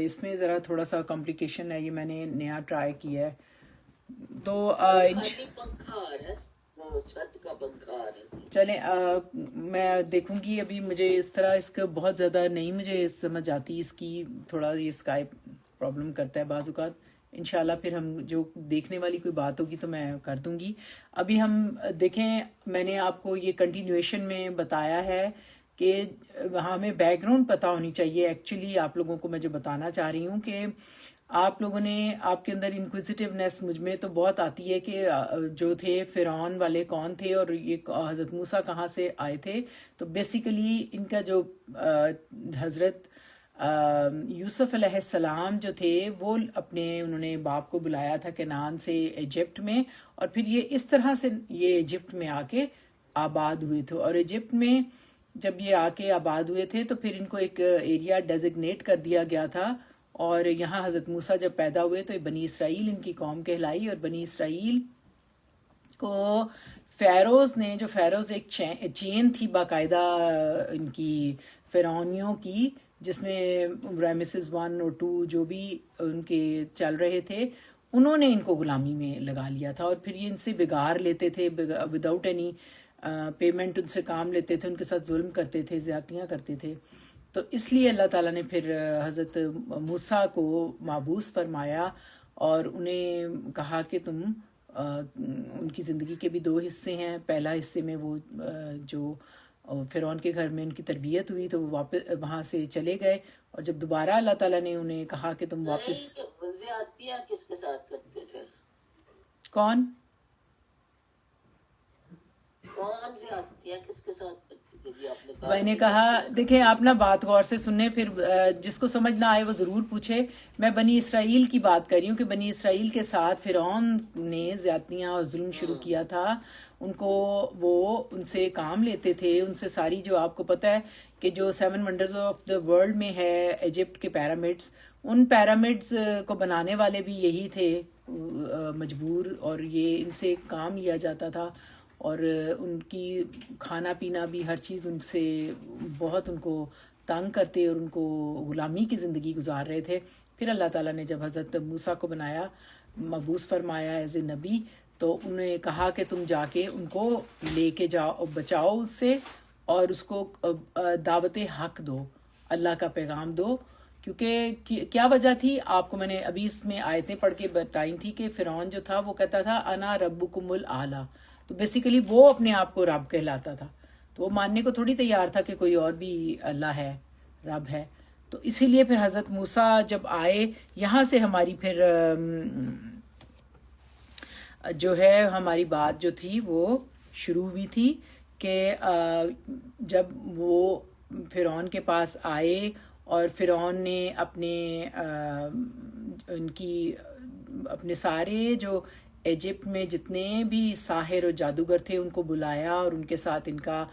اس میں ذرا تھوڑا سا کمپلیکیشن ہے، یہ میں نے نیا ٹرائی کیا ہے تو خالی پنکھا آ رہا ہے، وہ چھت کا پنکھا آ رہا ہے. چلیں میں دیکھوں گی. ابھی مجھے اس طرح اس کا بہت زیادہ نہیں مجھے سمجھ آتی، اس کی تھوڑا یہ اسکائپ پرابلم کرتا ہے بعض اوقات. انشاءاللہ پھر ہم جو دیکھنے والی کوئی بات ہوگی تو میں کر دوں گی. ابھی ہم دیکھیں، میں نے آپ کو یہ کنٹینیویشن میں بتایا ہے کہ ہمیں بیک گراؤنڈ پتہ ہونی چاہیے. ایکچولی آپ لوگوں کو میں جو بتانا چاہ رہی ہوں کہ آپ لوگوں نے، آپ کے اندر انکوزیٹیونیس مجھ میں تو بہت آتی ہے کہ جو تھے فرعون والے کون تھے اور یہ حضرت موسیٰ کہاں سے آئے تھے. تو بیسیکلی ان کا جو حضرت یوسف علیہ السلام جو تھے وہ انہوں نے باپ کو بلایا تھا کنعان سے ایجپٹ میں، اور پھر یہ اس طرح سے یہ ایجپٹ میں آ کے آباد ہوئے تھے. اور ایجپٹ میں جب یہ آ کے آباد ہوئے تھے تو پھر ان کو ایک ایریا ڈیزگنیٹ کر دیا گیا تھا، اور یہاں حضرت موسیٰ جب پیدا ہوئے تو بنی اسرائیل ان کی قوم کہلائی. اور بنی اسرائیل کو فیروز نے، جو فیروز ایک چین تھی باقاعدہ ان کی فرعونیوں کی، جس میں رامسز 1 اور 2 جو بھی ان کے چل رہے تھے، انہوں نے ان کو غلامی میں لگا لیا تھا. اور پھر یہ ان سے بگار لیتے تھے، وداؤٹ اینی پیمنٹ ان سے کام لیتے تھے، ان کے ساتھ ظلم کرتے تھے، زیادتیاں کرتے تھے. تو اس لیے اللہ تعالیٰ نے پھر حضرت موسیٰ کو محبوس فرمایا اور انہیں کہا کہ تم ان کی زندگی کے بھی 2 حصے ہیں. پہلا حصے میں وہ جو فرعون کے گھر میں ان کی تربیت ہوئی تو وہ واپس وہاں سے چلے گئے، اور جب دوبارہ اللہ تعالیٰ نے انہیں کہا کہ تم واپس. زیادتیاں کس کے ساتھ کرتے تھے؟ کون زیادتیاں کس کے ساتھ کرتے تھے؟ بھی آپ نے کہا میں نے کہا دیکھیں آپ نا بات غور سے سنیں، پھر جس کو سمجھ نہ آئے وہ ضرور پوچھے. میں بنی اسرائیل کی بات کر رہی ہوں کہ بنی اسرائیل کے ساتھ فرعون نے زیادتیاں اور ظلم شروع کیا تھا. ان کو وہ ان سے کام لیتے تھے، ان سے ساری، جو آپ کو پتہ ہے کہ جو 7 ونڈرز آف دا ورلڈ میں ہے ایجپٹ کے پیرامڈس، ان پیرامڈس کو بنانے والے بھی یہی تھے مجبور، اور یہ ان سے کام لیا جاتا تھا، اور ان کی کھانا پینا بھی ہر چیز ان سے بہت ان کو تنگ کرتے اور ان کو غلامی کی زندگی گزار رہے تھے. پھر اللہ تعالیٰ نے جب حضرت موسیٰ کو بنایا، مبعوث فرمایا ایز اے نبی، تو انہوں نے کہا کہ تم جا کے ان کو لے کے جاؤ، بچاؤ اس سے، اور اس کو دعوت حق دو، اللہ کا پیغام دو. کیونکہ کیا وجہ تھی آپ کو میں نے ابھی اس میں آیتیں پڑھ کے بتائی تھی کہ فرعون جو تھا وہ کہتا تھا انا ربکم الاعلی، تو بیسیکلی وہ اپنے آپ کو رب کہلاتا تھا، تو وہ ماننے کو تھوڑی تیار تھا کہ کوئی اور بھی اللہ ہے، رب ہے. تو اسی لیے پھر حضرت موسیٰ جب آئے، یہاں سے ہماری پھر جو ہے ہماری بات جو تھی وہ شروع ہوئی تھی کہ جب وہ فرعون کے پاس آئے اور فرعون نے اپنے سارے جو ایجپٹ میں جتنے بھی ساحر اور جادوگر تھے ان کو بلایا اور ان کے ساتھ ان کا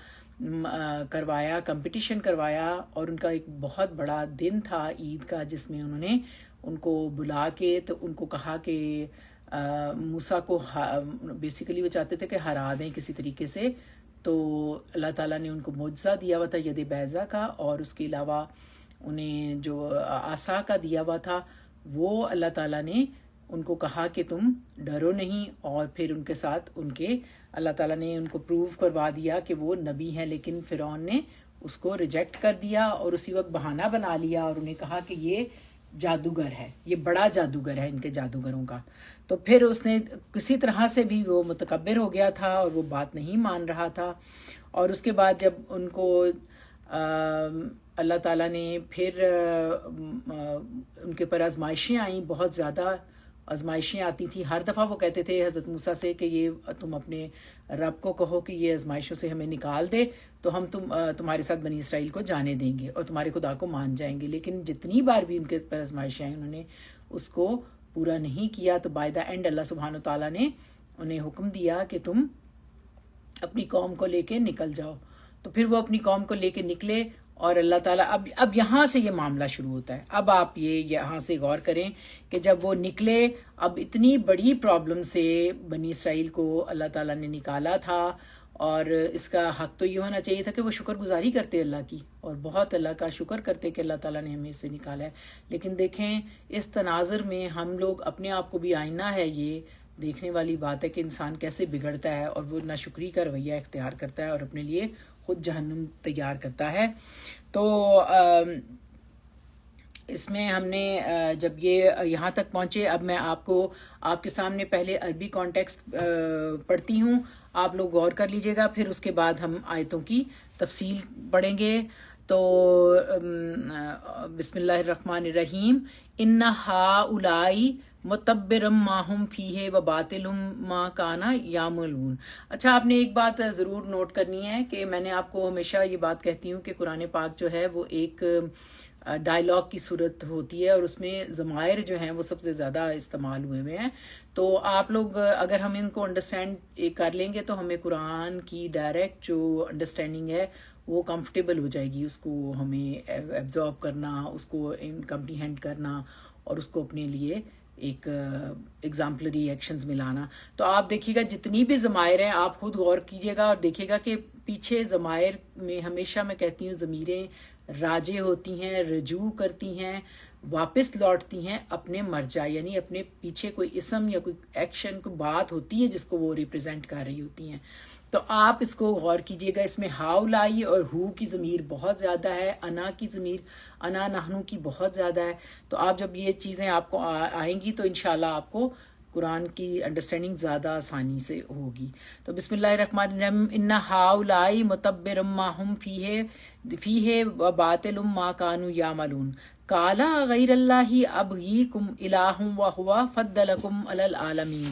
کروایا، کمپٹیشن کروایا، اور ان کا ایک بہت بڑا دن تھا عید کا، جس میں انہوں نے ان کو بلا کے تو ان کو کہا کہ موسیٰ کو بیسیکلی وہ چاہتے تھے کہ ہرا دیں کسی طریقے سے. تو اللہ تعالیٰ نے ان کو معجزہ دیا ہوا تھا ید بیضا کا، اور اس کے علاوہ انہیں جو عصا کا دیا ہوا تھا، وہ اللہ تعالیٰ نے ان کو کہا کہ تم ڈرو نہیں. اور پھر ان کے ساتھ اللہ تعالیٰ نے ان کو پروو کروا دیا کہ وہ نبی ہیں، لیکن فرعون نے اس کو ریجیکٹ کر دیا اور اسی وقت بہانہ بنا لیا اور انہیں کہا کہ یہ جادوگر ہے، یہ بڑا جادوگر ہے ان کے جادوگروں کا. تو پھر اس نے کسی طرح سے بھی وہ متکبر ہو گیا تھا اور وہ بات نہیں مان رہا تھا. اور اس کے بعد جب ان کو اللہ تعالیٰ نے پھر ان کے پر آزمائشیں آئیں، بہت زیادہ آزمائشیں آتی تھیں. ہر دفعہ وہ کہتے تھے حضرت موسیٰ سے کہ یہ تم اپنے رب کو کہو کہ یہ آزمائشوں سے ہمیں نکال دے تو ہم تمہارے ساتھ بنی اسرائیل کو جانے دیں گے اور تمہارے خدا کو مان جائیں گے. لیکن جتنی بار بھی ان کے پر آزمائشیں آئیں انہوں نے اس کو پورا نہیں کیا. تو بائی دا اینڈ اللہ سبحانہ و تعالیٰ نے انہیں حکم دیا کہ تم اپنی قوم کو لے کے نکل جاؤ. تو پھر وہ اپنی قوم کو لے کے نکلے، اور اللہ تعالیٰ اب یہاں سے یہ معاملہ شروع ہوتا ہے. اب آپ یہ یہاں سے غور کریں کہ جب وہ نکلے، اب اتنی بڑی پرابلم سے بنی اسرائیل کو اللہ تعالیٰ نے نکالا تھا، اور اس کا حق تو یہ ہونا چاہیے تھا کہ وہ شکر گزاری کرتے اللہ کی اور بہت اللہ کا شکر کرتے کہ اللہ تعالیٰ نے ہمیں اس سے نکالا ہے. لیکن دیکھیں اس تناظر میں ہم لوگ اپنے آپ کو بھی آئینہ ہے، یہ دیکھنے والی بات ہے کہ انسان کیسے بگڑتا ہے اور وہ ناشکری کا رویہ اختیار کرتا ہے اور اپنے لیے خود جہنم تیار کرتا ہے. تو اس میں ہم نے جب یہ یہاں تک پہنچے، اب میں آپ کے سامنے پہلے عربی کانٹیکسٹ پڑھتی ہوں، آپ لوگ غور کر لیجئے گا، پھر اس کے بعد ہم آیتوں کی تفصیل پڑھیں گے. تو بسم اللہ الرحمن الرحیم. ان ہؤلاء متبرم ما ہم فیہ و باطل ما کان یعملون. اچھا، آپ نے ایک بات ضرور نوٹ کرنی ہے کہ میں نے آپ کو ہمیشہ یہ بات کہتی ہوں کہ قرآن پاک جو ہے وہ ایک ڈائلاگ کی صورت ہوتی ہے اور اس میں ضمائر جو ہیں وہ سب سے زیادہ استعمال ہوئے ہیں. تو آپ لوگ اگر ہم ان کو انڈرسٹینڈ کر لیں گے تو ہمیں قرآن کی ڈائریکٹ جو انڈرسٹینڈنگ ہے وہ کمفرٹیبل ہو جائے گی، اس کو ہمیں ایبزارب کرنا، اس کو کمپریہینڈ کرنا اور اس کو اپنے لیے ایک ایگزامپلری ایکشنز میں لانا. تو آپ دیکھیے گا جتنی بھی ضمائر ہیں آپ خود غور کیجیے گا اور دیکھیے گا کہ پیچھے ضمائر میں ہمیشہ میں کہتی ہوں ضمیریں راجع ہوتی ہیں، رجوع کرتی ہیں، واپس لوٹتی ہیں اپنے مرجع، یعنی اپنے پیچھے کوئی اسم یا کوئی ایکشن، کوئی بات ہوتی ہے جس کو وہ ریپرزینٹ کر رہی ہوتی ہیں. تو آپ اس کو غور کیجئے گا، اس میں ہاؤلائی اور ہو کی ضمیر بہت زیادہ ہے، انا کی ضمیر انا نحنو کی بہت زیادہ ہے. تو آپ جب یہ چیزیں آپ کو آئیں گی تو انشاءاللہ آپ کو قرآن کی انڈرسٹینڈنگ زیادہ آسانی سے ہوگی. تو بسم اللہ الرحمن الرحیم. ان ہؤلاء متبر ما هم فیہ و باطل ما کانوا یعملون. قال غیر اللہ ابغیکم الہ وہو فضلکم علی العالمین.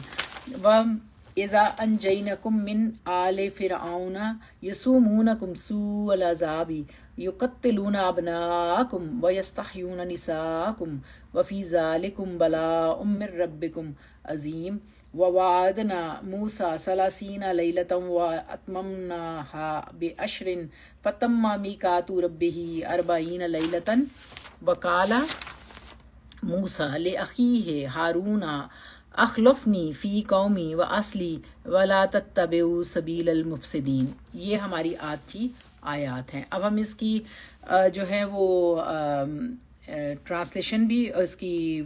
اذا انجینکم من آل فرعون یسومونکم سوء العذاب یقتلون ابناءکم ویستحیون نساءکم وفی ذالکم بلاء من ربکم عظیم. ووعدنا موسیٰ 30 لیلۃ واتممناها بعشر فتم میقات ربہ 40 لیلۃ. وقال موسیٰ لأخیہ ہارون اخلفنی فی قومی و اصلی ولا تتبعوا سبیل المفسدین. یہ ہماری آج کی آیات ہیں. اب ہم اس کی جو ہے وہ ٹرانسلیشن بھی، اس کی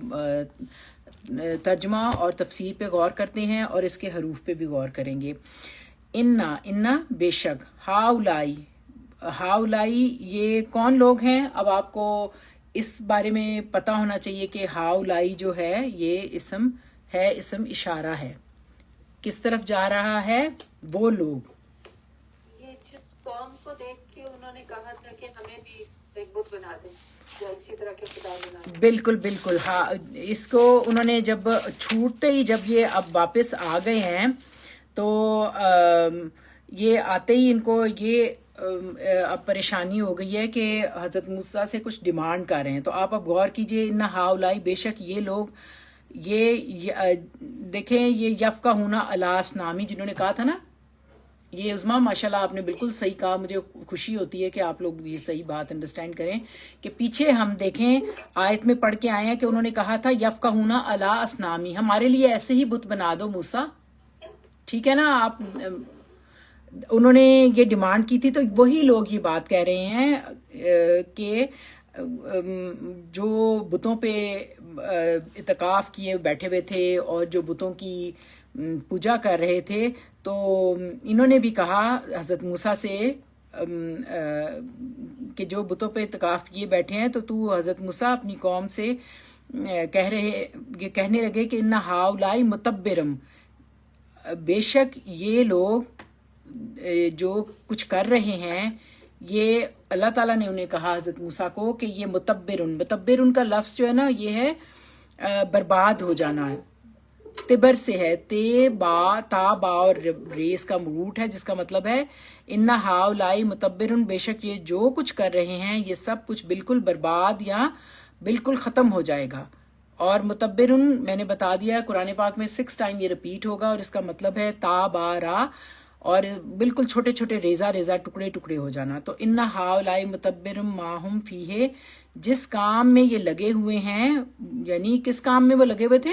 ترجمہ اور تفسیر پہ غور کرتے ہیں اور اس کے حروف پہ بھی غور کریں گے. انا بے شک، ہاؤلائی یہ کون لوگ ہیں؟ اب آپ کو اس بارے میں پتہ ہونا چاہیے کہ ہاؤلائی جو ہے یہ اسم ہے، اسم اشارہ ہے. کس طرف جا رہا ہے؟ وہ لوگ، یہ جس قوم کو دیکھ کے انہوں نے کہا تھا کہ ہمیں بھی ایک بت بنا دیں یا اسی طرح کے خدا بنا دیں. بالکل بالکل. ہاں، اس کو انہوں نے جب چھوٹتے ہی، جب یہ اب واپس آ گئے ہیں تو یہ آتے ہی ان کو یہ اب پریشانی ہو گئی ہے کہ حضرت موسیٰ سے کچھ ڈیمانڈ کر رہے ہیں. تو آپ اب غور کیجئے، ان ہاؤلائی بے شک یہ لوگ، یہ دیکھیں یہ یفقہون علی اصنام جنہوں نے کہا تھا نا، یہ عظما ماشاءاللہ آپ نے بالکل صحیح کہا. مجھے خوشی ہوتی ہے کہ آپ لوگ یہ صحیح بات انڈرسٹینڈ کریں کہ پیچھے ہم دیکھیں آیت میں پڑھ کے آئے ہیں کہ انہوں نے کہا تھا یفقہون علی اصنام، ہمارے لیے ایسے ہی بت بنا دو موسیٰ. ٹھیک ہے نا؟ آپ انہوں نے یہ ڈیمانڈ کی تھی. تو وہی لوگ یہ بات کہہ رہے ہیں کہ جو بتوں پہ اعتکاف کیے بیٹھے ہوئے تھے اور جو بتوں کی پوجا کر رہے تھے، تو انہوں نے بھی کہا حضرت موسیٰ سے کہ جو بتوں پہ اعتکاف کیے بیٹھے ہیں، تو حضرت موسیٰ اپنی قوم سے یہ کہنے لگے کہ ان ہاؤلائی متبرم، بے شک یہ لوگ جو کچھ کر رہے ہیں، یہ اللہ تعالیٰ نے انہیں کہا حضرت موسیٰ کو کہ یہ متبرن کا لفظ جو ہے نا یہ ہے برباد ہو جانا ہے. تبر سے ہے، تا با اور ریس کا روٹ ہے، جس کا مطلب ہے ان ہاؤلائی متبرن، بے شک یہ جو کچھ کر رہے ہیں یہ سب کچھ بالکل برباد یا بالکل ختم ہو جائے گا. اور متبرن میں نے بتا دیا قرآن پاک میں 6 ٹائم یہ ریپیٹ ہوگا اور اس کا مطلب ہے تا با را، اور بالکل چھوٹے چھوٹے ریزہ ٹکڑے ٹکڑے ہو جانا. تو ان ہاؤلائی متبرم ما ہم فیہ، جس کام میں یہ لگے ہوئے ہیں، یعنی کس کام میں وہ لگے ہوئے تھے؟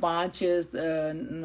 5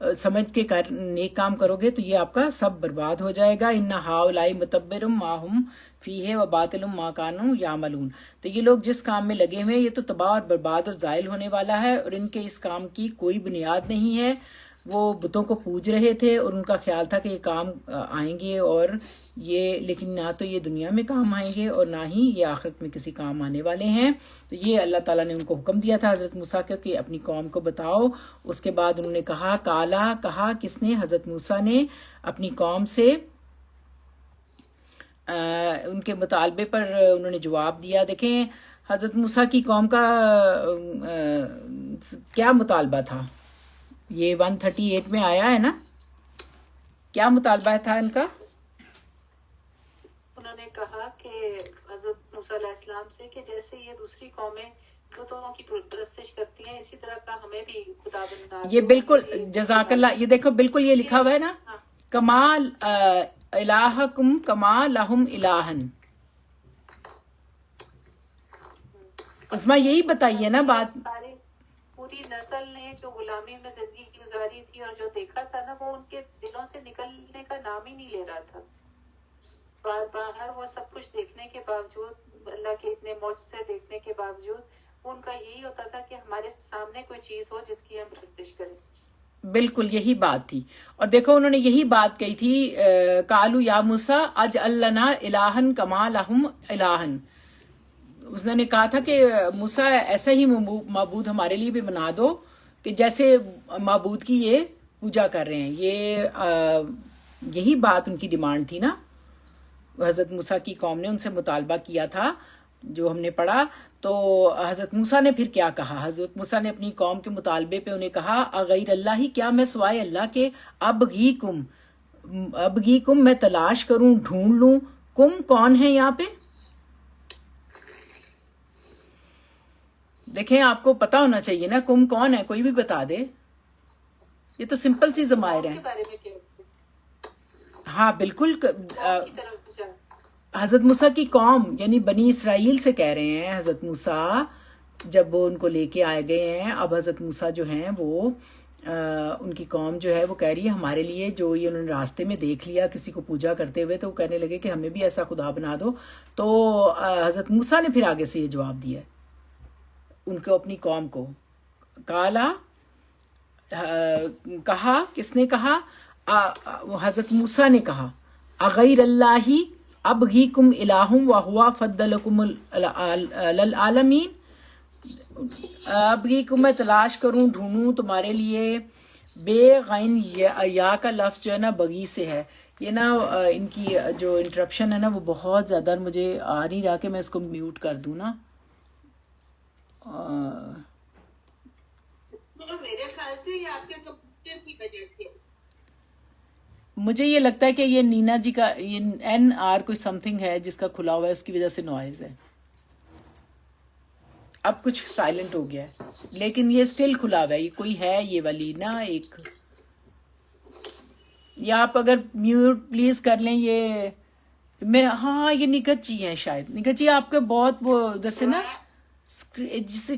سمجھ کے نیک کام کرو گے تو یہ آپ کا سب برباد ہو جائے گا. ان ہؤلاء متبر ما هم فیہ وباطل ما کانوا یعملون. تو یہ لوگ جس کام میں لگے ہوئے ہیں یہ تو تباہ اور برباد اور زائل ہونے والا ہے، اور ان کے اس کام کی کوئی بنیاد نہیں ہے. وہ بتوں کو پوج رہے تھے اور ان کا خیال تھا کہ یہ کام آئیں گے، اور یہ لیکن نہ تو یہ دنیا میں کام آئیں گے اور نہ ہی یہ آخرت میں کسی کام آنے والے ہیں. تو یہ اللہ تعالیٰ نے ان کو حکم دیا تھا حضرت موسیٰ کو کہ اپنی قوم کو بتاؤ. اس کے بعد انہوں نے کہا کس نے؟ حضرت موسیٰ نے اپنی قوم سے ان کے مطالبے پر انہوں نے جواب دیا. دیکھیں حضرت موسیٰ کی قوم کا کیا مطالبہ تھا، یہ 138 میں آیا ہے نا. کیا مطالبہ تھا ان کا؟ انہوں نے کہا کہ حضرت موسیٰ علیہ السلام سے کہ جیسے یہ دوسری قومیں بتوں کی پرستش کرتی ہیں اسی طرح کا ہمیں بھی خدا بنا دو. یہ بالکل جزاک اللہ، یہ دیکھو بالکل یہ لکھا ہوا ہے نا، کمال الہکم کما لہم الہن. عظما یہی بتائیے نا بات. ساری پوری نسل نے جو غلامی میں زندگی گزاری تھی اور جو دیکھا تھا نا وہ ان کے دلوں سے نکلنے کا نام ہی نہیں لے رہا تھا. باہر وہ سب کچھ دیکھنے کے باوجود، اللہ کے اتنے معجزے دیکھنے کے باوجود ان کا یہی ہوتا تھا کہ ہمارے سامنے کوئی چیز ہو جس کی ہم پرستش کریں. بالکل یہی بات تھی. اور دیکھو انہوں نے یہی بات کہی تھی، قالوا یا موسیٰ اجعل لنا الہن کما لہم الہن. اس نے کہا تھا کہ موسیٰ ایسا ہی معبود ہمارے لیے بھی بنا دو کہ جیسے معبود کی یہ پوجا کر رہے ہیں. یہی بات ان کی ڈیمانڈ تھی نا. حضرت موسیٰ کی قوم نے ان سے مطالبہ کیا تھا جو ہم نے پڑھا. تو حضرت موسیٰ نے پھر کیا کہا؟ حضرت موسیٰ نے اپنی قوم کے مطالبے پہ انہیں کہا اغیر اللہ ہی، کیا میں سوائے اللہ کے ابغیکم میں تلاش کروں، ڈھونڈ لوں. کم کون ہے یہاں پہ؟ دیکھیں آپ کو پتا ہونا چاہیے نا کم کون ہے، کوئی بھی بتا دے. یہ تو سمپل سی ضمائر ہیں. ہاں بالکل. حضرت موسیٰ کی قوم یعنی بنی اسرائیل سے کہہ رہے ہیں حضرت موسیٰ جب وہ ان کو لے کے آئے گئے ہیں. اب حضرت موسیٰ جو ہیں وہ ان کی قوم جو ہے وہ کہہ رہی ہے ہمارے لیے جو یہ انہوں نے راستے میں دیکھ لیا کسی کو پوجا کرتے ہوئے تو وہ کہنے لگے کہ ہمیں بھی ایسا خدا بنا دو. تو حضرت موسیٰ نے پھر آگے سے یہ جواب دیا ان کو، اپنی قوم کو. کہا کس نے کہا؟ حضرت موسیٰ نے کہا اغیر اللہ ابغیکم الہم وہو فضلکم علی العالمین. ابغیکم میں تلاش کروں، ڈھونڈوں تمہارے لیے. بے غین یا کا لفظ جو ہے نا بغی سے ہے. یہ نا ان کی جو انٹرپشن ہے نا وہ بہت زیادہ مجھے آ نہیں رہا کہ میں اس کو میوٹ کر دوں نا. میرے خیال سے یہ آپ کے کمپیوٹر کی وجہ سے. مجھے یہ لگتا ہے کہ یہ نینا جی کا یہ NR کوئی سم تھنگ ہے جس کا کھلا ہوا ہے، اس کی وجہ سے نوائز ہے. اب کچھ سائلنٹ ہو گیا ہے لیکن یہ اسٹل کھلا ہوا ہے. یہ کوئی ہے یہ والی نا ایک، یا آپ اگر میوٹ پلیز کر لیں. یہ میرا ہاں یہ نکت جی ہیں شاید. نکت جی آپ کا بہت وہ ادھر سے نا جسے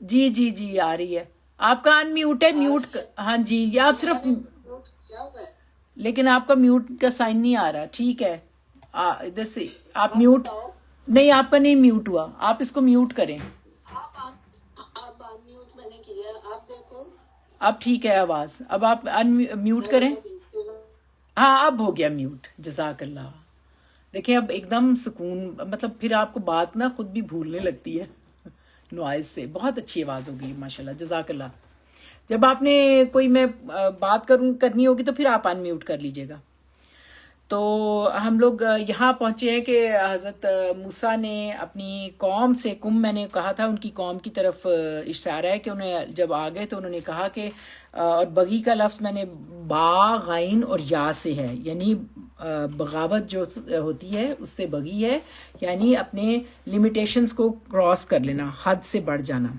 جی جی جی آ رہی ہے. آپ کا ان میوٹ ہے. میوٹ ہاں جی یہ آپ صرف، لیکن آپ کا میوٹ کا سائن نہیں آ رہا. ٹھیک ہے ادھر سے آپ میوٹ نہیں، آپ کا نہیں میوٹ ہوا. آپ اس کو میوٹ کریں. اب ٹھیک ہے آواز. اب آپ ان میوٹ کریں. ہاں اب ہو گیا میوٹ. جزاک اللہ. دیکھیں اب ایک دم سکون، مطلب پھر آپ کو بات نا خود بھی بھولنے لگتی ہے نوائز سے. بہت اچھی آواز ہوگی ماشاءاللہ. جزاک اللہ. جب آپ نے کوئی میں بات کرنی ہوگی تو پھر آپ ان میوٹ کر لیجئے گا. تو ہم لوگ یہاں پہنچے ہیں کہ حضرت موسیٰ نے اپنی قوم سے، میں نے کہا تھا ان کی قوم کی طرف اشارہ ہے کہ انہیں جب آ گئے تو انہوں نے کہا کہ، اور بغی کا لفظ میں نے با غین اور یا سے ہے، یعنی بغاوت جو ہوتی ہے اس سے بغی ہے، یعنی اپنے لیمیٹیشنز کو کراس کر لینا، حد سے بڑھ جانا.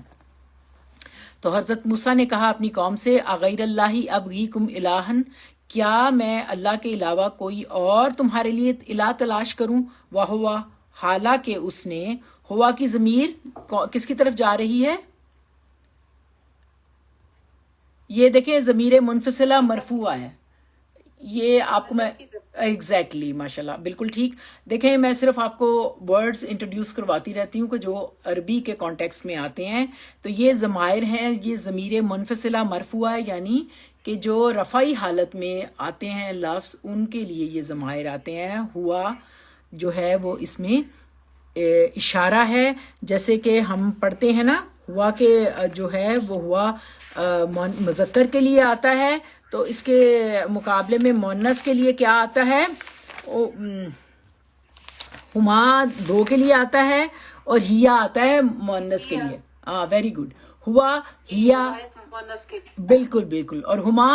تو حضرت موسیٰ نے کہا اپنی قوم سے اغیر اللہ ابغیکم الہن، کیا میں اللہ کے علاوہ کوئی اور تمہارے لیے الہ تلاش کروں. وہوا، حالانکہ اس نے، ہوا کی ضمیر کس کی طرف جا رہی ہے؟ یہ دیکھیں ضمیر منفصلہ مرفوع ہے، یہ آپ کو میں اللہ کی طرف. ایگزیکٹلی ماشاءاللہ بالکل ٹھیک. دیکھیں میں صرف آپ کو ورڈز انٹروڈیوس کرواتی رہتی ہوں کہ جو عربی کے کانٹیکس میں آتے ہیں. تو یہ ضمائر ہیں، یہ ضمیر منفصلہ مرفوع ہے، یعنی کہ جو رفعی حالت میں آتے ہیں لفظ ان کے لیے یہ ضمائر آتے ہیں. ہوا جو ہے وہ اس میں اشارہ ہے، جیسے کہ ہم پڑھتے ہیں نا ہوا کہ جو ہے وہ ہوا مذکر کے لیے آتا ہے، تو اس کے مقابلے میں مؤنث کے لیے کیا آتا ہے؟ ہما دو کے لیے آتا ہے اور ہیا آتا ہے مؤنث کے لیے. Very good. ہوا ہیا روایت مؤنث کے لیے. بالکل بالکل. اور ہما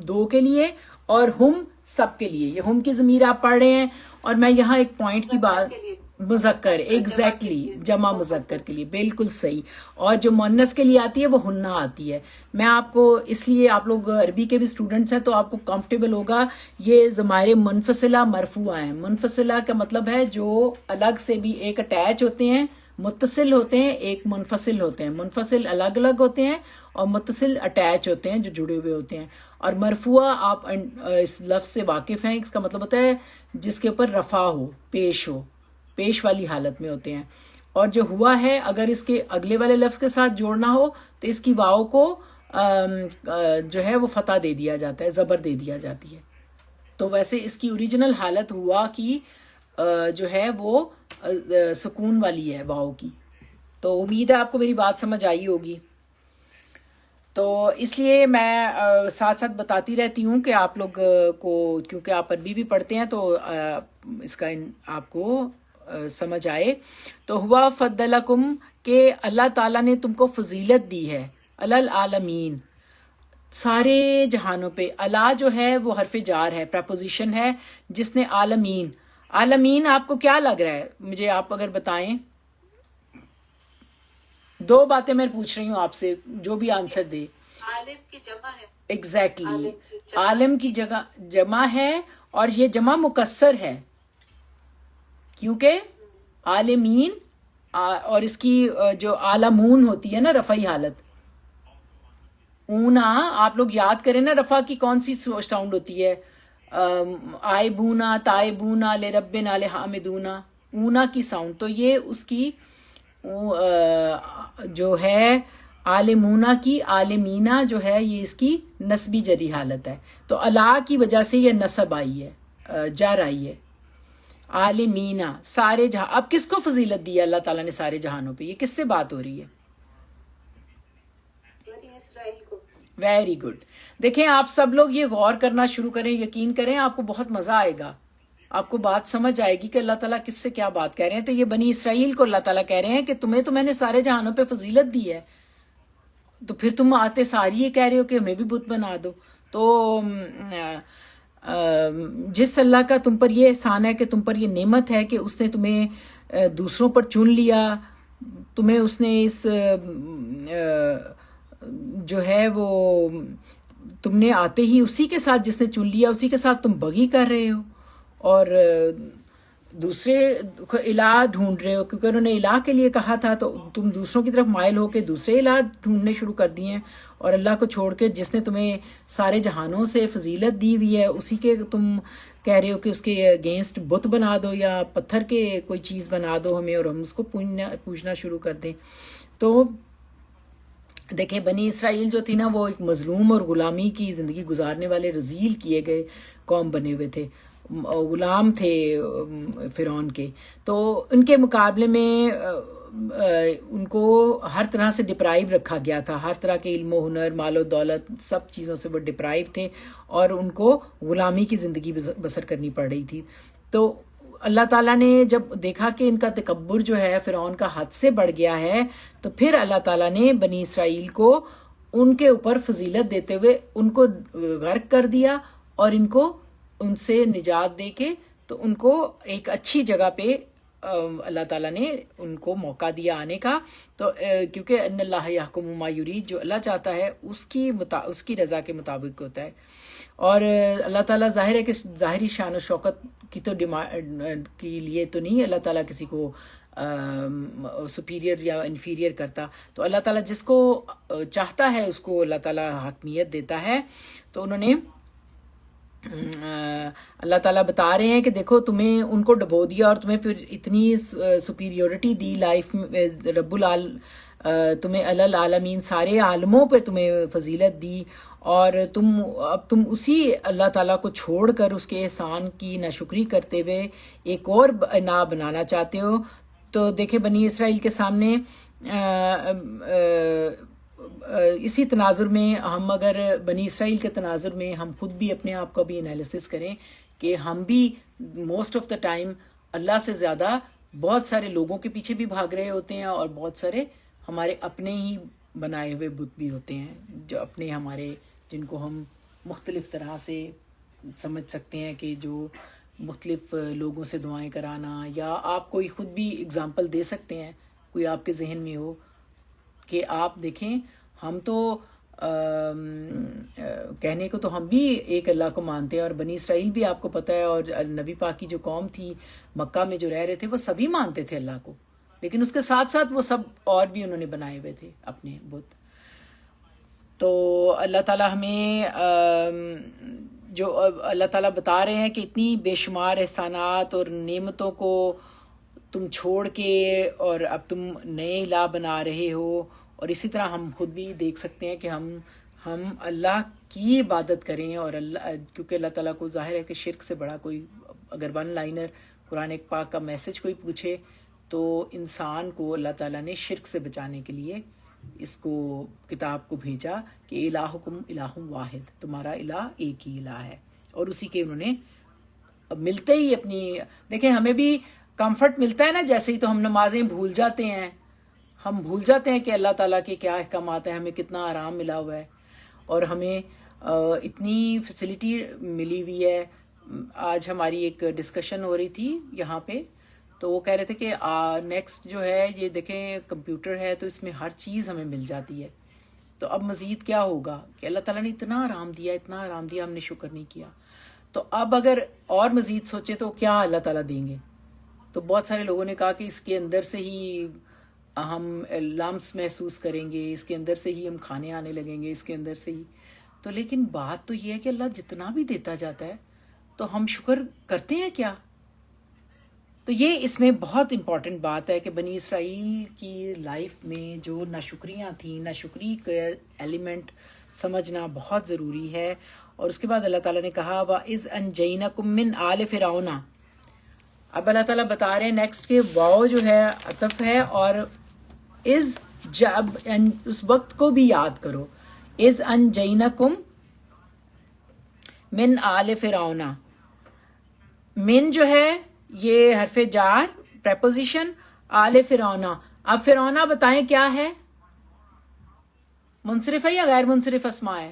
دو کے لیے اور ہم سب کے لیے. یہ ہم کی ضمیر آپ پڑھ رہے ہیں، اور میں یہاں ایک پوائنٹ کی بات کے لیے. مذکر ایگزیکٹلی جمع مذکر کے لیے بالکل صحیح. اور جو مؤنث کے لیے آتی ہے وہ ہنہ آتی ہے. میں آپ کو اس لیے آپ لوگ عربی کے بھی اسٹوڈنٹس ہیں تو آپ کو کمفرٹیبل ہوگا. یہ ضمائر منفصلہ مرفوع ہیں. منفصلہ کا مطلب ہے جو الگ سے بھی ایک اٹیچ ہوتے ہیں، متصل ہوتے ہیں، ایک منفصل ہوتے ہیں. منفصل الگ الگ ہوتے ہیں اور متصل اٹیچ ہوتے ہیں جو جڑے ہوئے ہوتے ہیں. اور مرفوع آپ اس لفظ سے واقف ہیں، اس کا مطلب ہوتا ہے جس کے اوپر رفع ہو، پیش ہو، پیش والی حالت میں ہوتے ہیں. اور جو ہوا ہے اگر اس کے اگلے والے لفظ کے ساتھ جوڑنا ہو تو اس کی واو کو جو ہے وہ فتح دے دیا جاتا ہے، زبر دے دیا جاتی ہے. تو ویسے اس کی اوریجنل حالت ہوا کی جو ہے وہ سکون والی ہے واو کی. تو امید ہے آپ کو میری بات سمجھ آئی ہوگی. تو اس لیے میں ساتھ ساتھ بتاتی رہتی ہوں کہ آپ لوگ کو، کیونکہ آپ عربی بھی پڑھتے ہیں تو اس کا آپ کو سمجھ آئے. تو ہوا فضلکم کہ اللہ تعالیٰ نے تم کو فضیلت دی ہے، علی العالمین سارے جہانوں پہ. اللہ جو ہے وہ حرف جار ہے، پریپوزیشن ہے جس نے عالمین. عالمین آپ کو کیا لگ رہا ہے؟ مجھے آپ اگر بتائیں. دو باتیں میں پوچھ رہی ہوں آپ سے، جو بھی آنسر دے. عالم کی جمع ہے. ایگزیکٹلی عالم کی جگہ جمع ہے، اور یہ جمع مکسر ہے کیونکہ عالمین اور اس کی جو عالمون ہوتی ہے نا رفعی حالت، اونا آپ لوگ یاد کریں نا رفع کی کون سی ساؤنڈ ہوتی ہے؟ آئے بونا تائے بونا لے ربنا لے حامدونا، اونا کی ساؤنڈ. تو یہ اس کی جو ہے عالمونا کی عالمینا جو ہے یہ اس کی نسبی جری حالت ہے. تو اللہ کی وجہ سے یہ نصب آئی ہے، جر آئی ہے. عالمینا سارے جہاں. اب کس کو فضیلت دی ہے اللہ تعالیٰ نے سارے جہانوں پہ؟ یہ کس سے بات ہو رہی ہے؟ بنی اسرائیل کو. Very good. دیکھیں آپ سب لوگ یہ غور کرنا شروع کریں، یقین کریں آپ کو بہت مزہ آئے گا، آپ کو بات سمجھ آئے گی کہ اللہ تعالیٰ کس سے کیا بات کہہ رہے ہیں. تو یہ بنی اسرائیل کو اللہ تعالیٰ کہہ رہے ہیں کہ تمہیں تو میں نے سارے جہانوں پہ فضیلت دی ہے، تو پھر تم آتے ساری یہ کہہ رہے ہو کہ ہمیں بھی بت بنا دو. تو جس اللہ کا تم پر یہ احسان ہے کہ تم پر یہ نعمت ہے کہ اس نے تمہیں دوسروں پر چن لیا، تمہیں اس نے اس جو ہے وہ تم نے آتے ہی اسی کے ساتھ جس نے چن لیا اسی کے ساتھ تم بغی کر رہے ہو اور دوسرے الہ ڈھونڈ رہے ہو، کیونکہ انہوں نے الہ کے لیے کہا تھا تو تم دوسروں کی طرف مائل ہو کے دوسرے الہ ڈھونڈنے شروع کر دیے ہیں. اور اللہ کو چھوڑ کے جس نے تمہیں سارے جہانوں سے فضیلت دی ہوئی ہے اسی کے تم کہہ رہے ہو کہ اس کے اگینسٹ بت بنا دو یا پتھر کے کوئی چیز بنا دو ہمیں اور ہم اس کو پوجنا شروع کر دیں. تو دیکھیں بنی اسرائیل جو تھی نا وہ ایک مظلوم اور غلامی کی زندگی گزارنے والے رذیل کیے گئے قوم بنے ہوئے تھے، غلام تھے فرعون کے. تو ان کے مقابلے میں ان کو ہر طرح سے ڈپرائیو رکھا گیا تھا، ہر طرح کے علم و ہنر مال و دولت سب چیزوں سے وہ ڈپرائیو تھے اور ان کو غلامی کی زندگی بسر کرنی پڑ رہی تھی. تو اللہ تعالیٰ نے جب دیکھا کہ ان کا تکبر جو ہے فرعون کا حد سے بڑھ گیا ہے تو پھر اللہ تعالیٰ نے بنی اسرائیل کو ان کے اوپر فضیلت دیتے ہوئے ان کو غرق کر دیا اور ان سے نجات دے کے تو ان کو ایک اچھی جگہ پہ اللہ تعالیٰ نے ان کو موقع دیا آنے کا. تو کیونکہ ان اللہ یحکم ما یرید، جو اللہ چاہتا ہے اس کی رضا کے مطابق ہوتا ہے. اور اللہ تعالیٰ ظاہر ہے کہ ظاہری شان و شوکت کی تو ڈیمانڈ کے لیے تو نہیں اللہ تعالیٰ کسی کو سپیریئر یا انفیریئر کرتا. تو اللہ تعالیٰ جس کو چاہتا ہے اس کو اللہ تعالیٰ حاکمیت دیتا ہے. تو انہوں نے اللہ تعالیٰ بتا رہے ہیں کہ دیکھو تمہیں ان کو ڈبو دیا اور تمہیں پھر اتنی سپیریورٹی دی لائف میں, رب تمہیں العالمین سارے عالموں پہ تمہیں فضیلت دی, اور تم اسی اللہ تعالیٰ کو چھوڑ کر اس کے احسان کی ناشکری کرتے ہوئے ایک اور نا بنانا چاہتے ہو. تو دیکھیں بنی اسرائیل کے سامنے اسی تناظر میں ہم اگر بنی اسرائیل کے تناظر میں ہم خود بھی اپنے آپ کا بھی انالیسس کریں کہ ہم بھی موسٹ آف دا ٹائم اللہ سے زیادہ بہت سارے لوگوں کے پیچھے بھی بھاگ رہے ہوتے ہیں, اور بہت سارے ہمارے اپنے ہی بنائے ہوئے بت بھی ہوتے ہیں جو اپنے ہمارے, جن کو ہم مختلف طرح سے سمجھ سکتے ہیں کہ جو مختلف لوگوں سے دعائیں کرانا, یا آپ کوئی خود بھی اگزامپل دے سکتے ہیں کوئی آپ کے ذہن میں ہو کہ آپ دیکھیں ہم تو کہنے کو تو ہم بھی ایک اللہ کو مانتے ہیں, اور بنی اسرائیل بھی آپ کو پتہ ہے, اور نبی پاک کی جو قوم تھی مکہ میں جو رہ رہے تھے وہ سبھی مانتے تھے اللہ کو, لیکن اس کے ساتھ ساتھ وہ سب اور بھی انہوں نے بنائے ہوئے تھے اپنے بت. تو اللہ تعالیٰ ہمیں جو اللہ تعالیٰ بتا رہے ہیں کہ اتنی بے شمار احسانات اور نعمتوں کو تم چھوڑ کے اور اب تم نئے الہ بنا رہے ہو, اور اسی طرح ہم خود بھی دیکھ سکتے ہیں کہ ہم اللہ کی عبادت کریں, اور اللہ کیونکہ اللہ تعالیٰ کو ظاہر ہے کہ شرک سے بڑا کوئی, اگر ون لائنر قرآن پاک کا میسج کوئی پوچھے تو انسان کو اللہ تعالیٰ نے شرک سے بچانے کے لیے اس کو کتاب کو بھیجا کہ الہکم الہ واحد, تمہارا الہ ایک ہی الہ ہے. اور اسی کے انہوں نے ملتے ہی اپنی, دیکھیں ہمیں بھی کمفرٹ ملتا ہے نا, جیسے ہی تو ہم نمازیں بھول جاتے ہیں, ہم بھول جاتے ہیں کہ اللہ تعالیٰ کے کیا احکامات ہیں, ہمیں کتنا آرام ملا ہوا ہے, اور ہمیں اتنی فیسلٹی ملی ہوئی ہے. آج ہماری ایک ڈسکشن ہو رہی تھی یہاں پہ, تو وہ کہہ رہے تھے کہ نیکسٹ جو ہے یہ دیکھیں کمپیوٹر ہے تو اس میں ہر چیز ہمیں مل جاتی ہے, تو اب مزید کیا ہوگا کہ اللہ تعالیٰ نے اتنا آرام دیا, اتنا آرام دیا, ہم نے شکر نہیں کیا. تو اب اگر اور مزید سوچے تو کیا اللہ تعالیٰ دیں گے. تو بہت سارے لوگوں نے کہا کہ اس کے اندر سے ہی ہم لمس محسوس کریں گے, اس کے اندر سے ہی ہم کھانے آنے لگیں گے, اس کے اندر سے ہی. تو لیکن بات تو یہ ہے کہ اللہ جتنا بھی دیتا جاتا ہے تو ہم شکر کرتے ہیں کیا. تو یہ اس میں بہت امپورٹنٹ بات ہے کہ بنی اسرائیل کی لائف میں جو ناشکریاں تھیں, ناشکری کا ایلیمنٹ سمجھنا بہت ضروری ہے. اور اس کے بعد اللہ تعالیٰ نے کہا وَإِذْ أَنْجَيْنَكُمْ مِنْ آلِ فِرْعَوْنَ. اب اللہ تعالیٰ بتا رہے ہیں نیکسٹ کے واو جو ہے عطف ہے, اور از جب اس وقت کو بھی یاد کرو. اذ انجینکم من آل فرعون, من جو ہے یہ حرف جار پریپوزیشن, آل فرعون. اب فرعون بتائیں کیا ہے, منصرف ہے یا غیر منصرف اسماء ہے؟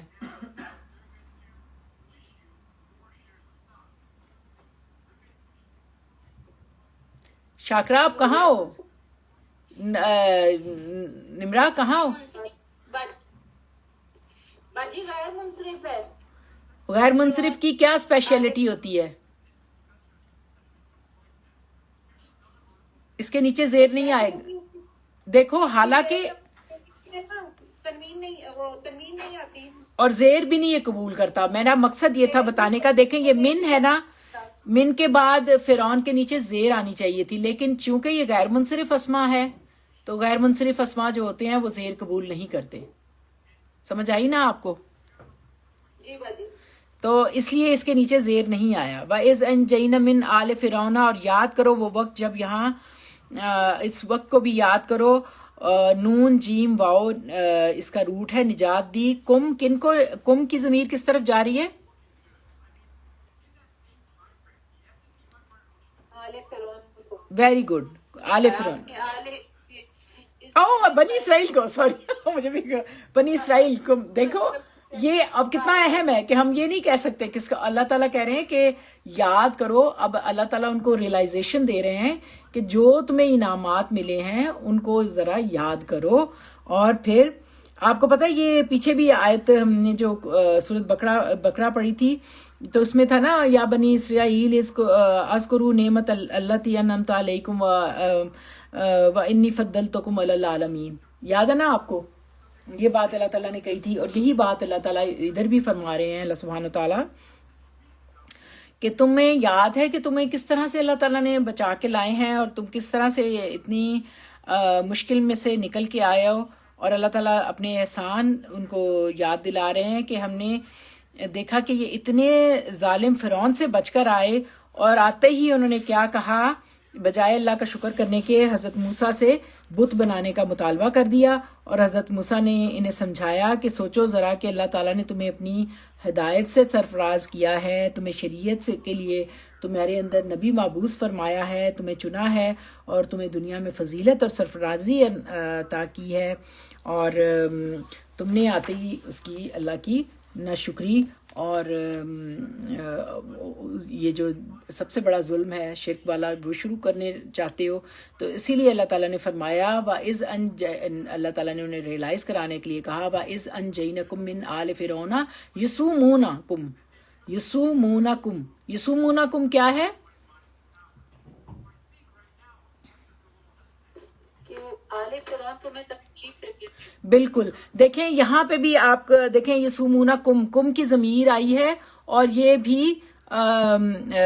شاکرہ آپ کہاں ہو؟ نمرا کہاں ہو؟ باجی غیر منصرف ہے. غیر منصرف کی کیا اسپیشلٹی ہوتی ہے؟ اس کے نیچے زیر نہیں آئے گا. دیکھو حالانکہ تنوین نہیں آتی اور زیر بھی نہیں یہ قبول کرتا. میرا مقصد یہ تھا بتانے کا, دیکھیں یہ من ہے نا, من کے بعد فرعون کے نیچے زیر آنی چاہیے تھی, لیکن چونکہ یہ غیر منصرف اسما ہے تو غیر منصرف اسما جو ہوتے ہیں وہ زیر قبول نہیں کرتے. سمجھ آئی نا آپ کو؟ جی باجی. تو اس لیے اس کے نیچے زیر نہیں آیا. وَإِذْ أَنْجَيْنَا مِنْ آلِ فِرْعَوْنَ, اور یاد کرو وہ وقت جب یہاں اس وقت کو بھی یاد کرو. نون جیم واؤ اس کا روٹ ہے, نجات دی. کم کن کو, کم کی ضمیر کس طرف جا رہی ہے؟ ویری گڈ, آل فرعون. بنی اسرائیل کو, سوری مجھے بھی بنی اسرائیل کو. دیکھو یہ اب کتنا اہم ہے کہ ہم یہ نہیں کہہ سکتے کس کا. اللہ تعالیٰ کہہ رہے ہیں کہ یاد کرو. اب اللہ تعالیٰ ان کو ریئلائزیشن دے رہے ہیں کہ جو تمہیں انعامات ملے ہیں ان کو ذرا یاد کرو. اور پھر آپ کو پتہ ہے یہ پیچھے بھی آیت ہم نے جو سورۃ بقرہ پڑھی تھی تو اس میں تھا نا یا بنی اسرائیل اذکروا نعمت اللتی انعمت علیکم و انی فضلتکم علی العالمین. یاد ہے نا آپ کو یہ بات اللہ تعالیٰ نے کہی تھی, اور یہی بات اللہ تعالیٰ ادھر بھی فرما رہے ہیں اللہ سبحانہ تعالیٰ کہ تمہیں یاد ہے کہ تمہیں کس طرح سے اللہ تعالیٰ نے بچا کے لائے ہیں اور تم کس طرح سے اتنی مشکل میں سے نکل کے آئے ہو, اور اللہ تعالیٰ اپنے احسان ان کو یاد دلا رہے ہیں کہ ہم نے دیکھا کہ یہ اتنے ظالم فرعون سے بچ کر آئے, اور آتے ہی انہوں نے کیا کہا, بجائے اللہ کا شکر کرنے کے حضرت موسیٰ سے بت بنانے کا مطالبہ کر دیا. اور حضرت موسیٰ نے انہیں سمجھایا کہ سوچو ذرا کہ اللہ تعالیٰ نے تمہیں اپنی ہدایت سے سرفراز کیا ہے, تمہیں شریعت سے کے لیے تمہارے اندر نبی مبعوث فرمایا ہے, تمہیں چنا ہے, اور تمہیں دنیا میں فضیلت اور سرفرازی عطا کی ہے, اور تم نے آتے ہی اس کی اللہ کی ناشکری اور یہ جو سب سے بڑا ظلم ہے شرک والا وہ شروع کرنے چاہتے ہو. تو اسی لیے اللہ تعالیٰ نے فرمایا اللہ تعالیٰ نے انہیں ریئلائز کرانے کے لیے کہا وَإِذْ أَنْجَيْنَكُمْ مِنْ آلِ فِرْعَوْنَ یسومونکم کیا ہے کہ آل فرعون تمہیں تکلیف دیتے تھے. بالکل. دیکھیں یہاں پہ بھی آپ دیکھیں یسومونکم, کم کی ضمیر آئی ہے اور یہ بھی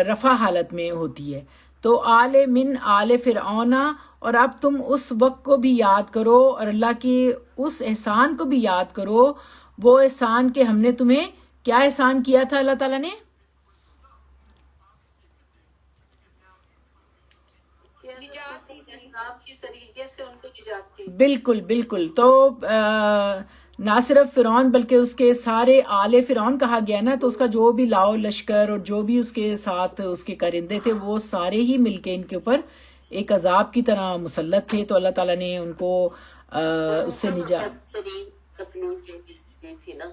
رفع حالت میں ہوتی ہے. تو من آل فرعون, اور اب تم اس وقت کو بھی یاد کرو اور اللہ کے اس احسان کو بھی یاد کرو, وہ احسان کہ ہم نے تمہیں کیا احسان کیا تھا اللہ تعالیٰ نے, اسلام کے ذریعے سے ان کو نجات دی. بالکل بالکل. تو نہ صرف فرعون بلکہ اس کے سارے آل فرعون کہا گیا نا, تو اس کا جو بھی لاؤ لشکر اور جو بھی اس کے ساتھ اس کے کرندے تھے وہ سارے ہی مل کے ان کے اوپر ایک عذاب کی طرح مسلط تھے. تو اللہ تعالیٰ نے ان کو اس سے نجات تھی نا,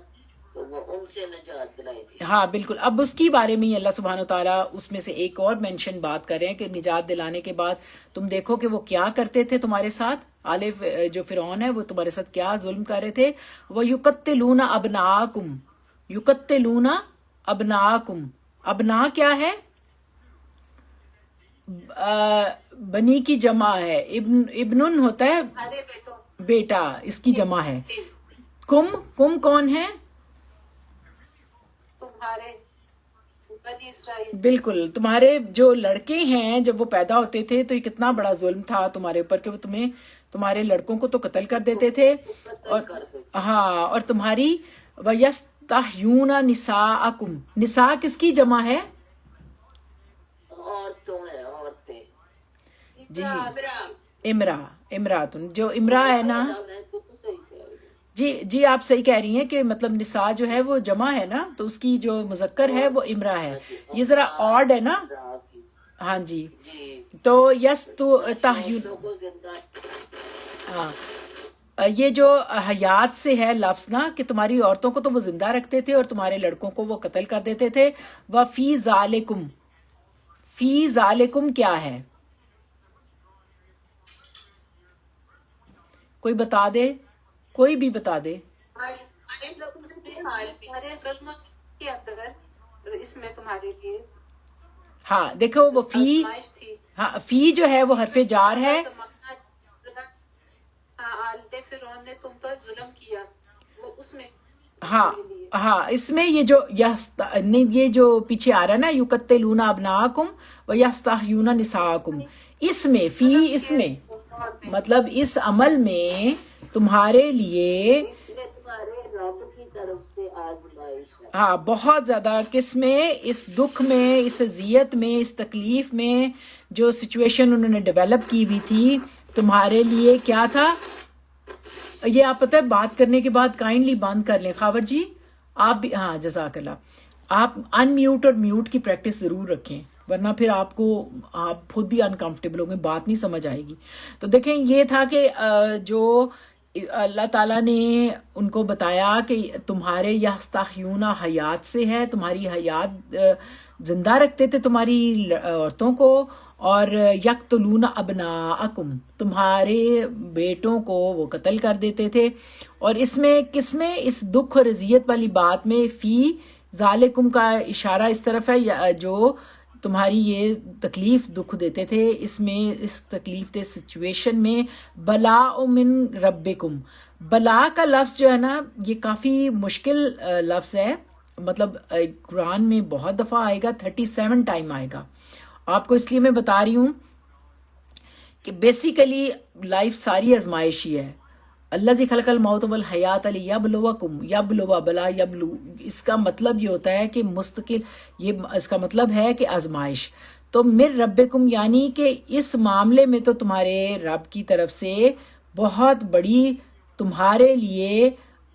تو وہ ان سے نجات دلائی تھی. ہاں بالکل. اب اس کی بارے میں ہی اللہ سبحانہ وتعالیٰ اس میں سے ایک اور مینشن بات کر رہے ہیں کہ نجات دلانے کے بعد تم دیکھو کہ وہ کیا کرتے تھے تمہارے ساتھ, جو فرعون ہے وہ تمہارے ساتھ کیا ظلم کر رہے تھے. وَيُقَتِّلُونَ أَبْنَاءَكُمْ يُقَتِّلُونَ أَبْنَاءَكُمْ, ابنا کیا ہے, بنی کی جمع ہے, ابن ہوتا ہے ہمارے بیٹوں بیٹا, اس کی جمع ہے. کم کون ہے, تمہارے بنی اسرائیل. بالکل. تمہارے جو لڑکے ہیں جب وہ پیدا ہوتے تھے تو یہ کتنا بڑا ظلم تھا تمہارے اوپر کہ وہ تمہارے لڑکوں کو تو قتل کر دیتے تھے, اور ہاں, اور تمہاری وَيَسْتَحْيُونَ نِسَاءَكُمْ, نساء کس کی جمع ہے, عورتوں ہیں, عورتیں. جی امراتن, جو امرا ہے نا, جی آپ صحیح کہہ رہی ہیں کہ مطلب نساء جو ہے وہ جمع ہے نا, تو اس کی جو مذکر ہے وہ امرا ہے. یہ ذرا آڈ ہے نا, ہاں جی. تو ہاں, یہ جو حیات سے ہے لفظ نا, کہ تمہاری عورتوں کو تو وہ زندہ رکھتے تھے اور تمہارے لڑکوں کو وہ قتل کر دیتے تھے. وَفِي ذَالِكُمْ, فی ذالکم کیا ہے, کوئی بتا دے, کوئی بھی بتا دے. ہمارے ظلم کے اندر اس میں تمہارے لیے ہاں دیکھو وہ فی, آزمائش تھی. ہاں فی جو ہے وہ حرف جار ہے. آل فرعون نے تم پر ظلم کیا, وہ اس میں ہاں اس میں یہ جو پیچھے آ رہا ہے نا یقتلون ابناءکم ویستحیون نساءکم, اس میں فی, اس میں مطلب اس عمل میں تمہارے لیے تمہارے رب کی طرف سے آزمائش ہے. ہاں بہت زیادہ, کس میں, اس دکھ میں, اس اذیت میں, اس تکلیف میں, جو سچویشن انہوں نے ڈیولپ کی ہوئی تھی تمہارے لیے کیا تھا. یہ آپ پتہ ہے بات کرنے کے بعد کائنڈلی بند کر لیں خاور جی, آپ بھی, ہاں جزاک اللہ, آپ ان میوٹ اور میوٹ کی پریکٹس ضرور رکھیں ورنہ پھر آپ خود بھی انکمفرٹیبل ہوں گے, بات نہیں سمجھ آئے گی. تو دیکھیں یہ تھا کہ جو اللہ تعالیٰ نے ان کو بتایا کہ تمہارے یستحیون حیات سے ہے, تمہاری حیات زندہ رکھتے تھے تمہاری عورتوں کو, اور یقتلون ابناءکم, تمہارے بیٹوں کو وہ قتل کر دیتے تھے. اور اس میں کس میں, اس دکھ اور اذیت والی بات میں فی ذالکم کا اشارہ اس طرف ہے جو تمہاری یہ تکلیف دکھ دیتے تھے، اس میں اس تکلیف دہ سچویشن میں بلاء من ربکم. بلا کا لفظ جو ہے نا یہ کافی مشکل لفظ ہے، مطلب قرآن میں بہت دفعہ آئے گا، 37 ٹائم آئے گا. آپ کو اس لیے میں بتا رہی ہوں کہ بیسیکلی لائف ساری آزمائشی ہے. اللہ جی خلق الموت والحیات لیبلوکم، یبلو بلا یبلو، اس کا مطلب یہ ہوتا ہے کہ مستقل، یہ اس کا مطلب ہے کہ آزمائش. تو من ربکم یعنی کہ اس معاملے میں تو تمہارے رب کی طرف سے بہت بڑی تمہارے لیے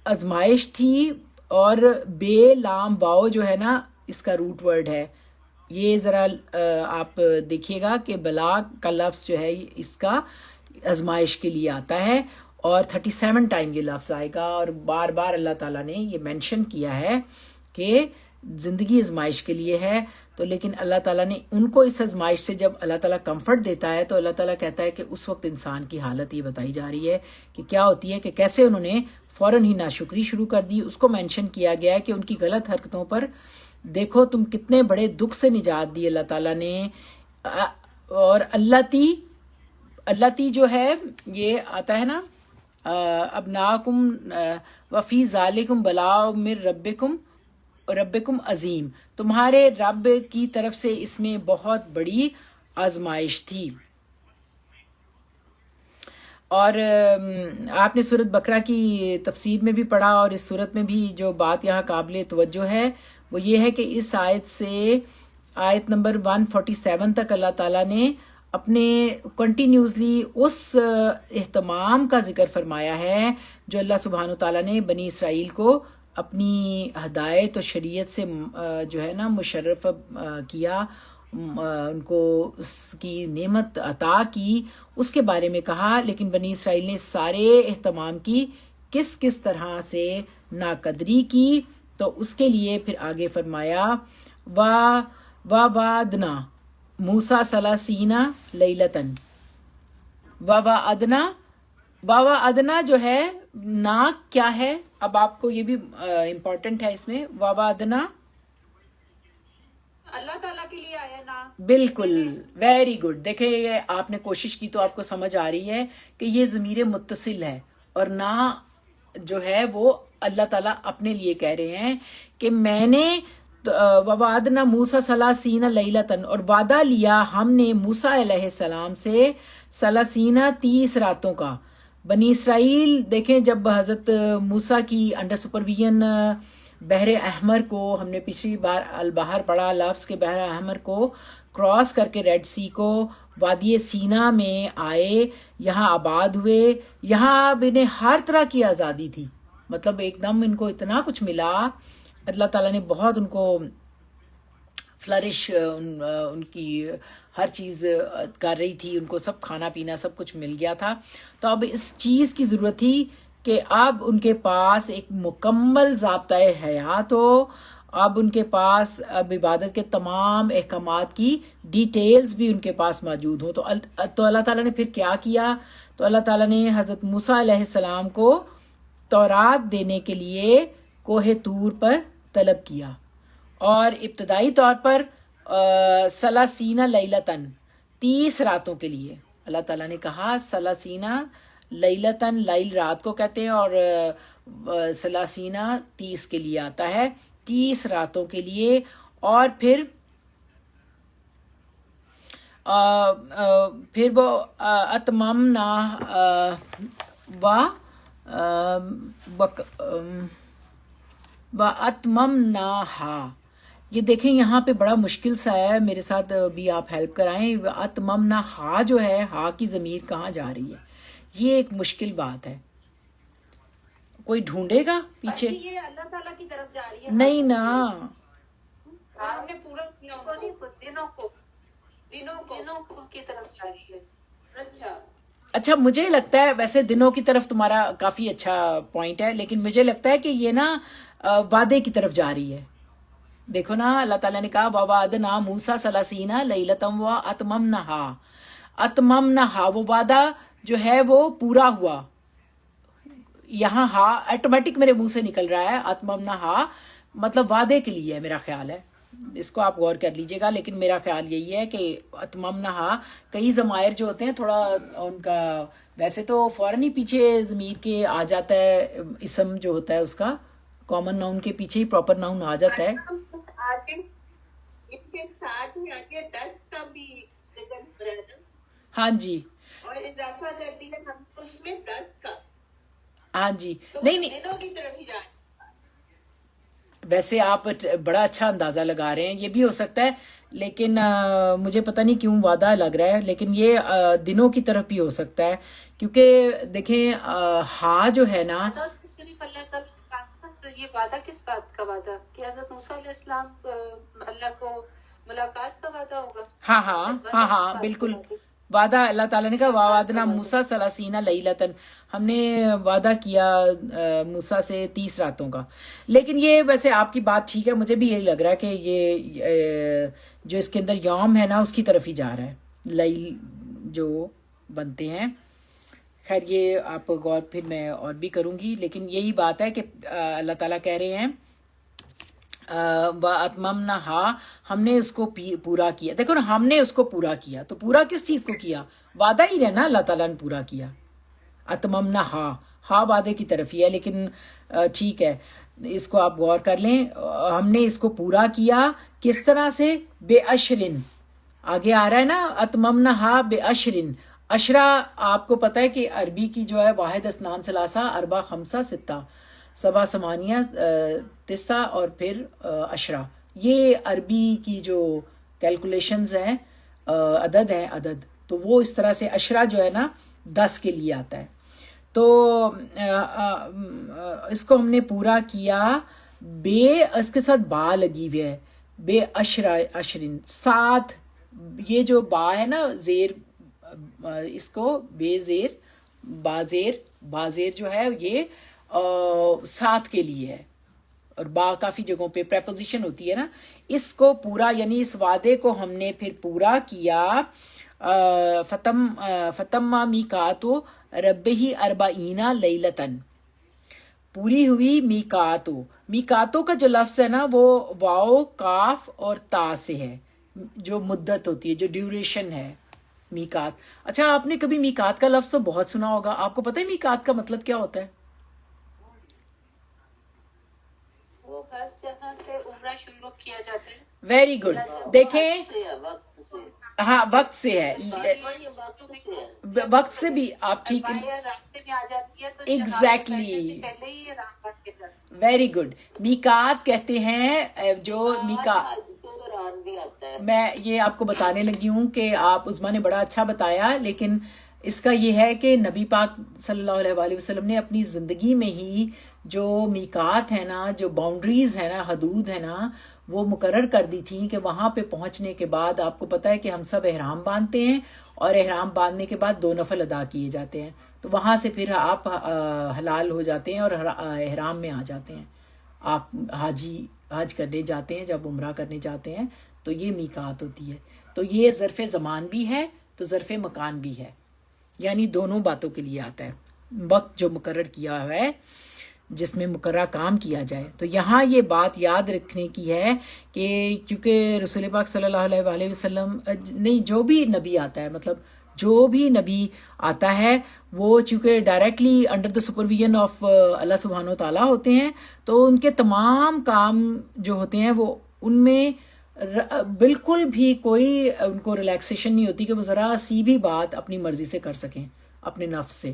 آزمائش تھی. اور بے لام واؤ جو ہے نا اس کا روٹ ورڈ ہے. یہ ذرا آپ دیکھیے گا کہ بلا کا لفظ جو ہے اس کا آزمائش کے لیے آتا ہے، اور 37 ٹائم یہ لفظ آئے گا. اور بار بار اللہ تعالیٰ نے یہ مینشن کیا ہے کہ زندگی آزمائش کے لیے ہے. تو لیکن اللہ تعالیٰ نے ان کو اس آزمائش سے جب اللہ تعالیٰ کمفرٹ دیتا ہے تو اللہ تعالیٰ کہتا ہے کہ اس وقت انسان کی حالت یہ بتائی جا رہی ہے کہ کیا ہوتی ہے، کہ کیسے انہوں نے فوراً ہی ناشکری شروع کر دی. اس کو مینشن کیا گیا ہے کہ ان کی غلط حرکتوں پر دیکھو تم کتنے بڑے دکھ سے نجات دی اللہ تعالیٰ نے. اور اللہ تی جو ہے یہ آتا ہے نا ابناکم وفی ذالکم بلاء من ربکم عظیم، تمہارے رب کی طرف سے اس میں بہت بڑی آزمائش تھی. اور آپ نے سورۃ بقرہ کی تفسیر میں بھی پڑھا، اور اس سورت میں بھی جو بات یہاں قابل توجہ ہے وہ یہ ہے کہ اس آیت سے آیت نمبر 147 تک اللہ تعالیٰ نے اپنے کنٹینیوسلی اس اہتمام کا ذکر فرمایا ہے جو اللہ سبحانہ وتعالیٰ نے بنی اسرائیل کو اپنی ہدایت و شریعت سے جو ہے نا مشرف کیا، ان کو اس کی نعمت عطا کی، اس کے بارے میں کہا. لیکن بنی اسرائیل نے سارے اہتمام کی کس کس طرح سے ناقدری کی. تو اس کے لیے پھر آگے فرمایا وَوَعَدْنَا موسیٰ ثلاثین لیلتن. وَوَعَدْنَا جو ہے نا کیا ہے، اب آپ کو یہ بھی امپورٹنٹ ہے اس میں. وَوَعَدْنَا اللہ تعالیٰ کے لیے آیا نا. بالکل، ویری گڈ. دیکھیں یہ آپ نے کوشش کی تو آپ کو سمجھ آ رہی ہے کہ یہ ضمیر متصل ہے، اور نہ جو ہے وہ اللہ تعالیٰ اپنے لیے کہہ رہے ہیں کہ میں نے وَوَعَدْنَا مُوسَىٰ ثَلَاثِينَ لیلتن، اور وعدہ لیا ہم نے موسیٰ علیہ السلام سے 30 راتوں کا. بنی اسرائیل دیکھیں جب حضرت موسیٰ کی انڈر سپرویژن بحر احمر کو، ہم نے پچھلی بار البحر پڑھا لفظ کے، بحر احمر کو کراس کر کے ریڈ سی کو وادی سینا میں آئے، یہاں آباد ہوئے. یہاں اب انہیں ہر طرح کی آزادی تھی، مطلب ایک دم ان کو اتنا کچھ ملا. اللہ تعالیٰ نے بہت ان کو فلرش، ان کی ہر چیز کر رہی تھی، ان کو سب کھانا پینا سب کچھ مل گیا تھا. تو اب اس چیز کی ضرورت تھی کہ اب ان کے پاس ایک مکمل ضابطۂ حیات ہو. اب ان کے پاس اب عبادت کے تمام احکامات کی ڈیٹیلز بھی ان کے پاس موجود ہوں. تو اللہ تعالیٰ نے پھر کیا کیا؟ تو اللہ تعالیٰ نے حضرت موسیٰ علیہ السلام کو تورات دینے کے لیے کوہ طور پر طلب کیا، اور ابتدائی طور پر 30 لیلتن 30 راتوں کے لیے اللہ تعالیٰ نے کہا. 30 لیلتن، لیل رات کو کہتے ہیں، اور 30 کے لیے آتا ہے، 30 راتوں کے لیے. اور پھر وہ اتممنا وَأَتْمَمْنَاهَا. یہ دیکھیں یہاں پہ بڑا مشکل سا ہے، میرے ساتھ بھی آپ ہیلپ کرائیں. وَأَتْمَمْنَاهَا جو ہے، ہا کی ضمیر کہاں جا رہی ہے، یہ ایک مشکل بات ہے. کوئی ڈھونڈے گا پیچھے؟ یہ اللہ تعالیٰ کی طرف جا رہی ہے. نہیں نا، ہم نے پورا دنوں کو کی طرف جا رہی ہے. اچھا مجھے لگتا ہے ویسے دنوں کی طرف تمہارا کافی اچھا پوائنٹ ہے، لیکن مجھے لگتا ہے کہ یہ نا وعدے کی طرف جا رہی ہے. دیکھو نا اللہ تعالیٰ نے کہا وَوَعَدْنَا مُوسَىٰ 30 لیلتم وَأَتْمَمْنَاهَا. اتممناها وہ وعدہ جو ہے وہ پورا ہوا. یہاں ہا آٹومیٹک میرے منہ سے نکل رہا ہے اتممناها، مطلب وعدے کے لیے ہے میرا خیال ہے. اس کو آپ غور کر لیجئے گا. لیکن میرا خیال یہی ہے کہ اتممنہا کئی ضمائر جو ہوتے ہیں تھوڑا ان کا ویسے تو فوراً ہی پیچھے ضمیر کے آ جاتا ہے اسم جو ہوتا ہے اس کا کامن ناؤن کے پیچھے ہی پراپر ناؤن آ جاتا ہے. آگے اس کے ساتھ ہی آگے 10 کا بھی ذکر ہے نا ہاں جی اور اضافہ کر دیا ہم اس میں 10 کا ہاں جی. تو نہیں نہیں دنوں کی طرف ہی جائے. ویسے آپ بڑا اچھا اندازہ لگا رہے ہیں. یہ بھی ہو سکتا ہے لیکن مجھے پتہ نہیں کیوں وعدہ لگ رہا ہے لیکن یہ دنوں کی طرف بھی ہو سکتا ہے کیونکہ دیکھیں ہاں جو ہے نا وعدہ صرف اللہ تعالیٰ نے کہا تھا، تو یہ وعدہ کس بات کا وعدہ کہ حضرت موسیٰ علیہ السلام اللہ کو ملاقات کا وعدہ ہوگا. ہاں ہاں ہاں ہاں بالکل وعدہ اللہ تعالیٰ نے کہا وعدنا موسیٰ 30 لیلۃً ہم نے وعدہ کیا موسیٰ سے 30 راتوں کا. لیکن یہ ویسے آپ کی بات ٹھیک ہے. مجھے بھی یہی لگ رہا ہے کہ یہ جو اس کے اندر یوم ہے نا اس کی طرف ہی جا رہا ہے لیل جو بنتے ہیں. خیر یہ آپ غور پھر میں اور بھی کروں گی لیکن یہی بات ہے کہ اللہ تعالیٰ کہہ رہے ہیں وَأَتْمَمْنَهَا ہم نے اس کو پورا کیا. دیکھو نا ہم نے اس کو پورا کیا تو پورا کس چیز کو کیا؟ وعدہ ہی رہنا اللہ تعالیٰ نے پورا کیا. اتممناہا ہاں وعدے کی طرف ہی ہے لیکن ٹھیک ہے اس کو آپ غور کر لیں. ہم نے اس کو پورا کیا کس طرح سے؟ بے اشرن. آگے آ رہا ہے نا اتممناہا بے اشرن. اشرا آپ کو پتہ ہے کہ عربی کی جو ہے واحد اسنان ثلاثہ اربع خمسہ ستہ سبا ثمانیہ تسعہ اور پھر اشرا. یہ عربی کی جو کیلکولیشنز ہیں عدد ہیں عدد تو وہ اس طرح سے اشرا جو ہے نا 10 کے لیے آتا ہے. تو اس کو ہم نے پورا کیا بے اس کے ساتھ با لگی ہوئی ہے بے اشرن 7. یہ جو با ہے نا زیر اس کو بے زیر بازیر جو ہے یہ 7 کے لیے ہے اور با کافی جگہوں پہ پریپوزیشن ہوتی ہے نا. اس کو پورا یعنی اس وعدے کو ہم نے پھر پورا کیا. فتم میقاتو ربہ 40 لیلۃً پوری ہوئی میقاتو کا جو لفظ ہے نا وہ واو کاف اور تا سے ہے جو مدت ہوتی ہے جو ڈیوریشن ہے میقات. اچھا آپ نے کبھی میقات کا لفظ تو بہت سنا ہوگا. آپ کو پتہ ہے میقات کا مطلب کیا ہوتا ہے؟ وہ ہر جہاں سے عمرہ شروع کیا جاتا ہے. Very good. دیکھیں وقت سے ہاں وقت سے ہے وقت سے بھی آپ ٹھیک راستے میں آ جاتی ہے تو ایگزیکٹلی پہلے ہی آرام کر کے جاتے ہیں. Very good. میقات کہتے ہیں جو میقات حج کے دوران بھی آتا ہے. میں یہ آپ کو بتانے لگی ہوں کہ آپ عظما نے بڑا اچھا بتایا لیکن اس کا یہ ہے کہ نبی پاک صلی اللہ علیہ وآلہ وسلم نے اپنی زندگی میں ہی جو میقات ہے نا جو باؤنڈریز ہے نا حدود ہے نا وہ مقرر کر دی تھیں کہ وہاں پہ پہنچنے کے بعد آپ کو پتہ ہے کہ ہم سب احرام باندھتے ہیں اور احرام باندھنے کے بعد 2 نفل ادا کیے جاتے ہیں تو وہاں سے پھر آپ حلال ہو جاتے ہیں اور احرام میں آ جاتے ہیں. آپ حج کرنے جاتے ہیں جب عمرہ کرنے جاتے ہیں تو یہ میقات ہوتی ہے. تو یہ ظرف زمان بھی ہے تو ظرف مکان بھی ہے یعنی دونوں باتوں کے لیے آتا ہے. وقت جو مقرر کیا ہوا ہے جس میں مقررہ کام کیا جائے. تو یہاں یہ بات یاد رکھنے کی ہے کہ کیونکہ رسول پاک صلی اللہ علیہ وآلہ وسلم نہیں جو بھی نبی آتا ہے مطلب جو بھی نبی آتا ہے وہ چونکہ directly under the supervision of اللہ سبحانہ و تعالیٰ ہوتے ہیں تو ان کے تمام کام جو ہوتے ہیں وہ ان میں بالکل بھی کوئی ان کو ریلیکسیشن نہیں ہوتی کہ وہ ذرا سی بھی بات اپنی مرضی سے کر سکیں اپنے نفس سے.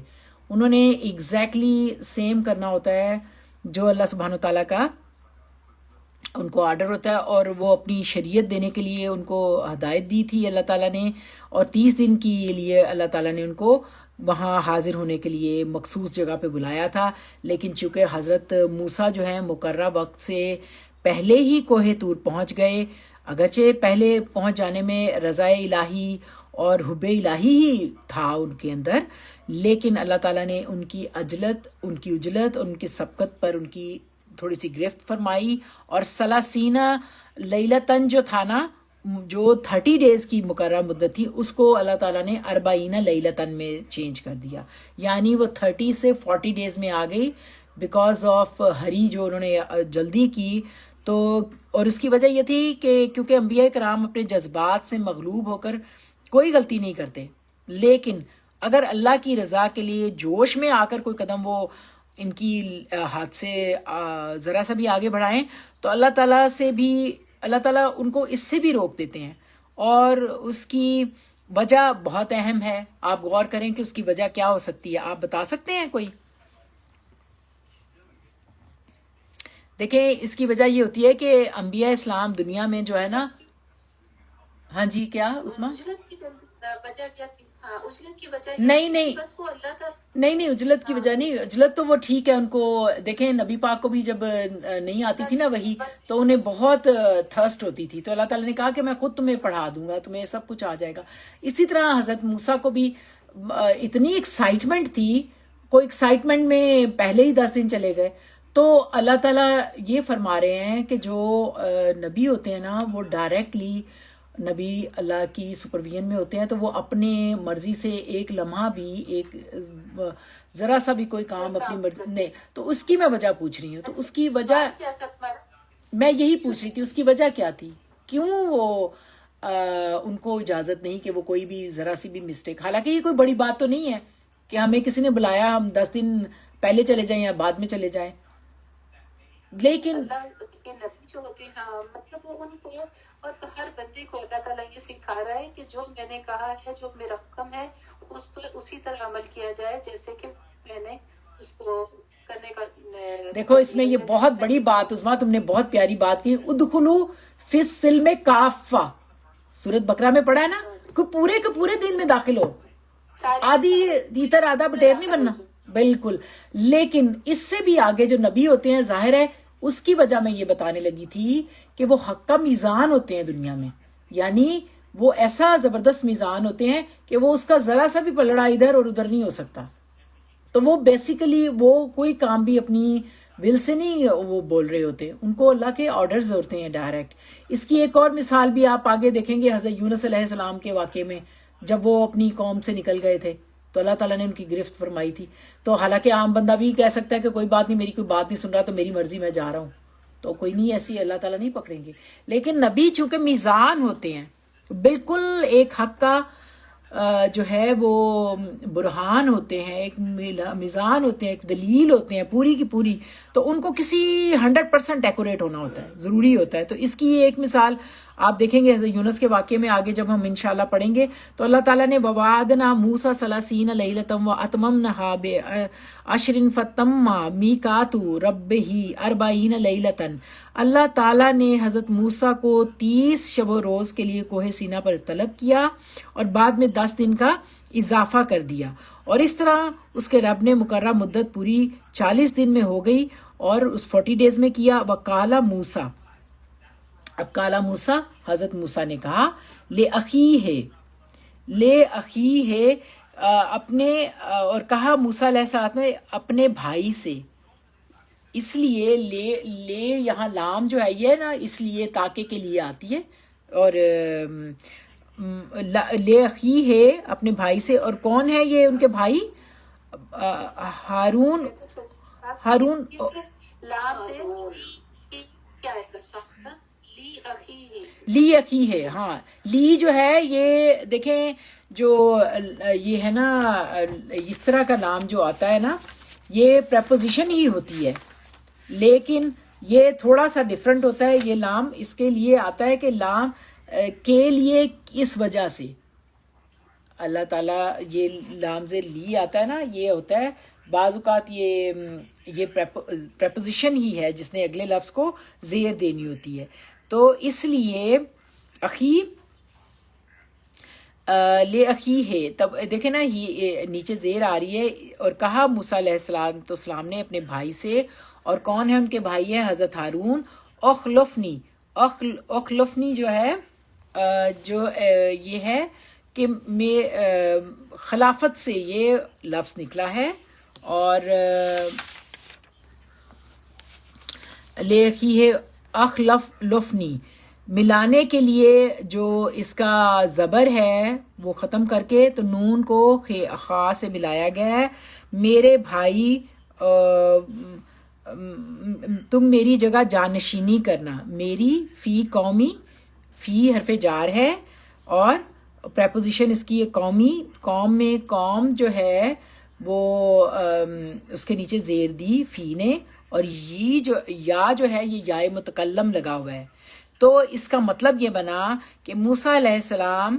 انہوں نے ایگزیکٹلی سیم کرنا ہوتا ہے جو اللہ سبحانہ و تعالیٰ کا ان کو آرڈر ہوتا ہے اور وہ اپنی شریعت دینے کے لیے ان کو ہدایت دی تھی اللہ تعالیٰ نے اور 30 دن کے لیے اللہ تعالیٰ نے ان کو وہاں حاضر ہونے کے لیے مخصوص جگہ پہ بلایا تھا. لیکن چونکہ حضرت موسیٰ جو ہیں مقررہ وقت سے پہلے ہی کوہ طور پہنچ گئے اگرچہ پہلے پہنچ جانے میں رضا الہی اور حب الہی ہی تھا ان کے اندر لیکن اللہ تعالیٰ نے ان کی عجلت ان کی عجلت اور ان کی سبقت پر ان کی تھوڑی سی گرفت فرمائی اور 30 لیلتاً جو تھا نا جو 30 ڈیز کی مقررہ مدت تھی اس کو اللہ تعالیٰ نے 40 لیلتاً میں چینج کر دیا یعنی وہ 30 سے 40 ڈیز میں آ گئی بیکاز آف ہری جو انہوں نے جلدی کی. تو اور اس کی وجہ یہ تھی کہ کیونکہ انبیاء کرام اپنے جذبات سے مغلوب ہو کر کوئی غلطی نہیں کرتے، لیکن اگر اللہ کی رضا کے لیے جوش میں آ کر کوئی قدم وہ ان کی ہاتھ سے ذرا سا بھی آگے بڑھائیں تو اللہ تعالیٰ ان کو اس سے بھی روک دیتے ہیں. اور اس کی وجہ بہت اہم ہے. آپ غور کریں کہ اس کی وجہ کیا ہو سکتی ہے. آپ بتا سکتے ہیں کوئی؟ دیکھیں اس کی وجہ یہ ہوتی ہے کہ انبیاء اسلام دنیا میں جو ہے نا، ہاں جی کیا عثمان؟ اجلت کی وجہ کیا تھی؟ ہاں اجلت کی وجہ نہیں بس وہ اللہ تعالیٰ نہیں اجلت کی وجہ نہیں. اجلت تو وہ ٹھیک ہے، ان کو دیکھیں نبی پاک کو بھی جب نہیں آتی تھی نا وہی تو انہیں بہت تھرسٹ ہوتی تھی، تو اللہ تعالیٰ نے کہا کہ میں خود تمہیں پڑھا دوں گا، تمہیں سب کچھ آ جائے گا. اسی طرح حضرت موسیٰ کو بھی اتنی ایکسائٹمنٹ تھی، کوئی ایکسائٹمنٹ میں پہلے ہی 10 دن چلے گئے. تو اللہ تعالیٰ یہ فرما رہے ہیں کہ جو نبی ہوتے ہیں نا وہ ڈائریکٹلی نبی اللہ کی سپرویژن میں ہوتے ہیں، تو وہ اپنے مرضی سے ایک لمحہ بھی ایک ذرا سا بھی کوئی کام اپنی مرضی نہیں. تو اس کی میں وجہ پوچھ رہی ہوں. تو اس کی وجہ کیا تھا تمہارا؟ میں یہی پوچھ رہی تھی اس کی وجہ کیا تھی، کیوں وہ ان کو اجازت نہیں کہ وہ کوئی بھی ذرا سی بھی مسٹیک. حالانکہ یہ کوئی بڑی بات تو نہیں ہے کہ ہمیں کسی نے بلایا ہم 10 دن پہلے چلے جائیں یا بعد میں چلے جائیں، لیکن اللہ کے نبی جو ہوتے ہیں ہاں مطلب وہ ان کو اور ہر بندے کو اللہ تعالیٰ یہ سکھا رہا ہے کہ جو میں نے کہا ہے، جو میرا حکم ہے اس پر اسی طرح عمل کیا جائے جیسے کہ میں نے اس کو کرنے کا. دیکھو اس میں یہ بہت بڑی بات عظما، تم نے بہت پیاری بات کی. ادخلو فی السلم کافہ، سورۃ بقرہ میں پڑھا ہے نا کہ پورے کے پورے دین میں داخل ہو، آدھی دیتر آدھا بٹیر نہیں بننا. بالکل. لیکن اس سے بھی آگے جو نبی ہوتے ہیں ظاہر ہے اس کی وجہ میں یہ بتانے لگی تھی کہ وہ حق کا میزان ہوتے ہیں دنیا میں، یعنی وہ ایسا زبردست میزان ہوتے ہیں کہ وہ اس کا ذرا سا بھی پلڑا ادھر اور ادھر نہیں ہو سکتا. تو وہ بیسیکلی وہ کوئی کام بھی اپنی ول سے نہیں وہ بول رہے ہوتے، ان کو اللہ کے آرڈرز ہوتے ہیں ڈائریکٹ. اس کی ایک اور مثال بھی آپ آگے دیکھیں گے حضرت یونس علیہ السلام کے واقعے میں، جب وہ اپنی قوم سے نکل گئے تھے تو اللہ تعالیٰ نے ان کی گرفت فرمائی تھی. تو حالانکہ عام بندہ بھی کہہ سکتا ہے کہ کوئی بات نہیں، میری کوئی بات نہیں سن رہا تو میری مرضی میں جا رہا ہوں، تو کوئی نہیں، ایسی اللہ تعالیٰ نہیں پکڑیں گے. لیکن نبی چونکہ میزان ہوتے ہیں، بالکل ایک حق کا جو ہے وہ برہان ہوتے ہیں، ایک میزان ہوتے ہیں، ایک دلیل ہوتے ہیں پوری کی پوری، تو ان کو کسی 100% ایکوریٹ ہونا ہوتا ہے، ضروری ہوتا ہے. تو اس کی ایک مثال آپ دیکھیں گے حضرت یونس کے واقعے میں آگے جب ہم انشاءاللہ پڑھیں گے تو اللہ تعالیٰ نے وَوَعَدْنَا مُوسَىٰ 30 لَيْلَةً وَأَتْمَمْنَاهَا بِعَشْرٍ فَتَمَّ مِيقَاتُ رَبِّهِ 40 لَيْلَةً. اللہ تعالیٰ نے حضرت موسیٰ کو 30 شب و روز کے لیے کوہ سینا پر طلب کیا اور بعد میں 10 دن کا اضافہ کر دیا، اور اس طرح اس کے رب نے مقررہ مدت پوری 40 دن میں ہو گئی اور اس 40 ڈیز میں کیا. وَقَالَ مُوسَىٰ، اب کالا موسیٰ حضرت موسیٰ نے کہا لے اخی ہے اپنے، اور کہا موسیٰ علیہ السلام نے اپنے بھائی سے. اس لیے لے یہاں لام جو ہے یہ نا اس لیے تاکہ کے لیے آتی ہے، اور لے اخی ہے اپنے بھائی سے. اور کون ہے یہ ان کے بھائی؟ ہارون. لام سے کیا ہے قسم لی اخی ہے. ہاں لی جو ہے یہ دیکھیں جو یہ ہے نا اس طرح کا نام جو آتا ہے نا یہ پریپوزیشن ہی ہوتی ہے، لیکن یہ تھوڑا سا ڈیفرنٹ ہوتا ہے. یہ لام اس کے لیے آتا ہے کہ لام کے لیے اس وجہ سے اللہ تعالیٰ یہ لام سے لی آتا ہے نا، یہ ہوتا ہے بعض اوقات یہ پریپوزیشن ہی ہے جس نے اگلے لفظ کو زیر دینی ہوتی ہے. تو اس لیے اخی لے اخی ہے. تب دیکھیں نا یہ نیچے زیر آ رہی ہے. اور کہا موسیٰ علیہ السلام نے اپنے بھائی سے، اور کون ہے ان کے بھائی ہیں؟ حضرت ہارون. اخلفنی جو ہے جو یہ ہے کہ میں خلافت سے یہ لفظ نکلا ہے، اور لے اخی ہے اخلفنی ملانے کے لیے جو اس کا زبر ہے وہ ختم کر کے تو نون کو خا سے ملایا گیا ہے. میرے بھائی تم میری جگہ جانشینی کرنا. میری فی قومی, فی حرف جار ہے اور پریپوزیشن اس کی قومی, قوم میں قوم جو ہے وہ اس کے نیچے زیر دی فی نے, اور یہ جو یا جو ہے یہ یا متکلم لگا ہوا ہے. تو اس کا مطلب یہ بنا کہ موسیٰ علیہ السلام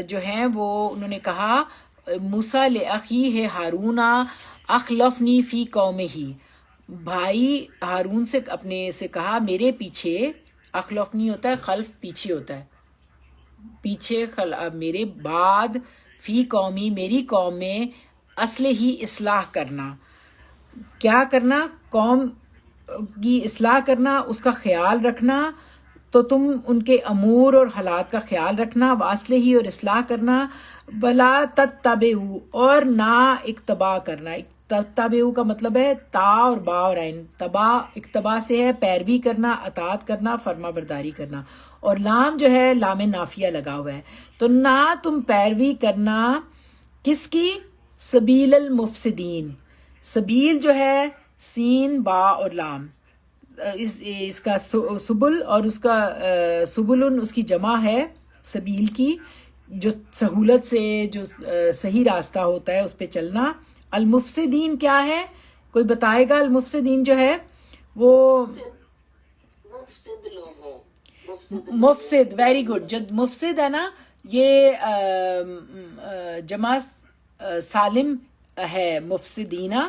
جو ہیں وہ انہوں نے کہا موسیٰ لأخیہ ہارون اخلفنی فی قومہ, بھائی ہارون سے اپنے سے کہا میرے پیچھے, اخلفنی ہوتا ہے خلف پیچھے ہوتا ہے, پیچھے میرے بعد, فی قومی میری قوم میں, اصل ہی اصلاح کرنا. کیا کرنا؟ قوم کی اصلاح کرنا, اس کا خیال رکھنا. تو تم ان کے امور اور حالات کا خیال رکھنا, واصل ہی اور اصلاح کرنا. ولا تتبعوا, اور نہ اقتبا کرنا. تتبعوا کا مطلب ہے تا اور با اور عین. تبا اقتبا سے ہے پیروی کرنا, اطاعت کرنا, فرما برداری کرنا. اور لام جو ہے لام نافیہ لگا ہوا ہے. تو نہ تم پیروی کرنا کس کی؟ سبیل المفسدین. سبیل جو ہے سین با اور لام, اس کا سبل اور اس کا سبلن اس کی جمع ہے سبیل کی, جو سہولت سے جو صحیح راستہ ہوتا ہے اس پہ چلنا. المفسدین کیا ہے؟ کوئی بتائے گا؟ المفسدین جو ہے وہ مفسد لوگوں, مفسد, ویری گڈ. جو مفسد ہے نا یہ جمع سالم ہے, مفسدینہ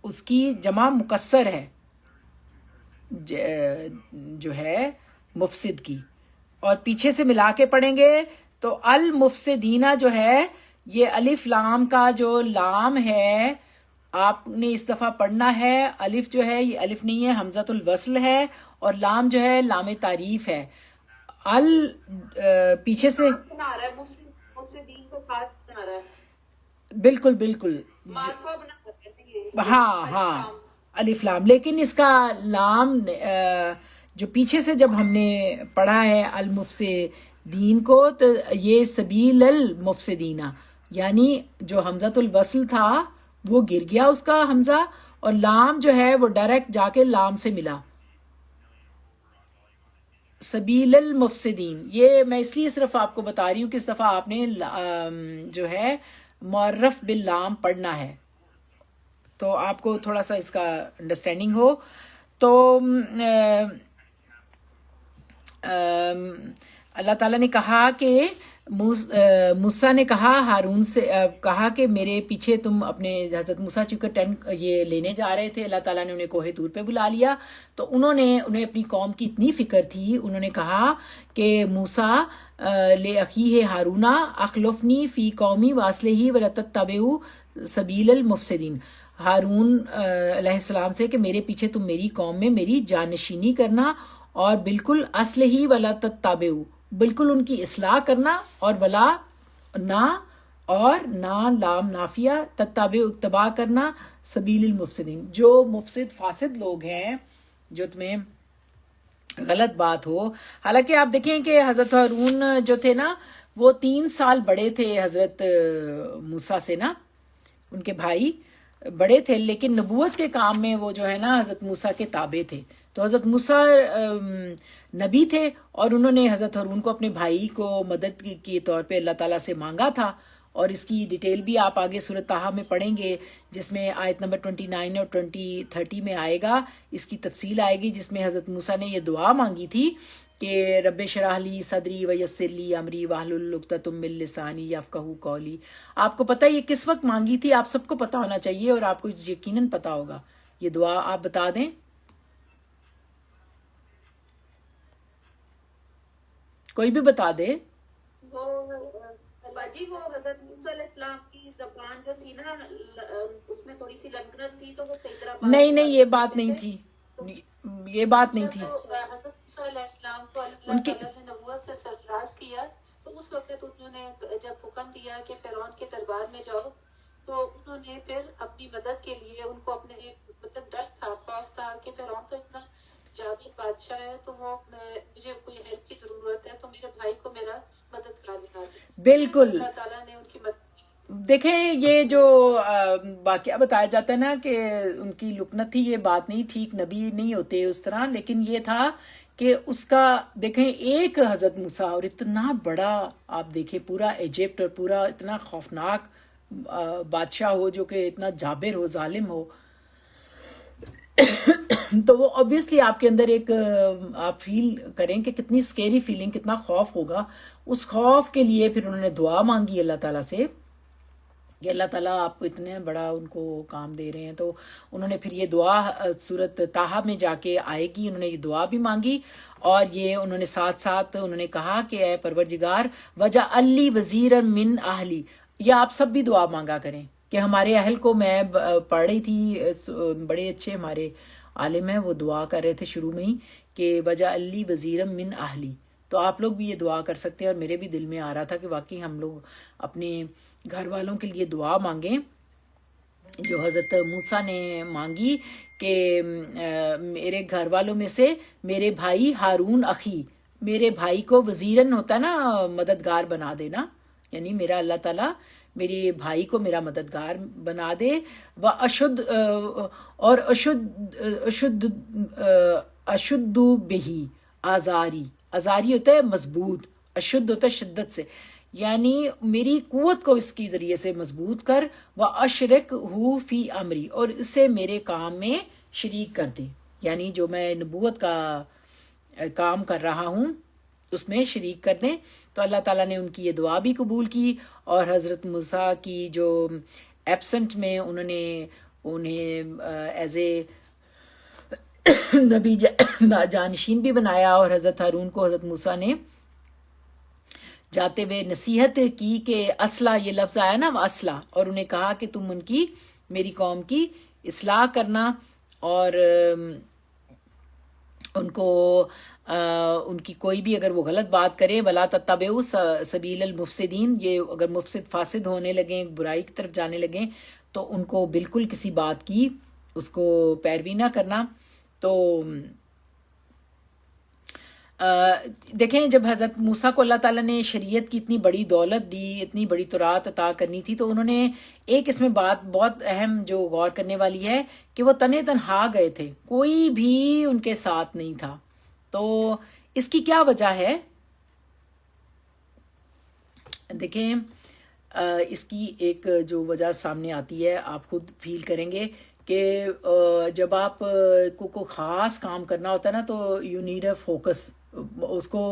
اس کی جمع مکسر ہے جو ہے مفسد کی. اور پیچھے سے ملا کے پڑھیں گے تو المفسدینہ جو ہے یہ الف لام کا جو لام ہے آپ نے اس دفعہ پڑھنا ہے. الف جو ہے یہ الف نہیں ہے, حمزۃ الوصل ہے, اور لام جو ہے لام تعریف ہے. پیچھے سے بنا رہا ہے مفسدین کو خاص بنا رہا ہے, بالکل بالکل, معرفہ بنا رہا ہے. ہاں الف لام. لیکن اس کا لام جو پیچھے سے جب ہم نے پڑھا ہے المفسدین کو تو یہ سبیل المفسدینہ, یعنی جو حمزۃ الوصل تھا وہ گر گیا اس کا حمزہ, اور لام جو ہے وہ ڈائریکٹ جا کے لام سے ملا. سبیل المفسدین, یہ میں اس لیے صرف آپ کو بتا رہی ہوں کہ اس دفعہ آپ نے جو ہے معرف باللام پڑھنا ہے تو آپ کو تھوڑا سا اس کا انڈرسٹینڈنگ ہو. تو اللہ تعالیٰ نے کہا کہ موسیٰ نے کہا ہارون سے کہا کہ میرے پیچھے تم اپنے حضرت موسیٰ چونکہ یہ لینے جا رہے تھے, اللہ تعالیٰ نے انہیں کوہ طور پہ بلا لیا, تو انہیں اپنی قوم کی اتنی فکر تھی, انہوں نے کہا کہ موسیٰ لأخیہ ہارون اخلفنی فی قومی واصلہ ولا تتبعوا سبیل المفسدین. ہارون علیہ السلام سے کہ میرے پیچھے تم میری قوم میں میری جانشینی کرنا, اور بالکل اصل ہی ولا تتبعوا, بالکل ان کی اصلاح کرنا, اور ولا نہ, اور نہ لام نافیہ, تتبع اتباع کرنا, سبیل المفسدین جو مفسد فاسد لوگ ہیں جو تمہیں غلط بات ہو. حالانکہ آپ دیکھیں کہ حضرت ہارون جو تھے نا وہ 3 سال بڑے تھے حضرت موسیٰ سے نا, ان کے بھائی بڑے تھے, لیکن نبوت کے کام میں وہ جو ہے نا حضرت موسیٰ کے تابع تھے. تو حضرت موسیٰ نبی تھے اور انہوں نے حضرت ہارون کو اپنے بھائی کو مدد کے طور پہ اللہ تعالیٰ سے مانگا تھا, اور اس کی ڈیٹیل بھی آپ آگے سورۃ طٰہٰ میں پڑھیں گے جس میں آیت نمبر 29 اور 30 میں آئے گا, اس کی تفصیل آئے گی جس میں حضرت موسیٰ نے یہ دعا مانگی تھی کہ رب اشرح لی صدری ویسر لی امری واحلل عقدۃ من لسانی یفقہوا قولی. آپ کو پتہ ہے یہ کس وقت مانگی تھی؟ آپ سب کو پتہ ہونا چاہیے اور آپ کو یقیناً پتہ ہوگا. یہ دعا آپ بتا دیں. کوئی بھی بتا دے. وہ باجی وہ حضرت موسیٰ علیہ السلام کی زبان جو تھی نا اس میں تھوڑی سی لنکنت تھی, تو وہ صحیح طرح نہیں یہ بات نہیں تھی, یہ بات نہیں تھی. حضرت موسیٰ علیہ السلام کو اللہ تعالیٰ نے نبوت سے سرفراز کیا, تو اس وقت انہوں نے جب حکم دیا کہ فرعون کے دربار میں جاؤ, تو انہوں نے پھر اپنی مدد کے لیے ان کو اپنے مطلب ڈر تھا, خوف تھا کہ فرعون تو اتنا جاوید بادشاہ ہے, تو وہ مجھے کوئی ہیلپ کی ضرورت ہے, تو میرے بھائی کو میرا مددگار بنا دے. بالکل اللہ تعالیٰ نے ان کی مدد. دیکھیں یہ جو واقعہ بتایا جاتا ہے نا کہ ان کی لکنت تھی، یہ بات نہیں ٹھیک، نبی نہیں ہوتے اس طرح، لیکن یہ تھا کہ اس کا دیکھیں ایک حضرت موسیٰ اور اتنا بڑا آپ دیکھیں پورا ایجپٹ اور پورا اتنا خوفناک بادشاہ ہو جو کہ اتنا جابر ہو، ظالم ہو، تو وہ obviously آپ کے اندر ایک آپ فیل کریں کہ کتنی سکیری فیلنگ، کتنا خوف ہوگا. اس خوف کے لیے پھر انہوں نے دعا مانگی اللہ تعالیٰ سے کہ اللہ تعالیٰ آپ کو اتنے بڑا ان کو کام دے رہے ہیں. تو انہوں نے پھر یہ دعا سورت طٰہٰ میں جا کے آئے گی، انہوں نے یہ دعا بھی مانگی، اور یہ انہوں نے ساتھ ساتھ انہوں نے کہا کہ اے پروردگار وجعل لی وزیرا من اہلی، یہ آپ سب بھی دعا مانگا کریں کہ ہمارے اہل کو، میں پڑھ رہی تھی بڑے اچھے ہمارے عالم ہیں وہ دعا کر رہے تھے شروع میں ہی کہ وجعل لی وزیرا من اہلی، تو آپ لوگ بھی یہ دعا کر سکتے ہیں. اور میرے بھی دل میں آ رہا تھا کہ واقعی ہم لوگ اپنے گھر والوں کے لیے دعا مانگیں جو حضرت موسیٰ نے مانگی کہ میرے گھر والوں میں سے میرے بھائی ہارون اخی، میرے بھائی کو وزیرن ہوتا ہے نا مددگار بنا دینا، یعنی میرا اللہ تعالیٰ میرے بھائی کو میرا مددگار بنا دے. و اشد اور اشد بہی آزاری، آزاری ہوتا ہے مضبوط، اشد ہوتا ہے شدت سے، یعنی میری قوت کو اس کے ذریعے سے مضبوط کر. و اشرک ہو فی امری، اور اسے میرے کام میں شریک کر دے، یعنی جو میں نبوت کا کام کر رہا ہوں اس میں شریک کر دیں. تو اللہ تعالیٰ نے ان کی یہ دعا بھی قبول کی، اور حضرت موسیٰ کی جو ایبسنٹ میں انہوں نے انہیں ایز اے نبی جانشین بھی بنایا، اور حضرت ہارون کو حضرت موسیٰ نے جاتے ہوئے نصیحت کی کہ اصلاح، یہ لفظ آیا نا اصلاح، اور انہیں کہا کہ تم ان کی میری قوم کی اصلاح کرنا، اور ان کو ان کی کوئی بھی اگر وہ غلط بات کرے ولا تتبعوا سبیل المفسدین، یہ اگر مفسد فاسد ہونے لگیں، برائی کی طرف جانے لگیں تو ان کو بالکل کسی بات کی اس کو پیروی نہ کرنا. تو دیکھیں جب حضرت موسیٰ کو اللہ تعالیٰ نے شریعت کی اتنی بڑی دولت دی، اتنی بڑی تورات عطا کرنی تھی، تو انہوں نے ایک اس میں بات بہت اہم جو غور کرنے والی ہے کہ وہ تنہا گئے تھے، کوئی بھی ان کے ساتھ نہیں تھا. تو اس کی کیا وجہ ہے؟ دیکھیں اس کی ایک جو وجہ سامنے آتی ہے آپ خود فیل کریں گے کہ جب آپ کو خاص کام کرنا ہوتا ہے نا تو یو نیڈ اے فوکس، اس کو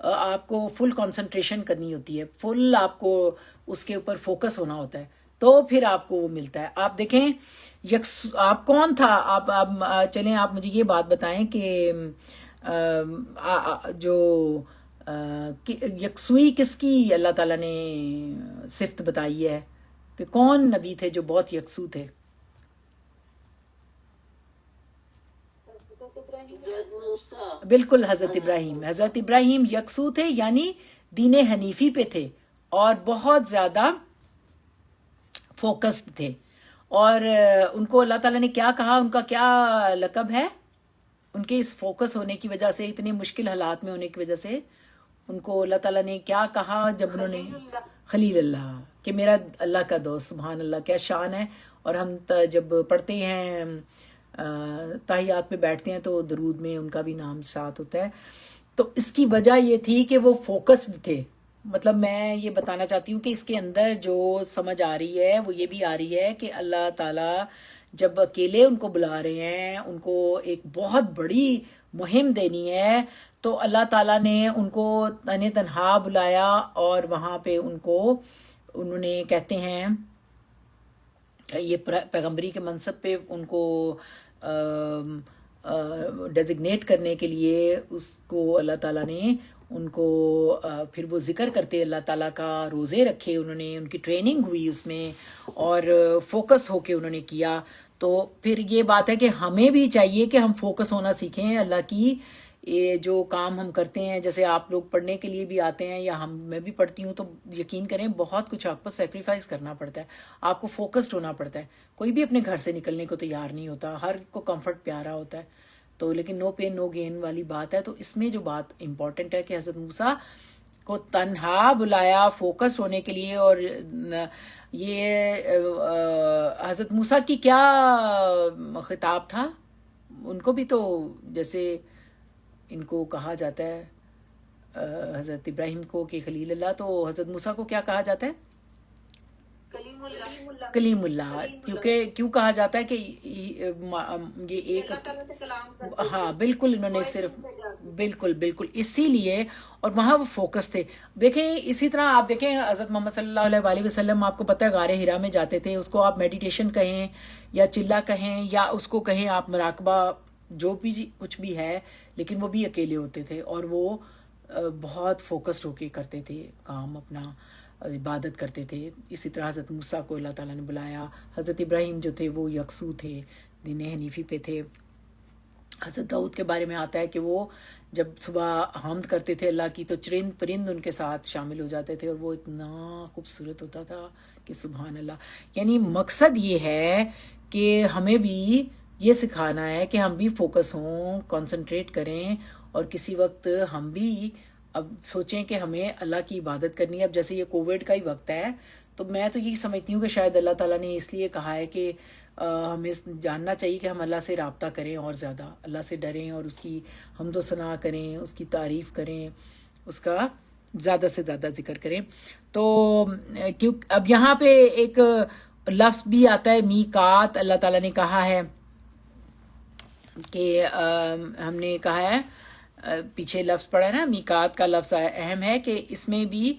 آپ کو فل کنسنٹریشن کرنی ہوتی ہے، فل آپ کو اس کے اوپر فوکس ہونا ہوتا ہے، تو پھر آپ کو وہ ملتا ہے. آپ دیکھیں آپ کون تھا، آپ چلیں آپ مجھے یہ بات بتائیں کہ جو یکسوئی کس کی اللہ تعالیٰ نے صفت بتائی ہے کہ کون نبی تھے جو بہت یکسو تھے؟ بالکل حضرت ابراہیم. حضرت ابراہیم یکسو تھے، یعنی دین حنیفی پہ تھے اور بہت زیادہ فوکسڈ تھے. اور ان کو اللہ تعالیٰ نے کیا کہا، ان کا کیا لقب ہے؟ ان کے اس فوکس ہونے کی وجہ سے، اتنے مشکل حالات میں ہونے کی وجہ سے ان کو اللہ تعالیٰ نے کیا کہا جب انہوں نے خلیل اللہ، کہ میرا اللہ کا دوست. سبحان اللہ، کیا شان ہے. اور ہم جب پڑھتے ہیں تحیات پہ بیٹھتے ہیں تو درود میں ان کا بھی نام ساتھ ہوتا ہے. تو اس کی وجہ یہ تھی کہ وہ فوکسڈ تھے. مطلب میں یہ بتانا چاہتی ہوں کہ اس کے اندر جو سمجھ آ رہی ہے وہ یہ بھی آ رہی ہے کہ اللہ تعالیٰ جب اکیلے ان کو بلا رہے ہیں، ان کو ایک بہت بڑی مہم دینی ہے، تو اللہ تعالیٰ نے ان کو تنہا بلایا، اور وہاں پہ ان کو انہوں نے کہتے ہیں یہ پیغمبری کے منصب پہ ان کو ڈیزگنیٹ کرنے کے لیے اس کو اللہ تعالیٰ نے ان کو پھر وہ ذکر کرتے اللہ تعالیٰ کا، روزے رکھے انہوں نے، ان کی ٹریننگ ہوئی اس میں، اور فوکس ہو کے انہوں نے کیا. تو پھر یہ بات ہے کہ ہمیں بھی چاہیے کہ ہم فوکس ہونا سیکھیں اللہ کی یہ جو کام ہم کرتے ہیں. جیسے آپ لوگ پڑھنے کے لیے بھی آتے ہیں یا میں بھی پڑھتی ہوں، تو یقین کریں بہت کچھ آپ کو سیکریفائز کرنا پڑتا ہے، آپ کو فوکسڈ ہونا پڑتا ہے. کوئی بھی اپنے گھر سے نکلنے کو تیار نہیں ہوتا، ہر کو کمفرٹ پیارا ہوتا ہے. تو لیکن نو پین نو گین والی بات ہے. تو اس میں جو بات امپورٹنٹ ہے کہ حضرت موسیٰ کو تنہا بلایا فوکس ہونے کے لیے. اور یہ حضرت موسیٰ کی کیا خطاب تھا؟ ان کو بھی تو جیسے ان کو کہا جاتا ہے حضرت ابراہیم کو کہ خلیل اللہ، تو حضرت موسیٰ کو کیا کہا جاتا ہے؟ کلیم اللہ. کلیم اللہ. کیونکہ کیوں کہا جاتا ہے کہ یہ ایک، اللہ تعالیٰ سے کلام کرتے ہاں بالکل، انہوں نے صرف بالکل اسی لیے، اور وہاں وہ فوکس تھے. دیکھیں اسی طرح آپ دیکھیں حضرت محمد صلی اللہ علیہ وآلہ وسلم، آپ کو پتہ ہے غار ہرا میں جاتے تھے، اس کو آپ میڈیٹیشن کہیں یا چلا کہیں یا اس کو کہیں آپ مراقبہ، جو بھی کچھ بھی ہے، لیکن وہ بھی اکیلے ہوتے تھے اور وہ بہت فوکسڈ ہو کے کرتے تھے کام اپنا، عبادت کرتے تھے. اسی طرح حضرت موسیٰ کو اللہ تعالیٰ نے بلایا. حضرت ابراہیم جو تھے وہ یکسو تھے، دین حنیفی پہ تھے. حضرت داؤد کے بارے میں آتا ہے کہ وہ جب صبح حمد کرتے تھے اللہ کی تو چرند پرند ان کے ساتھ شامل ہو جاتے تھے، اور وہ اتنا خوبصورت ہوتا تھا کہ سبحان اللہ. یعنی مقصد یہ ہے کہ ہمیں بھی یہ سکھانا ہے کہ ہم بھی فوکس ہوں، کنسنٹریٹ کریں، اور کسی وقت ہم بھی اب سوچیں کہ ہمیں اللہ کی عبادت کرنی ہے. اب جیسے یہ کووڈ کا ہی وقت ہے، تو میں تو یہی سمجھتی ہوں کہ شاید اللہ تعالیٰ نے اس لیے کہا ہے کہ ہمیں جاننا چاہیے کہ ہم اللہ سے رابطہ کریں، اور زیادہ اللہ سے ڈریں، اور اس کی حمد و ثنا کریں، اس کی تعریف کریں، اس کا زیادہ سے زیادہ ذکر کریں. تو اب یہاں پہ ایک لفظ بھی آتا ہے میقات. اللہ تعالیٰ نے کہا ہے کہ ہم نے کہا ہے، پیچھے لفظ پڑھا ہے نا، میقات کا لفظ اہم ہے کہ اس میں بھی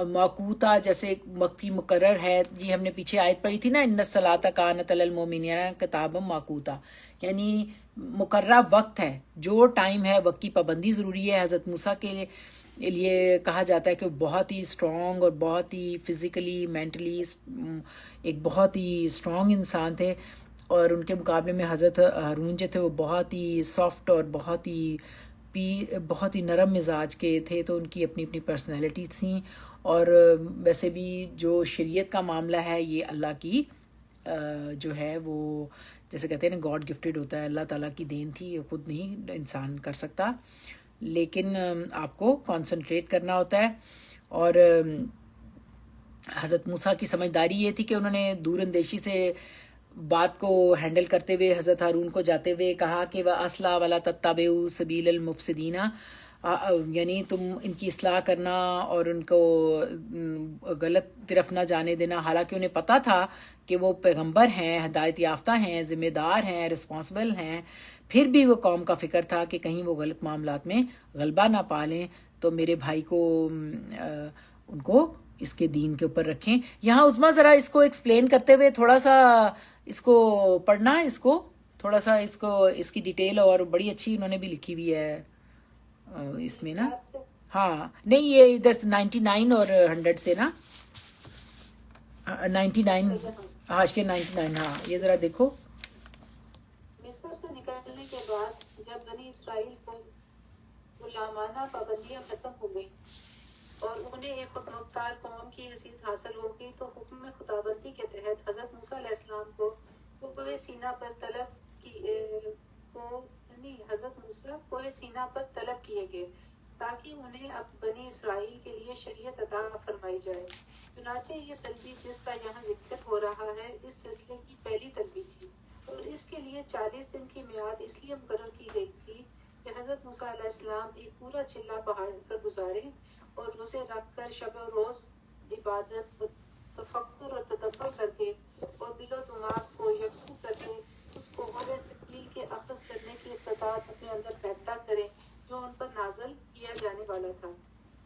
موقوتا جیسے وقتی مقرر ہے. جی ہم نے پیچھے آیت پڑھی تھی نا، ان الصلاۃ کانت علی المؤمنین کتابا موقوتا، یعنی مقررہ وقت ہے، جو ٹائم ہے وقت کی پابندی ضروری ہے. حضرت موسیٰ کے لیے کہا جاتا ہے کہ وہ بہت ہی اسٹرانگ اور بہت ہی فزیکلی مینٹلی ایک بہت ہی اسٹرانگ انسان تھے، اور ان کے مقابلے میں حضرت ہارون جو تھے وہ بہت ہی سافٹ اور بہت ہی نرم مزاج کے تھے. تو ان کی اپنی اپنی پرسنالٹی تھیں. اور ویسے بھی جو شریعت کا معاملہ ہے یہ اللہ کی جو ہے وہ جیسے کہتے ہیں نا گاڈ گفٹڈ ہوتا ہے، اللہ تعالیٰ کی دین تھی، یہ خود نہیں انسان کر سکتا، لیکن آپ کو کنسنٹریٹ کرنا ہوتا ہے. اور حضرت موسیٰ کی سمجھداری یہ تھی کہ انہوں نے دور اندیشی سے بات کو ہینڈل کرتے ہوئے حضرت ہارون کو جاتے ہوئے کہا کہ وَأَصْلَحَ وَلَا تَتَّبِعُوا سَبِيلَ الْمُفْسِدِينَ، یعنی تم ان کی اصلاح کرنا اور ان کو غلط طرف نہ جانے دینا. حالانکہ انہیں پتہ تھا کہ وہ پیغمبر ہیں، ہدایت یافتہ ہیں، ذمہ دار ہیں، رسپانسبل ہیں، پھر بھی وہ قوم کا فکر تھا کہ کہیں وہ غلط معاملات میں غلبہ نہ پا لیں. تو میرے بھائی کو ان کو اس کے دین کے اوپر رکھیں. یہاں عظمیٰ ذرا اس کو ایکسپلین کرتے ہوئے تھوڑا سا اس کو پڑھنا، اس کو تھوڑا سا اس کی ڈیٹیل اور بڑی اچھی انہوں نے بھی لکھی ہوئی ہے اس میں نا. ہاں نہیں یہ ادھر 99 اور 100 سے نا 99 حاشیہ 99. ہاں یہ ذرا دیکھو. مصر سے نکلنے کے بعد جب بنی اسرائیل کو غلامانہ پابندیاں ختم ہو گئی اور انہیں ایک خود مختار قوم کی حیثیت حاصل ہو گئی، تو حکم خداوندی کے تحت حضرت موسیٰ علیہ السلام کو کوہ سینا پر حضرت موسیٰ کوہ سینا پر طلب کیے گئے تاکہ انہیں اب بنی اسرائیل کے لیے شریعت عطا فرمائی جائے. چنانچہ یہ طلبی جس کا یہاں ذکر ہو رہا ہے اس سلسلے کی پہلی طلبی تھی، اور اس کے لیے 40 دن کی میعاد اس لیے مقرر کی گئی تھی کہ حضرت موسیٰ علیہ السلام ایک پورا چلا پہاڑ پر گزاریں اور روزے رکھ کر شب و روز عبادت، تفکر اور تدبر کر کے اور دل و دماغ کو یکسو کر کے اس کو غور ثقیل کے اخذ کرنے کی استطاعت اپنے اندر پیدا کریں جو ان پر نازل کیا جانے والا تھا.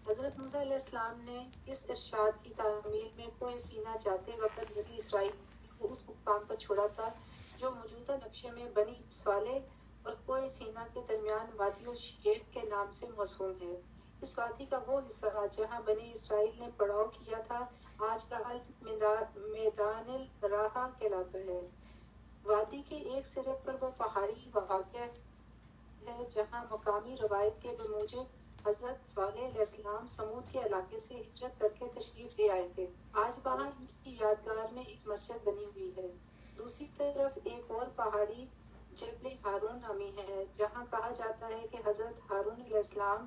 حضرت موسیٰ علیہ السلام نے اس ارشاد کی تعمیل میں کوہ سینا جاتے وقت بنی اسرائیل کو اس مقام پر چھوڑا تھا جو موجودہ نقشے میں بنی صالح اور کوہ سینا کے درمیان وادی الشیخ کے نام سے موسوم ہے. اس وادی کا وہ حصہ جہاں بنی اسرائیل نے پڑاؤ کیا تھا آج کا میدان الراحہ کہلاتا ہے. وادی کے ایک سرے پر وہ پہاڑی واقع ہے جہاں مقامی روایت کے بموجب حضرت صالح علیہ السلام سمود کے علاقے سے ہجرت کر کے تشریف لے آئے تھے. آج وہاں ان کی یادگار میں ایک مسجد بنی ہوئی ہے. دوسری طرف ایک اور پہاڑی جبل ہارون نامی ہے جہاں کہا جاتا ہے کہ حضرت ہارون علیہ السلام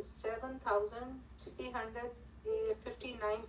7,359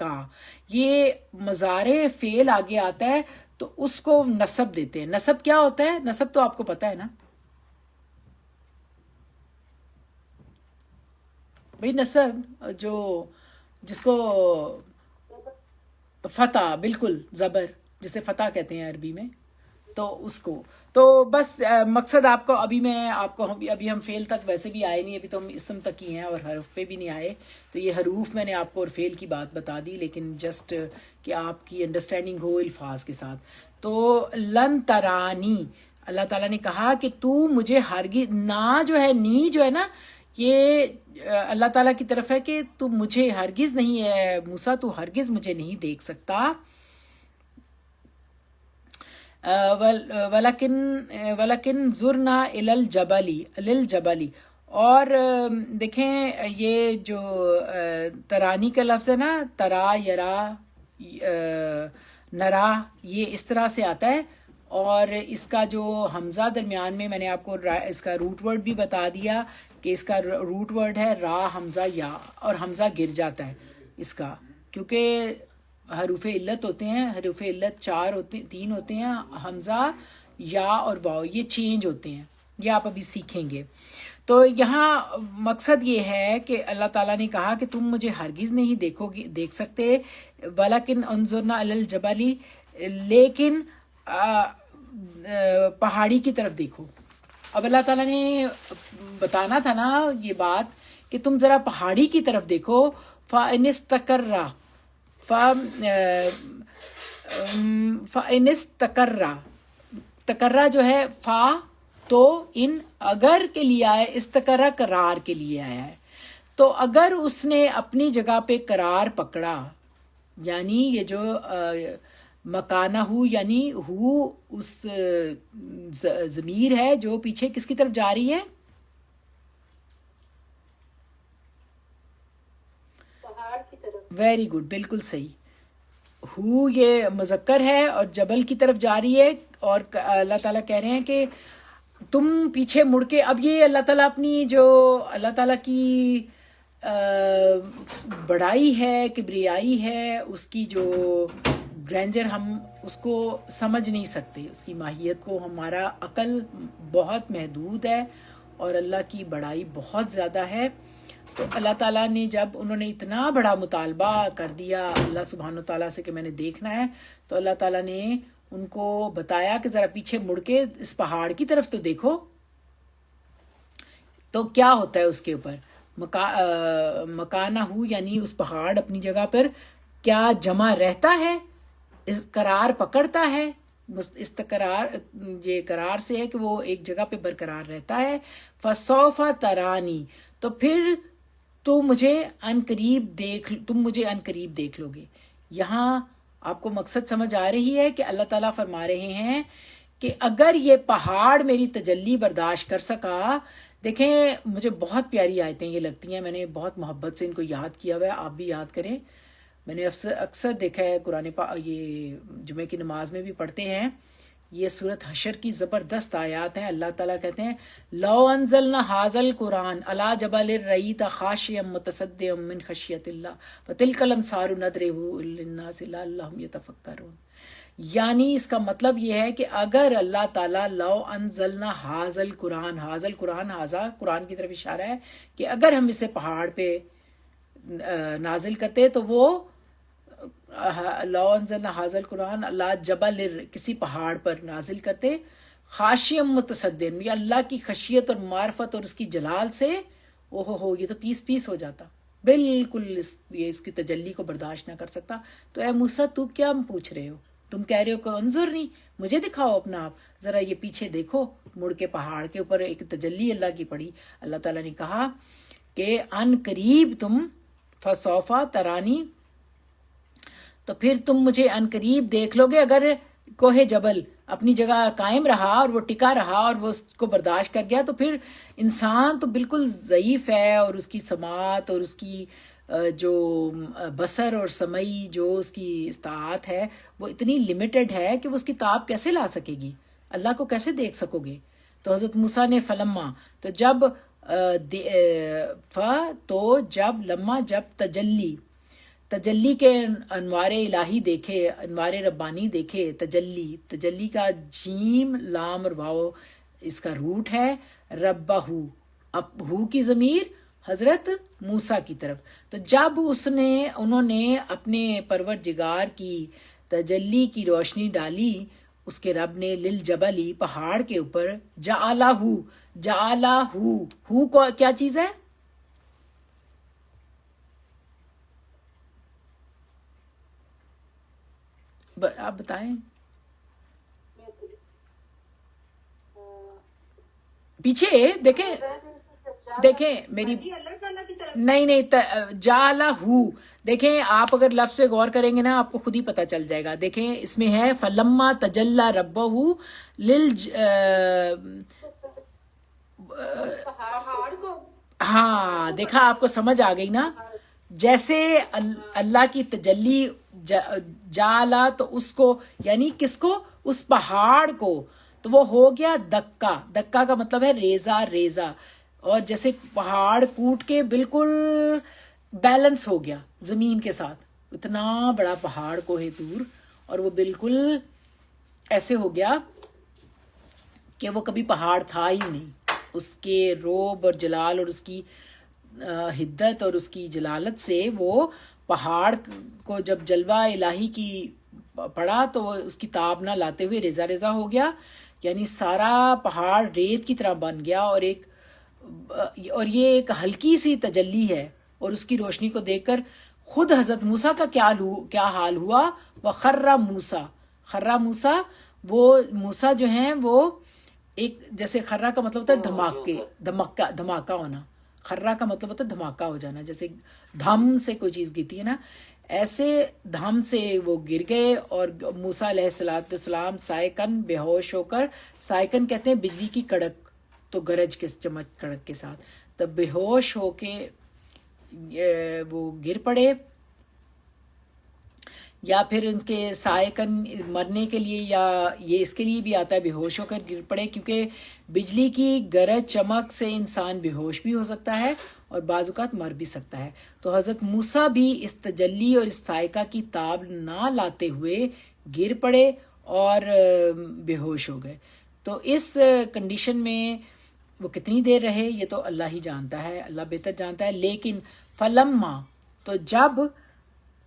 کا. یہ مضارع فعل آگے آتا ہے تو اس کو نصب دیتے ہیں. نصب کیا ہوتا ہے؟ نصب تو آپ کو پتا ہے نا بھئی. نصب جو جس کو فتح، بالکل زبر جسے فتح کہتے ہیں عربی میں، تو اس کو تو بس مقصد آپ کو ابھی ہم فعل تک ویسے بھی آئے نہیں، ابھی تو ہم اسم تک ہی ہیں اور حرف پہ بھی نہیں آئے. تو یہ حروف میں نے آپ کو اور فعل کی بات بتا دی، لیکن جسٹ کہ آپ کی انڈرسٹینڈنگ ہو الفاظ کے ساتھ. تو لن ترانی، اللہ تعالیٰ نے کہا کہ تو مجھے ہرگز نہ جو ہے، نی جو ہے نا، یہ اللہ تعالیٰ کی طرف ہے کہ تو مجھے ہرگز نہیں ہے موسیٰ، تو ہرگز مجھے نہیں دیکھ سکتا. وَلَكِنْ زُرْنَا إِلَى الْجَبَلِ. اور دیکھیں یہ جو ترانی کا لفظ ہے نا، ترا، یرا، نرا، یہ اس طرح سے آتا ہے. اور اس کا جو حمزہ درمیان میں، میں نے آپ کو اس کا روٹ ورڈ بھی بتا دیا کہ اس کا روٹ ورڈ ہے را حمزہ یا، اور حمزہ گر جاتا ہے اس کا، کیونکہ حروف علت ہوتے ہیں. حروف علت 3 ہوتے ہیں، حمزہ، یا اور واو، یہ چینج ہوتے ہیں. یہ آپ ابھی سیکھیں گے. تو یہاں مقصد یہ ہے کہ اللہ تعالیٰ نے کہا کہ تم مجھے ہرگز نہیں دیکھ سکتے. وَلَكِنْ انظُرْنَا إِلَى الْجَبَلِ، لیکن پہاڑی کی طرف دیکھو. اب اللہ تعالیٰ نے بتانا تھا نا یہ بات کہ تم ذرا پہاڑی کی طرف دیکھو. فَإِنِ اسْتَقَرَّ، فَإِنِ اسْتَقَرَّ، تقرہ جو ہے فا تو ان اگر کے لیے آیا، استقرہ قرار کے لیے آیا ہے. تو اگر اس نے اپنی جگہ پہ قرار پکڑا، یعنی یہ جو مکانہ ہو، یعنی ہو اس ضمیر ہے جو پیچھے کس کی طرف جا رہی ہے؟ پہاڑ کی طرف. ویری گڈ، بالکل صحیح. ہو یہ مذکر ہے اور جبل کی طرف جا رہی ہے، اور اللہ تعالیٰ کہہ رہے ہیں کہ تم پیچھے مڑ کے. اب یہ اللہ تعالیٰ اپنی جو اللہ تعالیٰ کی بڑائی ہے، کبریائی ہے، اس کی جو گرینڈر، ہم اس کو سمجھ نہیں سکتے، اس کی ماہیت کو. ہمارا عقل بہت محدود ہے اور اللہ کی بڑائی بہت زیادہ ہے. تو اللہ تعالیٰ نے جب انہوں نے اتنا بڑا مطالبہ کر دیا اللہ سبحانہ و تعالیٰ سے کہ میں نے دیکھنا ہے، تو اللہ تعالیٰ نے ان کو بتایا کہ ذرا پیچھے مڑ کے اس پہاڑ کی طرف تو دیکھو. تو کیا ہوتا ہے اس کے اوپر؟ مکانہ ہو، یعنی اس پہاڑ اپنی جگہ پر کیا جمع رہتا ہے، اس قرار پکڑتا ہے. استقرار یہ قرار سے ہے کہ وہ ایک جگہ پہ برقرار رہتا ہے. فسوف ترانی، تو پھر تم مجھے عنقریب دیکھ لو گے. یہاں آپ کو مقصد سمجھ آ رہی ہے کہ اللہ تعالیٰ فرما رہے ہیں کہ اگر یہ پہاڑ میری تجلی برداشت کر سکا. دیکھیں مجھے بہت پیاری آیتیں یہ لگتی ہیں، میں نے بہت محبت سے ان کو یاد کیا ہوا ہے، آپ بھی یاد کریں. میں نے اکثر دیکھا ہے قرآن یہ جمعہ کی نماز میں بھی پڑھتے ہیں. یہ سورۃ حشر کی زبردست آیات ہیں. اللہ تعالیٰ کہتے ہیں لو انزلنا ھذا القرآن علی جبل رأیت خاشعا متصدعا من خشیۃ اللہ وتلک الامثال نضربها للناس لعلهم یتفکرون. یعنی اس کا مطلب یہ ہے کہ اگر اللہ تعالیٰ لو انزلنا ھذا القرآن ھذا قرآن کی طرف اشارہ ہے کہ اگر ہم اسے پہاڑ پہ نازل کرتے تو وہ لو انزلنا ھذا القرآن اللہ جبل، کسی پہاڑ پر نازل کرتے، خاشعا متصدعا، یہ اللہ کی خشیت اور معرفت اور اس کی جلال سے ہو یہ تو پیس ہو جاتا، بالکل یہ اس کی تجلی کو برداشت نہ کر سکتا. تو اے موسیٰ تو کیا پوچھ رہے ہو؟ تم کہہ رہے ہو کہ انظر نہیں، مجھے دکھاؤ اپنا آپ، ذرا یہ پیچھے دیکھو. مڑ کے پہاڑ کے اوپر ایک تجلی اللہ کی پڑی. اللہ تعالیٰ نے کہا کہ ان قریب تم فسوفا ترانی، تو پھر تم مجھے ان قریب دیکھ لو گے. اگر کوہ جبل اپنی جگہ قائم رہا اور وہ ٹکا رہا اور وہ اس کو برداشت کر گیا، تو پھر انسان تو بالکل ضعیف ہے، اور اس کی سماعت اور اس کی جو بصر اور سمعی جو اس کی استطاعت ہے وہ اتنی لمیٹڈ ہے کہ وہ اس کی تاب کیسے لا سکے گی، اللہ کو کیسے دیکھ سکو گے. تو حضرت موسیٰ نے فلما، تو جب لما جب تجلی کے انوار الہی دیکھے، انوار ربانی دیکھے. تجلی کا جیم لام اور واو اس کا روٹ ہے. ربہ، اب ہو کی ضمیر حضرت موسیٰ کی طرف. تو جب انہوں نے اپنے پروردگار کی تجلی کی روشنی ڈالی، اس کے رب نے للجبلی پہاڑ کے اوپر جعلہ ہو کو کیا چیز ہے؟ آپ بتائیں. پیچھے دیکھیں میری، اللہ تعالیٰ کی طرف نہیں جعلہ ہو. دیکھیں آپ اگر لفظ سے غور کریں گے نا آپ کو خود ہی پتہ چل جائے گا. دیکھیں اس میں ہے فلما تجلی ربہ پہاڑ کو، ہاں دیکھا آپ کو سمجھ آ گئی نا. جیسے اللہ کی تجلی جعلا تو اس کو یعنی کس کو؟ اس پہاڑ کو. تو وہ ہو گیا دکا کا مطلب ہے ریزہ. اور جیسے پہاڑ کوٹ کے بالکل بیلنس ہو گیا زمین کے ساتھ. اتنا بڑا پہاڑ کوہ طور، اور وہ بالکل ایسے ہو گیا کہ وہ کبھی پہاڑ تھا ہی نہیں. اس کے روب اور جلال اور اس کی حدت اور اس کی جلالت سے وہ پہاڑ کو جب جلوہ الہی کی پڑا تو وہ اس کی تاب نہ لاتے ہوئے ریزہ ہو گیا. یعنی سارا پہاڑ ریت کی طرح بن گیا. اور یہ ایک ہلکی سی تجلی ہے. اور اس کی روشنی کو دیکھ کر خود حضرت موسیٰ کا کیا حال ہوا. وَخَرَّ موسیٰ، وہ موسیٰ جو ہیں وہ ایک جیسے خرہ کا مطلب ہوتا ہے دھماکہ ہونا. خرہ کا مطلب ہوتا ہے دھماکہ ہو جانا. جیسے دھم سے کوئی چیز گرتی ہے نا، ایسے دھم سے وہ گر گئے. اور موسیٰ علیہ السلام سائقن بے ہوش ہو کر، سائقن کہتے ہیں بجلی کی کڑک، تو گرج کے چمک کڑک کے ساتھ، تب بے ہوش ہو کے وہ گر پڑے. یا پھر ان کے سائقن مرنے کے لیے، یا یہ اس کے لیے بھی آتا ہے بے ہوش ہو کر گر پڑے، کیونکہ بجلی کی گرج چمک سے انسان بے ہوش بھی ہو سکتا ہے اور بعض اوقات مر بھی سکتا ہے. تو حضرت موسیٰ بھی اس تجلی اور اس سائقہ کی تاب نہ لاتے ہوئے گر پڑے اور بے ہوش ہو گئے. تو اس کنڈیشن میں وہ کتنی دیر رہے یہ تو اللہ ہی جانتا ہے، اللہ بہتر جانتا ہے. لیکن فلما، تو جب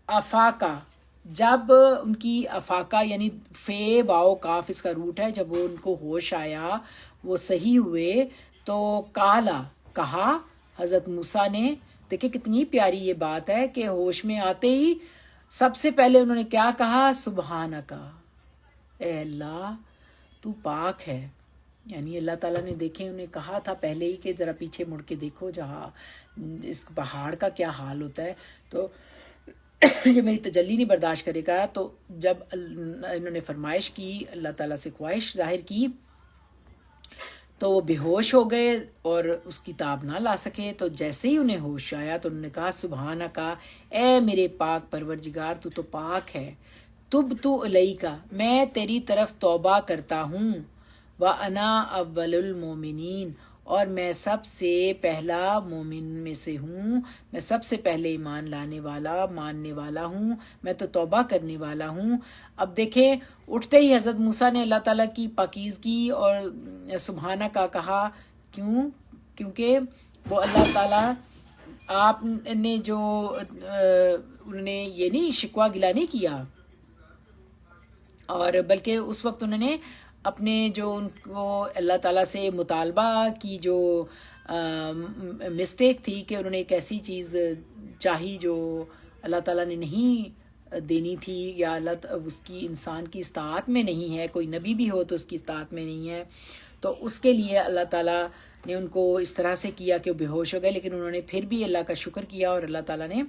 افاقہ، جب ان کی افاقہ یعنی فے باؤ کاف اس کا روٹ ہے، جب وہ ان کو ہوش آیا، وہ صحیح ہوئے، تو کہا حضرت موسیٰ نے. دیکھیں کتنی پیاری یہ بات ہے کہ ہوش میں آتے ہی سب سے پہلے انہوں نے کیا کہا؟ سبحانک، اے اللہ تو پاک ہے. یعنی اللہ تعالیٰ نے دیکھیں انہیں کہا تھا پہلے ہی کہ ذرا پیچھے مڑ کے دیکھو جہاں اس پہاڑ کا کیا حال ہوتا ہے. تو یہ میری تجلی نہیں برداشت کرے گا. تو جب انہوں نے فرمائش کی، اللہ تعالیٰ سے خواہش ظاہر کی، تو وہ بے ہوش ہو گئے اور اس کی تاب نہ لا سکے. تو جیسے ہی انہیں ہوش آیا تو انہوں نے کہا سبحانک، اے میرے پاک پروردگار تو پاک ہے. تبت الیک، میں تیری طرف توبہ کرتا ہوں. وَأَنَا أَوَّلُ الْمُؤْمِنِينَ، اور میں سب سے پہلا مومن میں سے ہوں، میں سب سے پہلے ایمان لانے والا، ماننے والا ہوں، میں تو توبہ کرنے والا ہوں. اب دیکھیں اٹھتے ہی حضرت موسیٰ نے اللہ تعالیٰ کی پاکیزگی اور سبحانہ کا کہا. کیونکہ وہ اللہ تعالیٰ آپ نے جو انہوں نے یہ نہیں شکوہ گلا نہیں کیا، اور بلکہ اس وقت انہوں نے اپنے جو ان کو اللہ تعالیٰ سے مطالبہ کی جو مسٹیک تھی کہ انہوں نے ایک ایسی چیز چاہی جو اللہ تعالیٰ نے نہیں دینی تھی، یا اس کی انسان کی استطاعت میں نہیں ہے، کوئی نبی بھی ہو تو اس کی استطاعت میں نہیں ہے. تو اس کے لیے اللہ تعالیٰ نے ان کو اس طرح سے کیا کہ وہ بے ہوش ہو گئے، لیکن انہوں نے پھر بھی اللہ کا شکر کیا اور اللہ تعالیٰ نے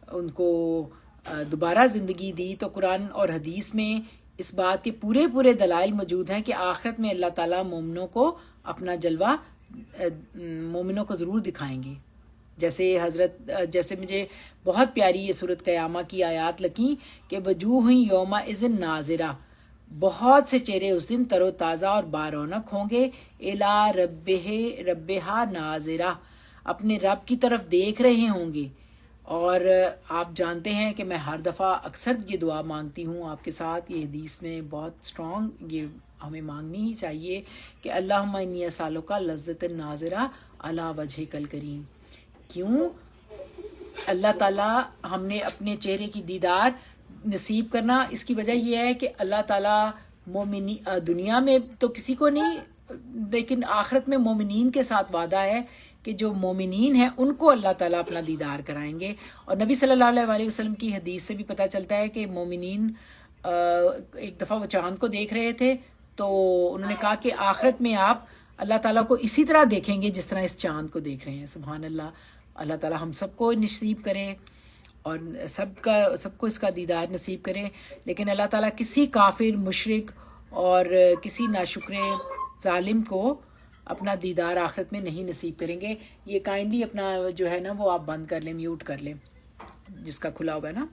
ان کو دوبارہ زندگی دی. تو قرآن اور حدیث میں اس بات کے پورے دلائل موجود ہیں کہ آخرت میں اللہ تعالیٰ مومنوں کو اپنا جلوہ مومنوں کو ضرور دکھائیں گے. جیسے مجھے بہت پیاری یہ سورۃ قیامہ کی آیات لگیں کہ وجوہ یومئذ ناظرہ، بہت سے چہرے اس دن تر و تازہ اور بارونق ہوں گے. الی ربہا ناظرہ، اپنے رب کی طرف دیکھ رہے ہوں گے. اور آپ جانتے ہیں کہ میں ہر دفعہ اکثر یہ دعا مانگتی ہوں آپ کے ساتھ. یہ حدیث میں بہت اسٹرانگ یہ ہمیں مانگنی ہی چاہیے کہ اللہم انی اسالک لذت الناظرہ علی وجہک الکریم. کیوں؟ اللہ تعالیٰ ہم نے اپنے چہرے کی دیدار نصیب کرنا، اس کی وجہ یہ ہے کہ اللہ تعالیٰ مومنی دنیا میں تو کسی کو نہیں، لیکن آخرت میں مومنین کے ساتھ وعدہ ہے کہ جو مومنین ہیں ان کو اللہ تعالیٰ اپنا دیدار کرائیں گے. اور نبی صلی اللہ علیہ وسلم کی حدیث سے بھی پتہ چلتا ہے کہ مومنین ایک دفعہ وہ چاند کو دیکھ رہے تھے تو انہوں نے کہا کہ آخرت میں آپ اللہ تعالیٰ کو اسی طرح دیکھیں گے جس طرح اس چاند کو دیکھ رہے ہیں. سبحان اللہ. اللہ تعالیٰ ہم سب کو نصیب کرے اور سب کو اس کا دیدار نصیب کرے. لیکن اللہ تعالیٰ کسی کافر، مشرک اور کسی ناشکر ظالم کو اپنا دیدار آخرت میں نہیں نصیب کریں گے. یہ کائنڈلی اپنا جو ہے نا وہ آپ بند کر لیں، میوٹ کر لیں جس کا کھلا ہوا ہے نا.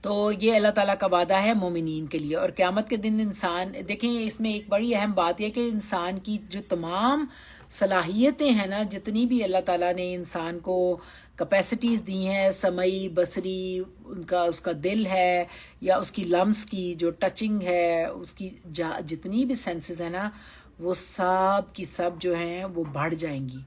تو یہ اللہ تعالیٰ کا وعدہ ہے مومنین کے لیے. اور قیامت کے دن انسان دیکھیں، اس میں ایک بڑی اہم بات یہ کہ انسان کی جو تمام صلاحیتیں ہیں نا، جتنی بھی اللہ تعالیٰ نے انسان کو کیپیسٹیز دی ہیں، سمعی، بصری، اس کا دل ہے یا اس کی لمس کی جو ٹچنگ ہے، اس کی جتنی بھی سینسز ہیں نا، وہ سب کی سب جو ہیں وہ بڑھ جائیں گی.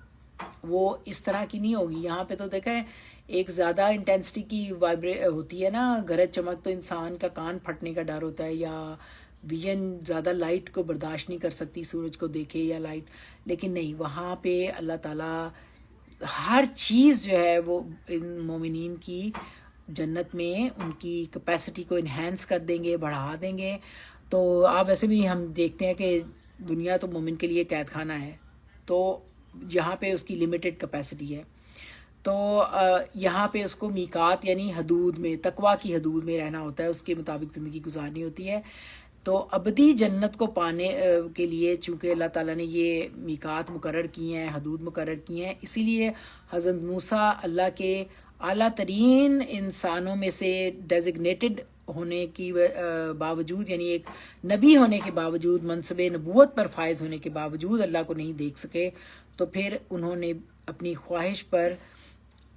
وہ اس طرح کی نہیں ہوگی. یہاں پہ تو دیکھیں ایک زیادہ انٹینسٹی کی ہوتی ہے نا، گرج چمک، تو انسان کا کان پھٹنے کا ڈر ہوتا ہے، یا ویژن زیادہ لائٹ کو برداشت نہیں کر سکتی، سورج کو دیکھے یا لائٹ. لیکن نہیں، وہاں پہ اللہ تعالیٰ ہر چیز جو ہے وہ ان مومنین کی جنت میں ان کی کیپیسٹی کو انہینس کر دیں گے، بڑھا دیں گے. تو آپ ویسے بھی ہم دیکھتے ہیں کہ دنیا تو مومن کے لیے قید خانہ ہے، تو یہاں پہ اس کی لمیٹڈ کیپیسٹی ہے. تو یہاں پہ اس کو میقات یعنی حدود میں، تقویٰ کی حدود میں رہنا ہوتا ہے، اس کے مطابق زندگی گزارنی ہوتی ہے. تو ابدی جنت کو پانے کے لیے چونکہ اللہ تعالیٰ نے یہ میقات مقرر کی ہیں، حدود مقرر کی ہیں، اسی لیے حضرت موسیٰ اللہ کے اعلیٰ ترین انسانوں میں سے ڈیزگنیٹڈ ہونے کی باوجود، یعنی ایک نبی ہونے کے باوجود، منصب نبوت پر فائز ہونے کے باوجود اللہ کو نہیں دیکھ سکے. تو پھر انہوں نے اپنی خواہش پر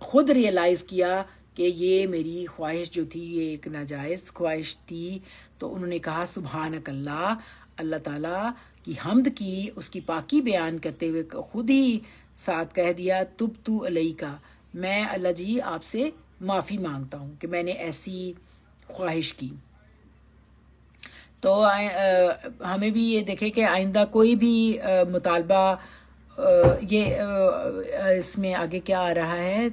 خود ریئلائز کیا کہ یہ میری خواہش جو تھی یہ ایک ناجائز خواہش تھی. تو انہوں نے کہا سبحانک اللہ، اللہ تعالیٰ کی حمد کی، اس کی پاکی بیان کرتے ہوئے خود ہی ساتھ کہہ دیا تبت الیک، میں اللہ جی آپ سے معافی مانگتا ہوں کہ میں نے ایسی خواہش کی. تو ہمیں بھی یہ دیکھیں کہ آئندہ کوئی بھی مطالبہ، یہ اس میں آگے کیا آ رہا ہے،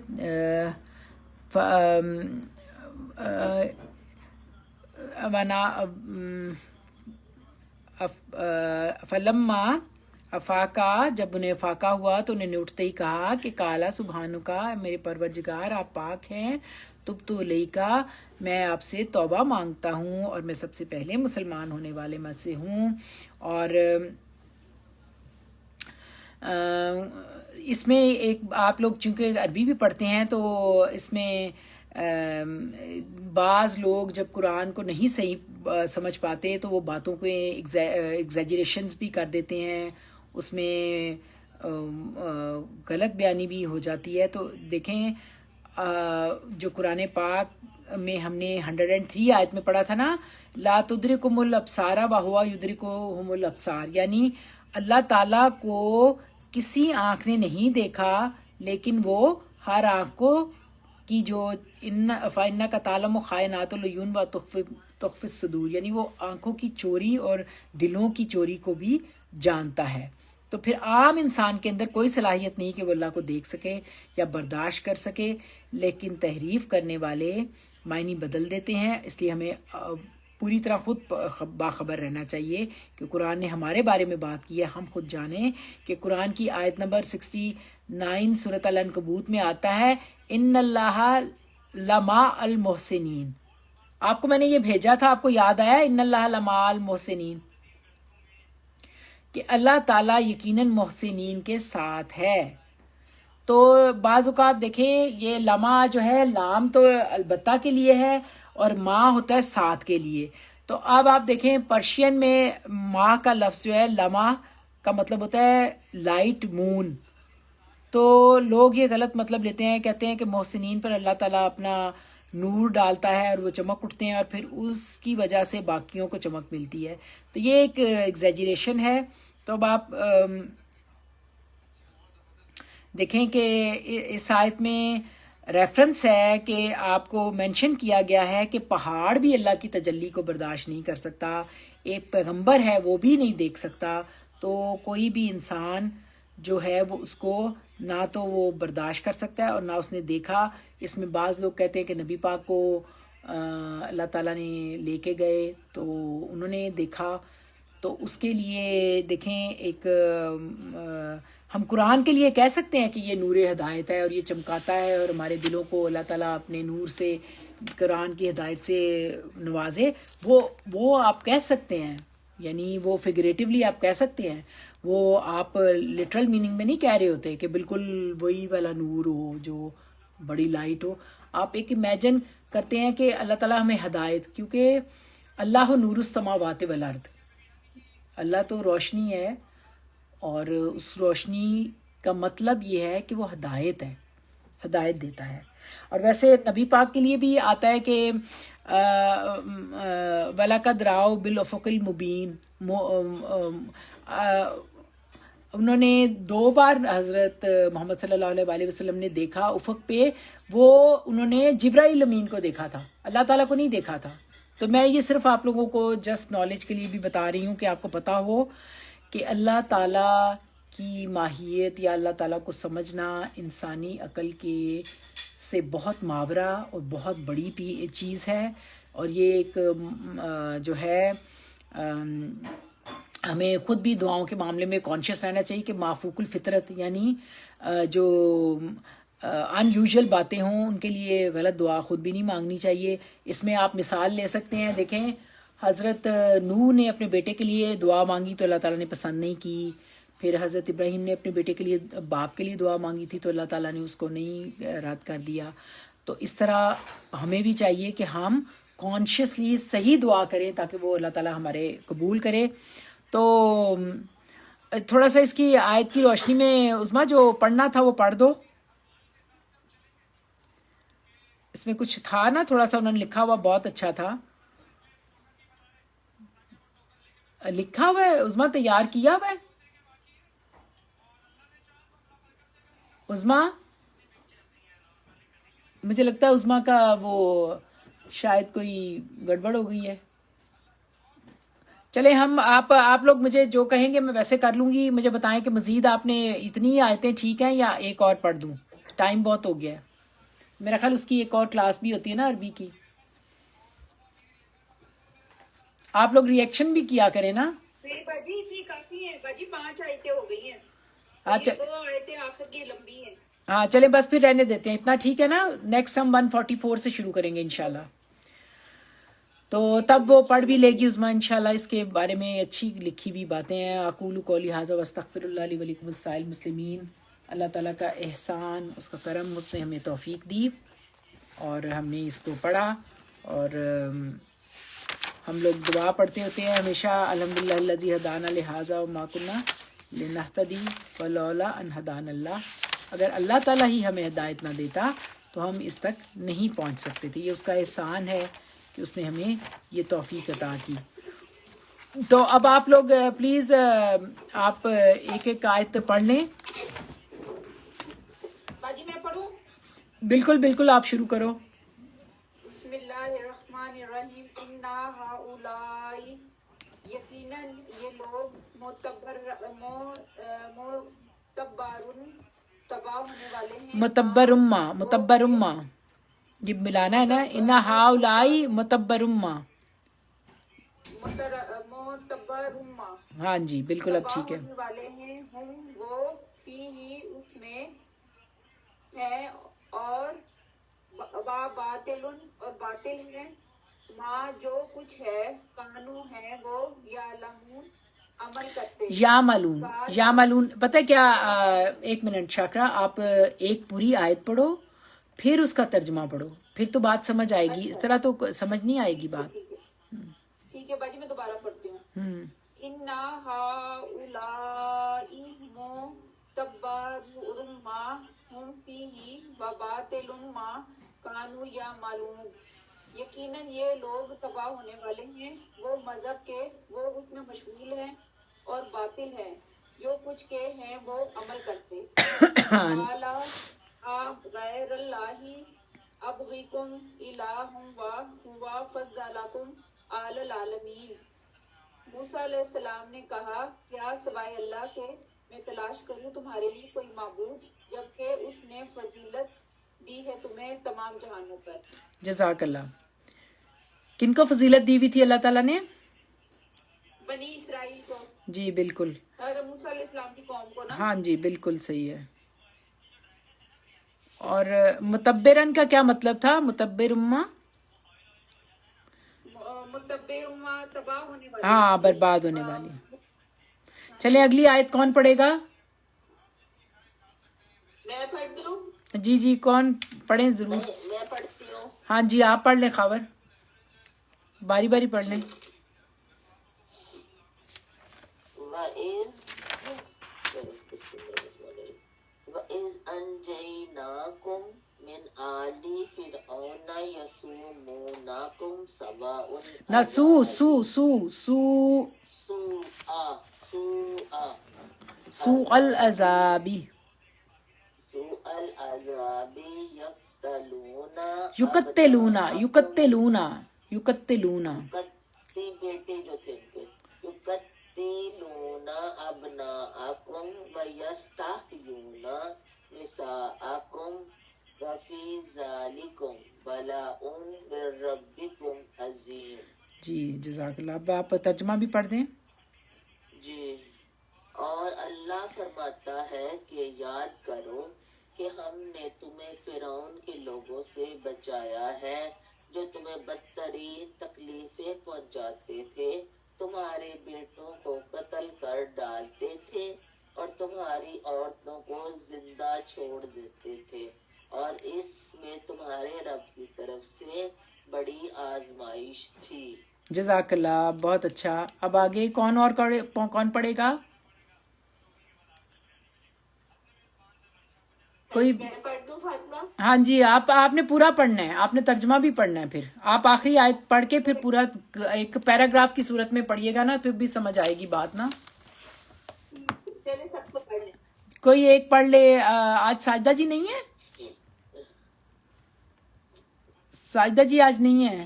فلما افاقہ، جب انہیں افاقہ ہوا تو انہوں نے اٹھتے ہی کہا کہ کالا سبحانکا، میرے پروردگار آپ پاک ہیں، تبت الیکا، میں آپ سے توبہ مانگتا ہوں اور میں سب سے پہلے مسلمان ہونے والے میں سے ہوں. اور اس میں ایک آپ لوگ چونکہ عربی بھی پڑھتے ہیں تو اس میں بعض لوگ جب قرآن کو نہیں صحیح سمجھ پاتے تو وہ باتوں پہ ایگزیجریشنز بھی کر دیتے ہیں، اس میں غلط بیانی بھی ہو جاتی ہے. تو دیکھیں جو قرآن پاک میں ہم نے 103 آیت میں پڑھا تھا نا، لا تدرکم الابصار وہو یدرکہم الابصار، یعنی اللہ تعالیٰ کو کسی آنکھ نے نہیں دیکھا لیکن وہ ہر آنکھ کو کی جو فَإِنَّكَ تَعْلَمُ خَائِنَاتُ الْعُیُونِ وَتُخْفِي الصُّدُورِ، یعنی وہ آنکھوں کی چوری اور دلوں کی چوری کو بھی جانتا ہے. تو پھر عام انسان کے اندر کوئی صلاحیت نہیں کہ وہ اللہ کو دیکھ سکے یا برداشت کر سکے، لیکن تحریف کرنے والے معنی بدل دیتے ہیں. اس لیے ہمیں پوری طرح خود باخبر رہنا چاہیے کہ قرآن نے ہمارے بارے میں بات کی ہے، ہم خود جانیں کہ قرآن کی آیت نمبر 69 سورۃ العنکبوت میں آتا ہے ان اللہ لمع المحسنین. آپ کو میں نے یہ بھیجا تھا، آپ کو یاد آیا ان اللہ لمع المحسنین، کہ اللہ تعالیٰ یقیناً محسنین کے ساتھ ہے. تو بعض اوقات دیکھیں یہ لمع جو ہے لام تو البتہ کے لیے ہے اور ماں ہوتا ہے ساتھ کے لیے. تو اب آپ دیکھیں پرشین میں ماں کا لفظ جو ہے لمع کا مطلب ہوتا ہے لائٹ مون، تو لوگ یہ غلط مطلب لیتے ہیں، کہتے ہیں کہ محسنین پر اللہ تعالیٰ اپنا نور ڈالتا ہے اور وہ چمک اٹھتے ہیں اور پھر اس کی وجہ سے باقیوں کو چمک ملتی ہے. تو یہ ایک ایگزیجریشن ہے. تو اب آپ دیکھیں کہ اس آیت میں ریفرنس ہے کہ آپ کو مینشن کیا گیا ہے کہ پہاڑ بھی اللہ کی تجلی کو برداشت نہیں کر سکتا، ایک پیغمبر ہے وہ بھی نہیں دیکھ سکتا. تو کوئی بھی انسان جو ہے وہ اس کو نہ تو وہ برداشت کر سکتا ہے اور نہ اس نے دیکھا. اس میں بعض لوگ کہتے ہیں کہ نبی پاک کو اللہ تعالیٰ نے لے کے گئے تو انہوں نے دیکھا. تو اس کے لیے دیکھیں ایک ہم قرآن کے لیے کہہ سکتے ہیں کہ یہ نور ہدایت ہے اور یہ چمکاتا ہے اور ہمارے دلوں کو اللہ تعالیٰ اپنے نور سے، قرآن کی ہدایت سے نوازے. وہ آپ کہہ سکتے ہیں، یعنی وہ فگریٹیولی آپ کہہ سکتے ہیں، وہ آپ لٹرل میننگ میں نہیں کہہ رہے ہوتے کہ بالکل وہی والا نور ہو جو بڑی لائٹ ہو. آپ ایک امیجن کرتے ہیں کہ اللہ تعالیٰ ہمیں ہدایت، کیونکہ اللہ نور السماوات والارض، اللہ تو روشنی ہے اور اس روشنی کا مطلب یہ ہے کہ وہ ہدایت ہے، ہدایت دیتا ہے. اور ویسے نبی پاک کے لیے بھی آتا ہے کہ وَلَقَدْ رَأَوْا بِالْأُفُقِ الْمُبِينِ، انہوں نے 2 بار حضرت محمد صلی اللہ علیہ وسلم نے دیکھا افق پہ. وہ انہوں نے جبرائیل امین کو دیکھا تھا، اللہ تعالیٰ کو نہیں دیکھا تھا. تو میں یہ صرف آپ لوگوں کو جسٹ نالج کے لیے بھی بتا رہی ہوں کہ آپ کو پتہ ہو کہ اللہ تعالیٰ کی ماہیت یا اللہ تعالیٰ کو سمجھنا انسانی عقل کے سے بہت ماورا اور بہت بڑی چیز ہے. اور یہ ایک جو ہے ہمیں خود بھی دعاؤں کے معاملے میں کانشیس رہنا چاہیے کہ مافوق الفطرت، یعنی جو ان یوزول باتیں ہوں ان کے لیے غلط دعا خود بھی نہیں مانگنی چاہیے. اس میں آپ مثال لے سکتے ہیں، دیکھیں حضرت نوح نے اپنے بیٹے کے لیے دعا مانگی تو اللہ تعالیٰ نے پسند نہیں کی. پھر حضرت ابراہیم نے اپنے بیٹے کے لیے، باپ کے لیے دعا مانگی تھی تو اللہ تعالیٰ نے اس کو نہیں رد کر دیا. تو اس طرح ہمیں بھی چاہیے کہ ہم کانشیسلی صحیح دعا کریں تاکہ وہ اللہ تعالیٰ ہمارے قبول کرے. تو تھوڑا سا اس کی آیت کی روشنی میں عظمیٰ جو پڑھنا تھا وہ پڑھ دو. اس میں کچھ تھا نا، تھوڑا سا انہوں نے لکھا ہوا بہت اچھا تھا، لکھا ہوا ہے عظمیٰ، تیار کیا ہوا ہے عظمیٰ. مجھے لگتا ہے عظمیٰ کا وہ شاید کوئی گڑبڑ ہو گئی ہے. چلیں ہم آپ لوگ مجھے جو کہیں گے میں ویسے کر لوں گی. مجھے بتائیں کہ مزید آپ نے اتنی آیتیں ٹھیک ہیں یا ایک اور پڑھ دوں؟ ٹائم بہت ہو گیا ہے، میرا خیال اس کی ایک اور کلاس بھی ہوتی ہے نا عربی کی. آپ لوگ ریئیکشن بھی کیا کریں نا. نہیں باجی تھی کافی ہے باجی، 5 آیتیں ہو گئی ہیں. اچھا 2 آیتیں آخر کی لمبی ہیں. ہاں چلیں بس پھر رہنے دیتے ہیں اتنا، ٹھیک ہے نا. نیکسٹ ہم 144 سے شروع کریں گے انشاءاللہ. تو تب وہ پڑھ بھی لے گی عظمیٰ انشاءاللہ. اس کے بارے میں اچھی لکھی ہوئی باتیں ہیں. اقول قولی ھذا واستغفر اللہ لی ولکم السائر المسلمین. اللہ تعالیٰ کا احسان، اس کا کرم، اس نے ہمیں توفیق دی اور ہم نے اس کو پڑھا. اور ہم لوگ دعا پڑھتے ہوتے ہیں ہمیشہ، الحمدللہ الذی ہدانا لہذا وما کنا لنہتدی ولولا ان ہدانا اللہ. اگر اللہ تعالیٰ ہی ہمیں ہدایت نہ دیتا تو ہم اس تک نہیں پہنچ سکتے تھے. یہ اس کا احسان ہے کہ اس نے ہمیں یہ توفیق عطا کی. تو اب آپ لوگ پلیز آپ ایک ایک آیت پڑھ لیں. باجی میں پڑھوں؟ بالکل بالکل آپ شروع کرو. بسم اللہ الرحمن الرحیم. انا ہؤلاء، یقیناً یہ لوگ تباہ ہونے والے ہیں. متبرما یہ ملانا ہے نا. انا ہاؤلائی متبرما. متبرما ہاں جی بالکل اب ٹھیک ہے. ہونے والے ہیں، ہم وہ فی ہی اس میں ہے، اور باطل اور باطل ہے، ماں جو کچھ ہے، کانو ہے وہ یعلمون عمل کرتے ہیں. یعملون پتہ ہے کیا، ایک منٹ شاکرا، آپ ایک پوری آیت پڑھو پھر اس کا ترجمہ پڑھو، پھر تو بات سمجھ آئے گی. اس طرح تو سمجھ نہیں آئے گی بات. ٹھیک ہے باجی میں دوبارہ پڑھتی ہوں. انا ہؤلاء متبرما معلوم یقیناً یہ لوگ تباہ ہونے والے ہیں وہ مذہب کے وہ اس میں مشغول ہیں اور باطل ہے جو کچھ کے ہیں وہ عمل کرتے قالا غیر اللہ ابغیکم الہم و فضلکم علی العالمین موسیٰ علیہ السلام نے کہا کیا سوائے اللہ کے میں تلاش کروں تمہارے لیے کوئی معبود جبکہ اس نے فضیلت دی ہے تمہیں تمام جہانوں پر. جزاک اللہ. کن کو فضیلت دی ہوئی تھی اللہ تعالیٰ نے؟ بنی اسرائیل کو. جی بالکل. موسیٰ علیہ السلام کی قوم کو نا. ہاں جی بالکل صحیح ہے. اور متبرن کا کیا مطلب تھا؟ متبر امہ تباہ ہونے والی. ہاں برباد ہونے والی. چلیں اگلی آیت کون پڑھے گا؟ میں پڑھ دوں. جی جی کون پڑھیں ضرور. میں پڑھتی ہوں. ہاں جی آپ پڑھ لیں خاور باری باری پڑھ لیں. وَإِذْ أَنْجَيْنَاكُمْ مِنْ آلِ فِرْعَوْنَ يَسُومُونَكُمْ سوء العذاب یقتلون بیٹے جو تھے ان کے یقتلون ابناءکم ویستحیون نساءکم وفی ذالکم بلاء من ربکم عظیم. جی جزاک اللہ. اب آپ ترجمہ بھی پڑھ دیں. جی. اور اللہ فرماتا ہے کہ یاد کرو کہ ہم نے تمہیں فرعون کے لوگوں سے بچایا ہے جو تمہیں بدترین تکلیفیں پہنچاتے تھے تمہارے بیٹوں کو قتل کر ڈالتے تھے اور تمہاری عورتوں کو زندہ چھوڑ دیتے تھے اور اس میں تمہارے رب کی طرف سے بڑی آزمائش تھی. جزاک اللہ بہت اچھا. اب آگے کون پڑھے گا؟ کوئی میں پڑھ دوں فاطمہ؟ ہاں جی آپ نے پورا پڑھنا ہے. آپ نے ترجمہ بھی پڑھنا ہے. پھر آپ آخری آیت پڑھ کے پھر پورا ایک پیراگراف کی صورت میں پڑھیے گا نا پھر بھی سمجھ آئے گی بات نا. چلے سب کو پڑھ لیں. کوئی ایک پڑھ لے. آج ساجدہ جی نہیں ہے؟ ساجدہ جی آج نہیں ہے.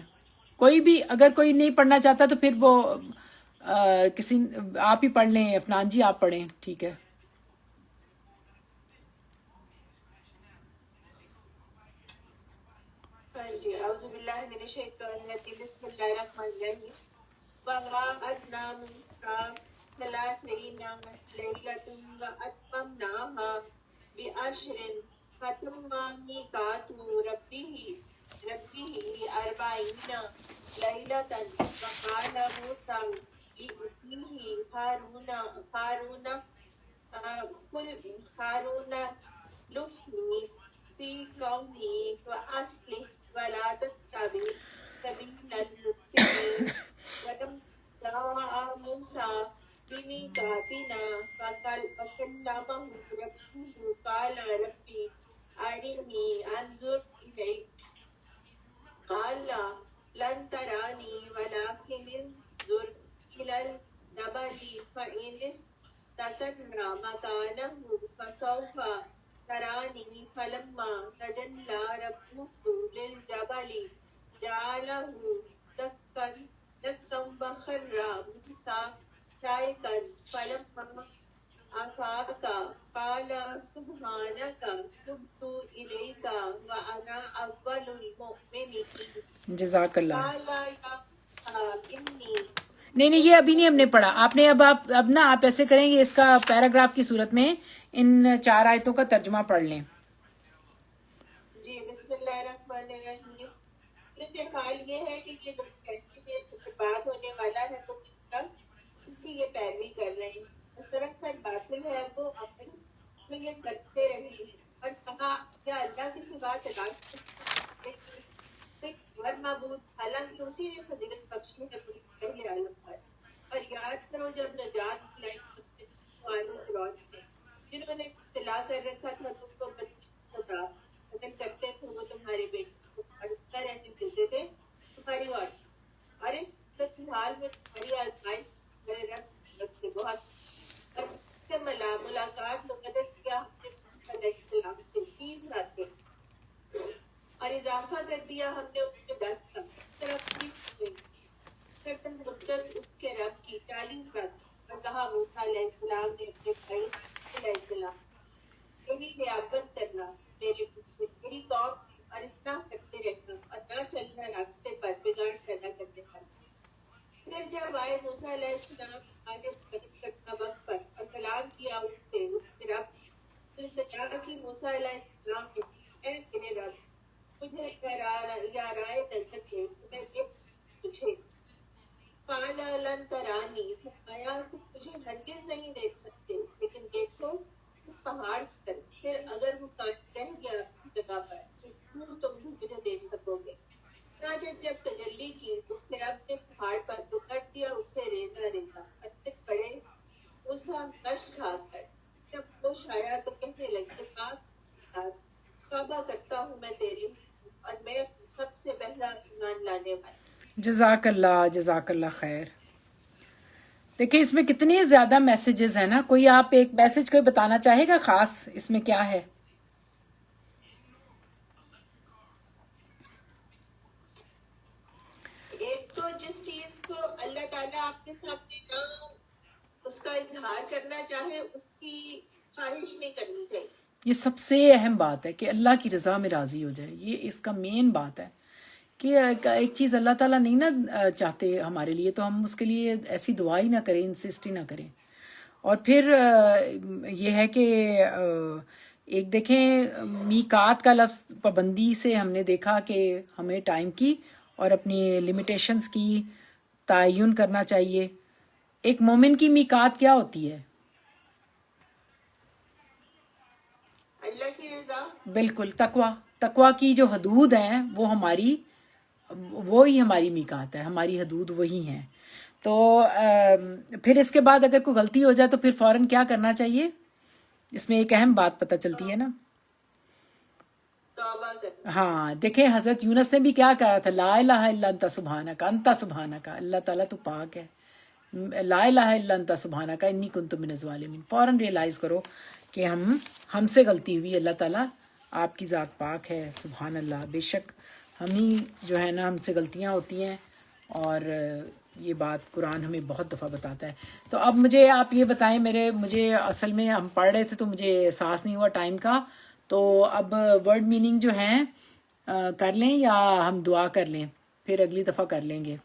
کوئی بھی اگر کوئی نہیں پڑھنا چاہتا تو پھر وہ کسی آپ ہی پڑھ لیں. افنان جی آپ پڑھیں. ٹھیک ہے. اعوذ باللہ من الشیطان الرجیم. بسم اللہ الرحمن الرحیم. وَوَعَدْنَا مُوسَىٰ 30 لَيْلَةً وَأَتْمَمْنَاهَا بِعَشْرٍ فَتَمَّ مِيقَاتُ رَبِّهِ 40 لَيْلَةً. وَقَالَ مُوسَىٰ لِأَخِيهِ هارون اخْلُفْنِي فِي قَوْمِي وَأَصْلِحْ وَلَا تَتَّبِعْ سَبِيلَ الْمُفْسِدِينَ. وَلَمَّا جَاءَ مُوسَىٰ بِمِيقَاتِنَا وَكَلَّمَهُ رَبُّهُ قَالَ رَبِّ أَرِنِي أَنظُرْ إِلَيْكَ قَالَ لَن تَرَانِي وَلَكِنِ انظُرْ إِلَى الْجَبَلِ فَإِنِ اسْتَقَرَّ مَكَانَهُ فَسَوْفَ تَرَانِي. فَلَمَّا تَجَلَّىٰ رَبُّهُ لِلْجَبَلِ جَعَلَهُ دَكًّا وَخَرَّ مُوسَىٰ صَعِقًا. فَلَمَّا أَفَاقَ قَالَ سُبْحَانَكَ تُبْتُ إِلَيْكَ وَأَنَا أَوَّلُ الْمُؤْمِنِينَ. جزاک اللہ. قَالَ يَا إِنِّي نہیں یہ ابھی نہیں ہم نے پڑھا. آپ نے اب نا آپ ایسے کریں گے اس کا پیراگراف کی صورت میں ان 4 آیتوں کا ترجمہ پڑھ لیں. جی. بسم اللہ الرحمن الرحیم. حال یہ ہے کہ یہ لوگ کیسے برباد ہونے والا ہے تو ان کی یہ پیروی کر رہے ہیں. اس طرح کا باطل ہے وہ اپنے یہ کرتے رہے ہیں اور کہا کیا اللہ کی سوا تلاش معبود حالانکہ اسی نے فضیلت بخشی ہے پہلے عالم پر. اور یاد کرو جب نجات دلائی جنہوں نے اطلاع کر رکھا تھا تم کو قتل کرتے تھے وہ تمہارے بیٹے کو رہتے ملتے تھے تمہاری اور اس حال میں تمہاری آزمائش میرے رب سے بہت ملاقات مقدر کیا ہم نے علیہ السلام سے 30 راتیں اور اضافہ کر دیا ہم نے اس میں 10 کا مدت اس کے رب کی 40 رات اور کہا موسیٰ علیہ السلام نے اپنے بھائی علیہ السلام میری ریاضت کرنا میری قوم اور اصلاح کرتے رہنا اور نہ چلنا راستے پر بگاڑ پیدا کرنے پر. پھر جب آئے موسیٰ علیہ السلام آگے مدد کرنا وقت پر اور کلام کیا اس کے رب سے کہا کہ موسیٰ علیہ السلام نے اے میرے رب مجھے یا رائے نظر دے میں دیکھ تجھے قال لن ترانی فرمایا تم مجھے ہرگز نہیں دیکھ سکتے لیکن دیکھو اس پہاڑ پر پھر اگر وہ کاٹ رہ گیا اس جگہ پر تو تم بھی مجھے دیکھ سکو گے. جب تجلی کی اس کے رب نے پہاڑ پر تو کر دیا اسے ریزہ ریزہ اور پھر پڑے موسیٰ مشق کھا کر جب ہوش آیا تو کہنے لگے پاک توبہ کرتا ہوں میں تیری اور میں سب سے پہلا ایمان لانے والا. جزاک اللہ خیر. دیکھیں اس میں کتنے زیادہ میسیجز ہیں نا. کوئی آپ ایک میسج کوئی بتانا چاہے گا خاص اس میں کیا ہے؟ ایک تو جس چیز کو اللہ تعالیٰ آپ کے سامنے نہ اس کا اظہار کرنا چاہے اس کی خواہش نہیں کرنی چاہیے. یہ سب سے اہم بات ہے کہ اللہ کی رضا میں راضی ہو جائے. یہ اس کا مین بات ہے کہ ایک چیز اللہ تعالیٰ نہیں نا چاہتے ہمارے لیے تو ہم اس کے لیے ایسی دعا ہی نہ کریں, انسسٹ ہی نہ کریں. اور پھر یہ ہے کہ ایک دیکھیں میقات کا لفظ پابندی سے ہم نے دیکھا کہ ہمیں ٹائم کی اور اپنی لمیٹیشنز کی تعین کرنا چاہیے. ایک مومن کی میقات کیا ہوتی ہے؟ اللہ کی رضا. بالکل تقوی کی جو حدود ہیں وہ وہی ہماری میقات ہے, ہماری حدود وہی ہیں. تو پھر اس کے بعد اگر کوئی غلطی ہو جائے تو پھر فوراً کیا کرنا چاہیے؟ اس میں ایک اہم بات پتہ چلتی ہے نا. ہاں دیکھیں حضرت یونس نے بھی کیا کہا تھا, لا الہ الا انت سبحانک انت سبحانک, اللہ تعالیٰ تو پاک ہے, لا الہ الا انت سبحانک انی کنت من الظالمین. فوراً ریئلائز کرو کہ ہم سے غلطی ہوئی, اللہ تعالیٰ آپ کی ذات پاک ہے. سبحان اللہ, بے شک ہم ہی جو ہے نا ہم سے غلطیاں ہوتی ہیں, اور یہ بات قرآن ہمیں بہت دفعہ بتاتا ہے. تو اب مجھے آپ یہ بتائیں, مجھے اصل میں ہم پڑھ رہے تھے تو مجھے احساس نہیں ہوا ٹائم کا, تو اب ورڈ میننگ جو ہیں کر لیں یا ہم دعا کر لیں, پھر اگلی دفعہ کر لیں گے.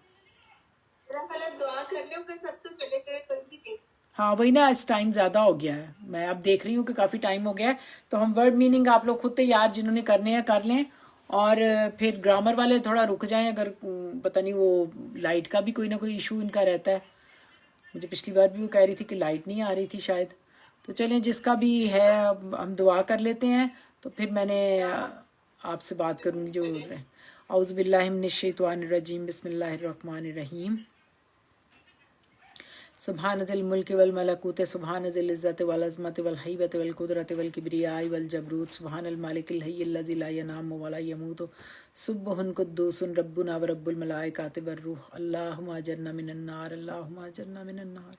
دعا کر لیں کہ سب تو چلے گئے. ہاں وہی نا, آج ٹائم زیادہ ہو گیا ہے, میں اب دیکھ رہی ہوں کہ کافی ٹائم ہو گیا ہے. تو ہم ورڈ میننگ آپ لوگ خود تیار جنہوں نے کرنے ہیں کر لیں, اور پھر گرامر والے تھوڑا رک جائیں, اگر پتہ نہیں وہ لائٹ کا بھی کوئی نہ کوئی ایشو ان کا رہتا ہے. مجھے پچھلی بار بھی وہ کہہ رہی تھی کہ لائٹ نہیں آ رہی تھی شاید. تو چلیں جس کا بھی ہے ہم دعا کر لیتے ہیں, تو پھر میں نے آپ سے بات کروں گی جو اعوذ باللہ من الشیطان الرجیم بسم اللہ الرحمن الرحیم. سبحان ذی الملک والملکوت سبحان ذی العزت والعظمت والحیبت والقدرت والکبریاء والجبروت سبحان المالک الحی الذی لا ینام ولا یموت سبح قدوس ربنا ورب الملائکۃ والروح. اللہم اجرنا من النار, اللہم اجرنا من النار,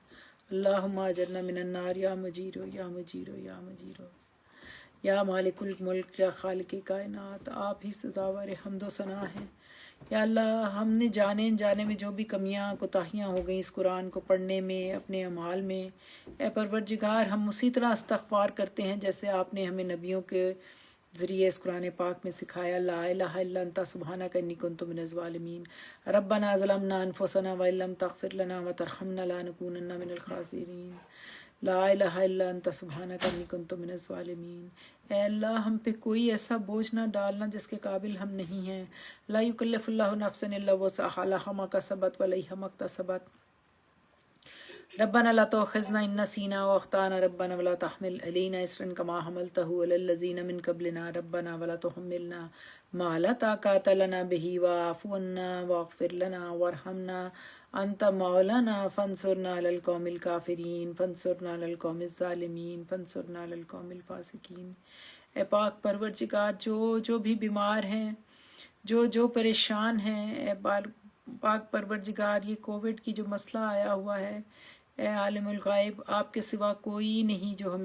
اللہم اجرنا من النار, یا مجیرو یا مجیرو یا مجیرو یا مالک الملک یا خالق کائنات, آپ ہی سزاوار حمد و ثنا ہیں. یا اللہ ہم نے جانے میں جو بھی کمیاں کوتاہیاں ہو گئیں اس قرآن کو پڑھنے میں, اپنے اعمال میں, اے پروردگار ہم اسی طرح استغفار کرتے ہیں جیسے آپ نے ہمیں نبیوں کے ذریعے اس قرآن پاک میں سکھایا. لا الہ الا انت سبحانک انی کنت من الظالمین. ربنا ظلمنا انفسنا وان لم تغفر لنا وترحمنا لنکونن من الخاسرین. لا الہ الا انت سبحانک انی کنت من الظالمین. اے اللہ ہم پہ کوئی ایسا بوجھ نہ ڈالنا جس کے قابل ہم نہیں ہیں. لا یکلف اللہ نفسا الا وسعها لها ما کسبت وعلیہا ما اکتسبت. ربنا لا تؤاخذنا ان نسینا واخطانا, ربنا ولا تحمل علینا اصرا کما حملته علی الذین من قبلنا, ربنا ولا تحملنا ما لا طاقة لنا به واعف عنا واغفر لنا وارحمنا انت مولانا فانصرنا علی القوم الکافرین, فانصرنا علی القوم الظالمین, فانصرنا علی القوم الفاسقین. اے پاک پروردگار جو بھی بیمار ہیں, جو پریشان ہیں اے پاک پروردگار، یہ کووڈ کی جو مسئلہ آیا ہوا ہے، اے عالم الغائب، آپ کے سوا کوئی نہیں جو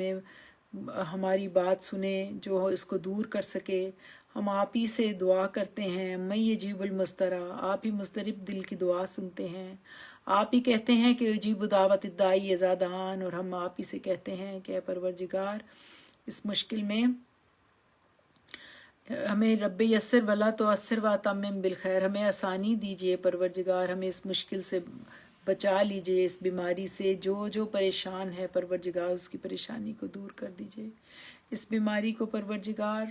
ہماری بات سنے، جو اس کو دور کر سکے۔ ہم آپ ہی سے دعا کرتے ہیں، میں یجیب المسترا، آپ ہی مضطرب دل کی دعا سنتے ہیں۔ آپ ہی کہتے ہیں کہ یجیب دعوت الداعی اذا دعان، اور ہم آپ ہی سے کہتے ہیں کہ اے پروردگار اس مشکل میں ہمیں رب یسر ولا تؤثر واتمم بالخیر، ہمیں آسانی دیجیے پروردگار، ہمیں اس مشکل سے بچا لیجیے، اس بیماری سے جو پریشان ہے پروردگار اس کی پریشانی کو دور کر دیجیے۔ اس بیماری کو پروردگار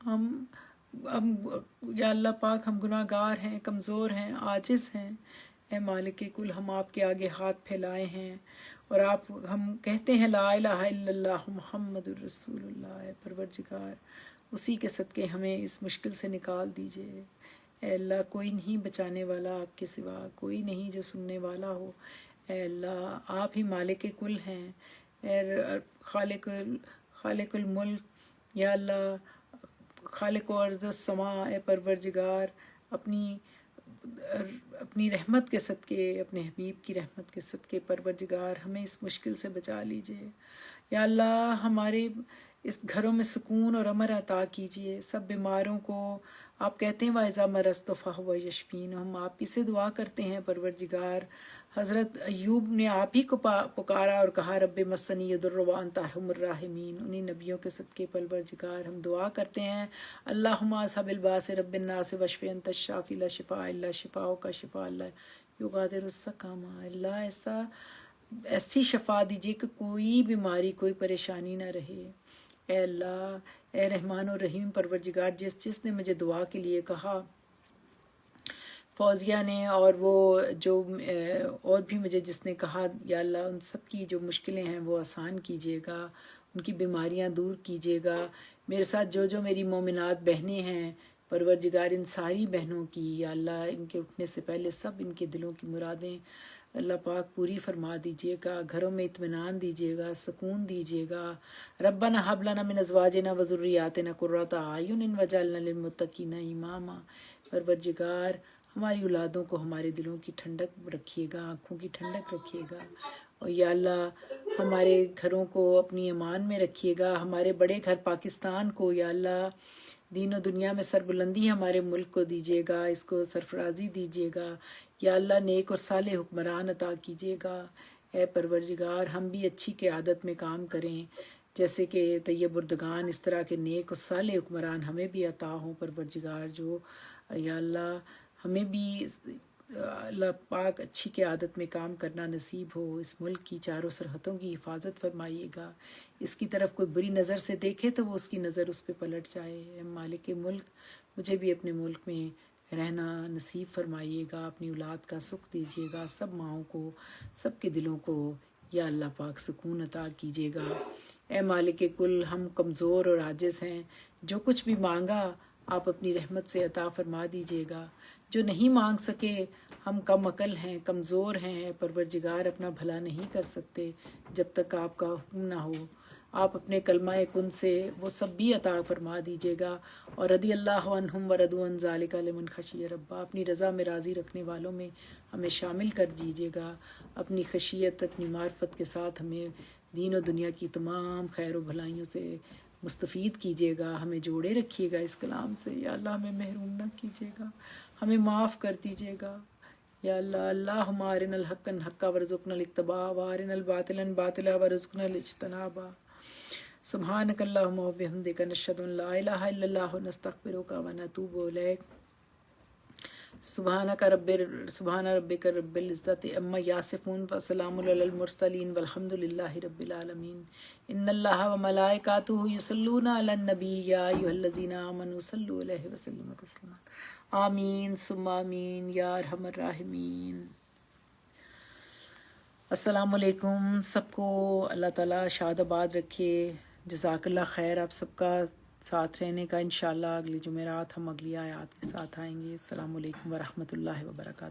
ہم یا اللہ پاک ہم گناہ گار ہیں، کمزور ہیں، عاجز ہیں، اے مالک کل ہم آپ کے آگے ہاتھ پھیلائے ہیں، اور ہم کہتے ہیں لا الہ الا اللہ محمد الرسول اللہ، اے پروردگار اسی کے صدقے ہمیں اس مشکل سے نکال دیجیے۔ اے اللہ کوئی نہیں بچانے والا آپ کے سوا، کوئی نہیں جو سننے والا ہو۔ اے اللہ آپ ہی مالک کل ہیں، اے خالق الملک، یا اللہ خالق و ارض السماء، اے پروردگار اپنی رحمت کے صدقے، اپنے حبیب کی رحمت کے صدقے پروردگار ہمیں اس مشکل سے بچا لیجیے۔ یا اللہ ہمارے اس گھروں میں سکون اور امن عطا کیجیے، سب بیماروں کو آپ کہتے ہیں وَإِذَا مَرِضْتُ فَهُوَ يَشْفِينِ، ہم آپ ہی سے دعا کرتے ہیں پروردگار۔ حضرت ایوب نے آپ ہی کو پکارا اور کہا رب مسنی الضر وانت ارحم الراحمین، انہی نبیوں کے صدقے پروردگار ہم دعا کرتے ہیں اللہم اذھب الباس رب الناس واشف انت الشافی لا شفاء الا شفاؤک شفاء لا یغادر السقما، اللہ ایسی شفا دیجیے کہ کوئی بیماری کوئی پریشانی نہ رہے۔ اے اللہ اے رحمان و رحیم پروردگار، جس نے مجھے دعا کے لیے کہا، فوزیہ نے اور وہ جو اور بھی مجھے جس نے کہا، یا اللہ ان سب کی جو مشکلیں ہیں وہ آسان کیجیے گا، ان کی بیماریاں دور کیجیے گا۔ میرے ساتھ جو میری مومنات بہنیں ہیں پروردگار، ان ساری بہنوں کی یا اللہ ان کے اٹھنے سے پہلے سب ان کے دلوں کی مرادیں اللہ پاک پوری فرما دیجیے گا، گھروں میں اطمینان دیجیے گا، سکون دیجیے گا۔ ربنا ھب لنا من ازواجنا وذریاتنا قرۃ اعین واجعلنا للمتقین اماما، پروردگار ہماری اولادوں کو ہمارے دلوں کی ٹھنڈک رکھیے گا، آنکھوں کی ٹھنڈک رکھیے گا، اور یا اللہ ہمارے گھروں کو اپنی امان میں رکھیے گا، ہمارے بڑے گھر پاکستان کو یا اللہ دین و دنیا میں سربلندی ہمارے ملک کو دیجیے گا، اس کو سرفرازی دیجیے گا، یا اللہ نیک اور صالح حکمران عطا کیجیے گا۔ اے پروردگار ہم بھی اچھی قیادت میں کام کریں، جیسے کہ طیب اردگان، اس طرح کے نیک اور صالح حکمران ہمیں بھی عطا ہوں پروردگار، جو یا اللہ ہمیں بھی اللہ پاک اچھی قیادت میں کام کرنا نصیب ہو، اس ملک کی چاروں سرحدوں کی حفاظت فرمائیے گا، اس کی طرف کوئی بری نظر سے دیکھے تو وہ اس کی نظر اس پہ پلٹ جائے۔ اے مالک ملک مجھے بھی اپنے ملک میں رہنا نصیب فرمائیے گا، اپنی اولاد کا سکھ دیجیے گا، سب ماؤں کو سب کے دلوں کو یا اللہ پاک سکون عطا کیجیے گا۔ اے مالک کل ہم کمزور اور عاجز ہیں، جو کچھ بھی مانگا آپ اپنی رحمت سے عطا فرما دیجیے گا، جو نہیں مانگ سکے ہم کم عقل ہیں، کمزور ہیں، پروردگار اپنا بھلا نہیں کر سکتے جب تک آپ کا حکم نہ ہو، آپ اپنے کلمہ کن سے وہ سب بھی عطا فرما دیجیے گا، اور رضی اللہ عنہم ورضوا عن ذلک لمن خشی ربہ، اپنی رضا میں راضی رکھنے والوں میں ہمیں شامل کر دیجیے گا، اپنی خشیت اپنی معرفت کے ساتھ ہمیں دین و دنیا کی تمام خیر و بھلائیوں سے مستفید کیجیے گا، ہمیں جوڑے رکھیے گا اس کلام سے، یا اللہ ہمیں محروم نہ کیجیے گا، ہمیں معاف کر دیجیے گا، یا اللہ اللہم ارنا الحق حقا وارزقنا الاتباع وارنا الباطل باطلا وارزقنا الاجتناب۔ سبحانک اللہم وبحمدک نشہد ان لا الہ الا اللہ نستغفرک ونتوب الیک۔ سبحان ربک رب العزت عما یصفون وسلام علی المرسلین والحمد للہ رب العالمین۔ ان اللہ وملائکاتہ یصلون علی النبی یا ایھا الذین آمنوا صلوا علیہ وسلموا تسلیما۔ آمین ثم آمین یا ارحم الراحمین۔ السلام علیکم سب کو، اللہ تعالیٰ شاد آباد رکھے، جزاک اللہ خیر آپ سب کا ساتھ رہنے کا۔ انشاءاللہ اگلی جمعرات ہم اگلی آیات کے ساتھ آئیں گے۔ السلام علیکم ورحمۃ اللہ وبرکاتہ۔